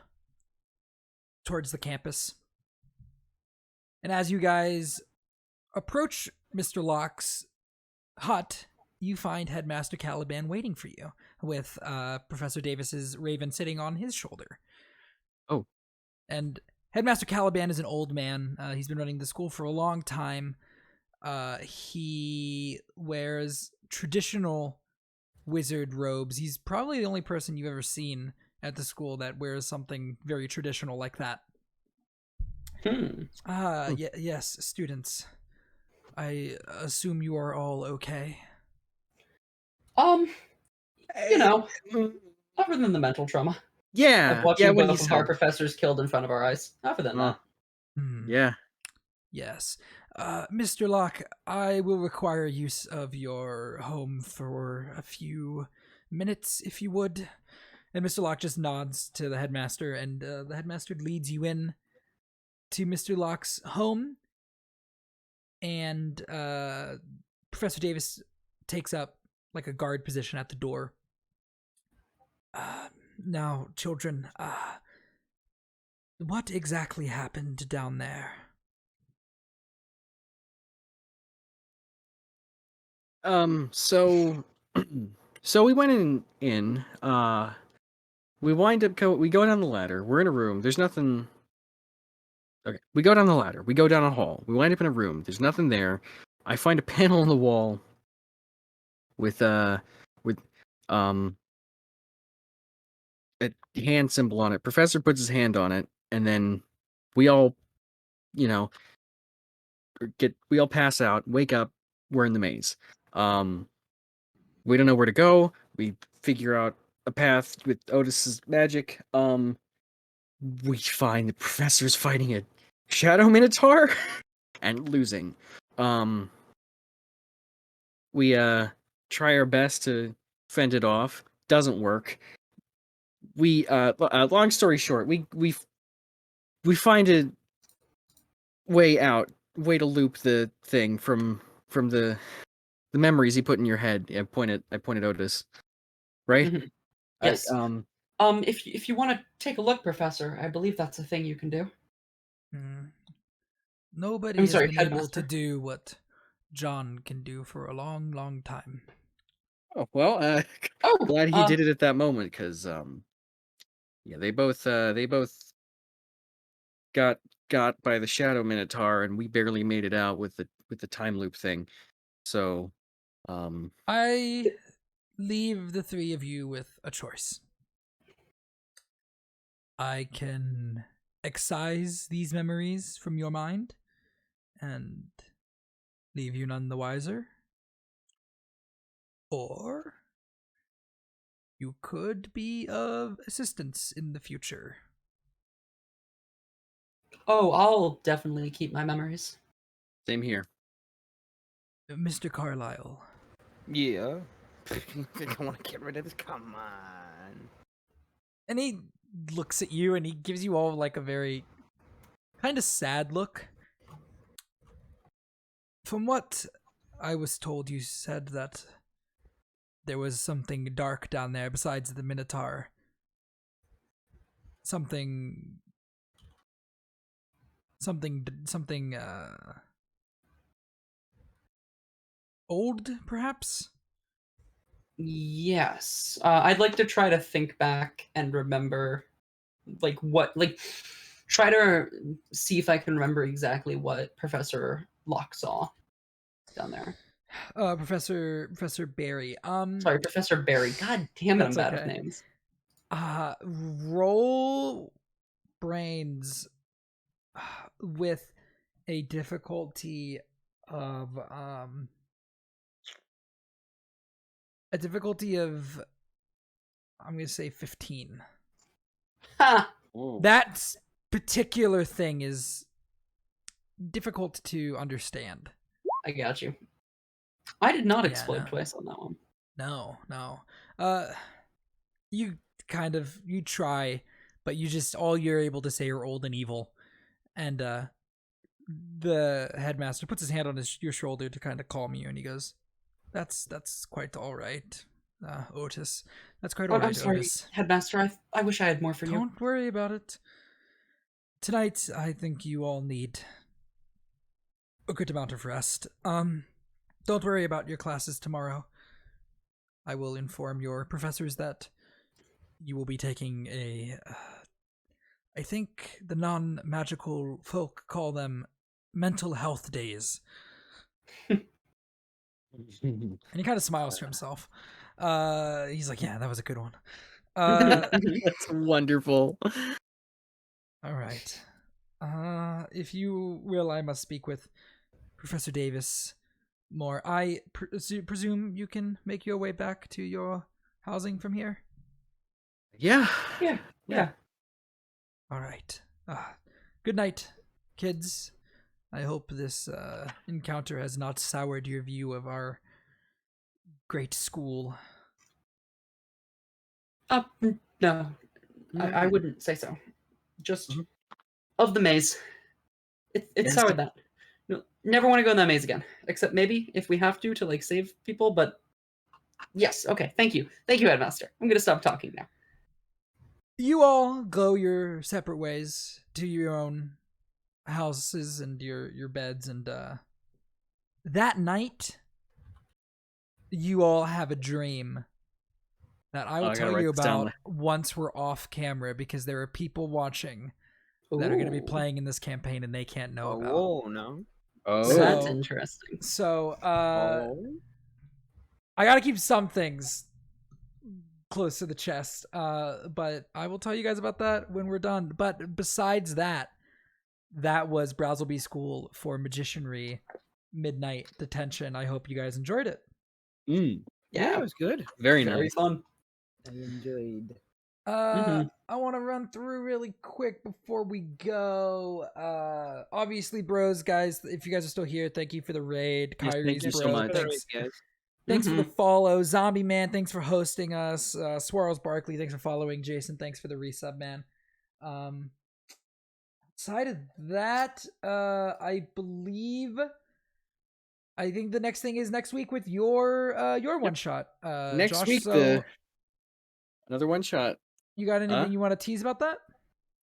towards the campus. And as you guys approach Mr. Locke's hut, you find Headmaster Caliban waiting for you. with Professor Davis's raven sitting on his shoulder. Oh. And Headmaster Caliban is an old man. He's been running the school for a long time. He wears traditional wizard robes. He's probably the only person you've ever seen at the school that wears something very traditional like that. Yes, students. I assume you are all okay. You know, other than the mental trauma Yeah. of watching what both he of our said. professors killed in front of our eyes. Other than that. Yeah. Yes. Mr. Locke, I will require use of your home for a few minutes, if you would. And Mr. Locke just nods to the headmaster, and the headmaster leads you in to Mr. Locke's home. And Professor Davis takes up like a guard position at the door. Now, children, what exactly happened down there? So so we went in we wind up we go down the ladder. We're in a room. There's nothing. Okay, we go down the ladder. We go down a hall. We wind up in a room. There's nothing there. I find a panel on the wall with a hand symbol on it. Professor puts his hand on it, and then we all, you know, we all pass out, wake up, we're in the maze. We don't know where to go. We figure out a path with Otis's magic. We find the professor's fighting a shadow minotaur and losing. We try our best to fend it off. Doesn't work. We long story short, we find a way out, way to loop the thing from the memories you put in your head. I pointed Otis, right? Mhm. Yes. I, If you want to take a look, Professor, I believe that's a thing you can do. Nobody I'm has sorry, been able Headmaster. to do what John can do for a long, long time. Oh well, Oh, glad he did it at that moment because yeah, they both got by the shadow minotaur and we barely made it out with the time loop thing. So I leave the three of you with a choice. I can excise these memories from your mind and leave you none the wiser. Or you could be of assistance in the future. Oh, I'll definitely keep my memories. same here. Mr. Carlyle. Yeah. I want to get rid of this. Come on. And he looks at you and he gives you all like a very kind of sad look. From what I was told, you said that there was something dark down there besides the Minotaur. Something old, perhaps? Yes. I'd like to try to think back and remember, try to see if I can remember exactly what Professor Locke saw down there. Professor Barry. Sorry, Professor Barry. God damn it, I'm That's bad with okay. names. Roll brains with a difficulty of I'm going to say 15. Ha! That particular thing is difficult to understand. I got you. I did not Yeah, explode no. twice on that one. No. You try, but all you're able to say are old and evil. And the headmaster puts his hand on your shoulder to kind of calm you, and he goes, That's quite all right, Otis. That's quite all Oh, right, I'm sorry, Otis. Headmaster. I wish I had more for you. Don't worry about it. Tonight, I think you all need a good amount of rest. Don't worry about your classes tomorrow. I will inform your professors that you will be taking a. I think the non-magical folk call them mental health days. And he kind of smiles to himself. He's like, yeah, that was a good one. That's wonderful. All right. If you will, I must speak with Professor Davis more. I presume you can make your way back to your housing from here? Yeah. Yeah. All right. Good night, kids. I hope this encounter has not soured your view of our great school. No, I wouldn't say so. Just of the maze. It's Yes. soured that. No, never want to go in that maze again. Except maybe if we have to like save people. But yes, okay. Thank you, Headmaster. I'm gonna stop talking now. You all go your separate ways to your own houses and your beds, and that night you all have a dream that I will I gotta tell write you this down. about once we're off camera, because there are people watching that are going to be Ooh, playing in this campaign and they can't know about. Oh no. Oh. that's So- interesting. So Oh. I got to keep some things close to the chest, but I will tell you guys about that when we're done. But besides that, that was Brazzlebee School for Magicianry Midnight Detention. I hope you guys enjoyed it. Yeah, Yeah, it was good. Very very nice. fun. I enjoyed. Mhm. I want to run through really quick before we go. Obviously, bros, guys, if you guys are still here, thank you for the raid. Yes, thank Kyrie's you bro, so much. thanks. Guys. Thanks for the follow. Zombie Man, thanks for hosting us. Swirls Barkley, thanks for following. Jason, thanks for the resub, man. Outside of that, I think the next thing is next week with your one shot. Next Josh, week, so another one shot. you got anything you want to tease about that?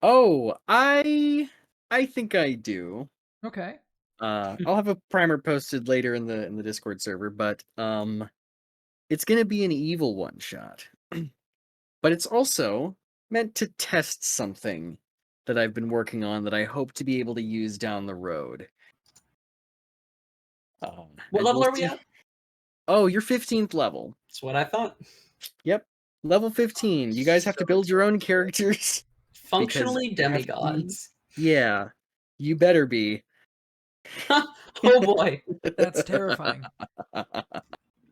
Oh, I think I do. Okay. I'll have a primer posted later in the Discord server, but it's gonna be an evil one shot. But it's also meant to test something that I've been working on that I hope to be able to use down the road. What and level we'll are we see- at? Oh, you're 15th level. That's what I thought. Yep. Level 15. You guys have to build your own characters. Functionally you have to be- demigods. Yeah. You better be. Oh boy, That's terrifying. that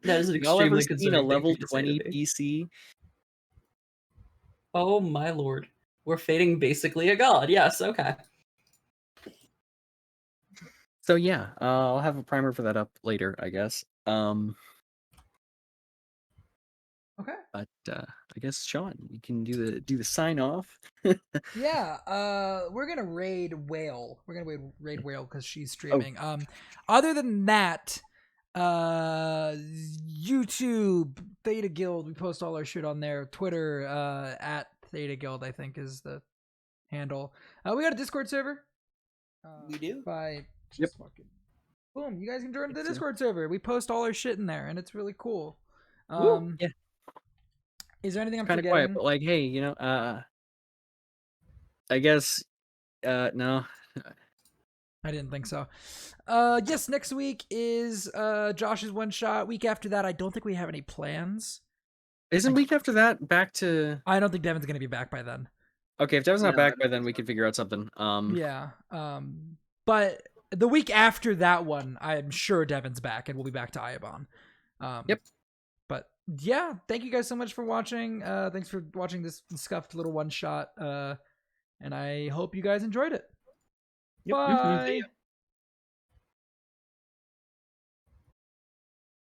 is an Y'all ever extremely seen concerning a thing for level you to say to 20 me. PC? Oh my lord, we're fading basically a god. Yes, okay. So yeah, I'll have a primer for that up later, I guess. Okay. But I guess Sean, you can do the sign off. Yeah, we're gonna raid Whale. We're gonna raid Whale because she's streaming. Other than that, YouTube, Theta Guild, we post all our shit on there. Twitter, at Theta Guild, I think is the handle. We got a Discord server. We do? By just Yep. fucking boom. You guys can join the It's, Discord server. We post all our shit in there, and it's really cool. Woo, yeah. Is there anything I'm Kind of forgetting? quiet, but like, hey, I guess, no. I didn't think so. Yes, next week is Josh's one shot. Week after that, I don't think we have any plans. Isn't week after that back to? I don't think Devin's gonna be back by then. Okay, if Devin's not No, back I by don't then, think we so. can figure out something. Yeah. But the week after that one, I'm sure Devin's back, and we'll be back to Iabon. Yep. But yeah, thank you guys so much for watching. Thanks for watching this scuffed little one shot. And I hope you guys enjoyed it. Yep. Bye.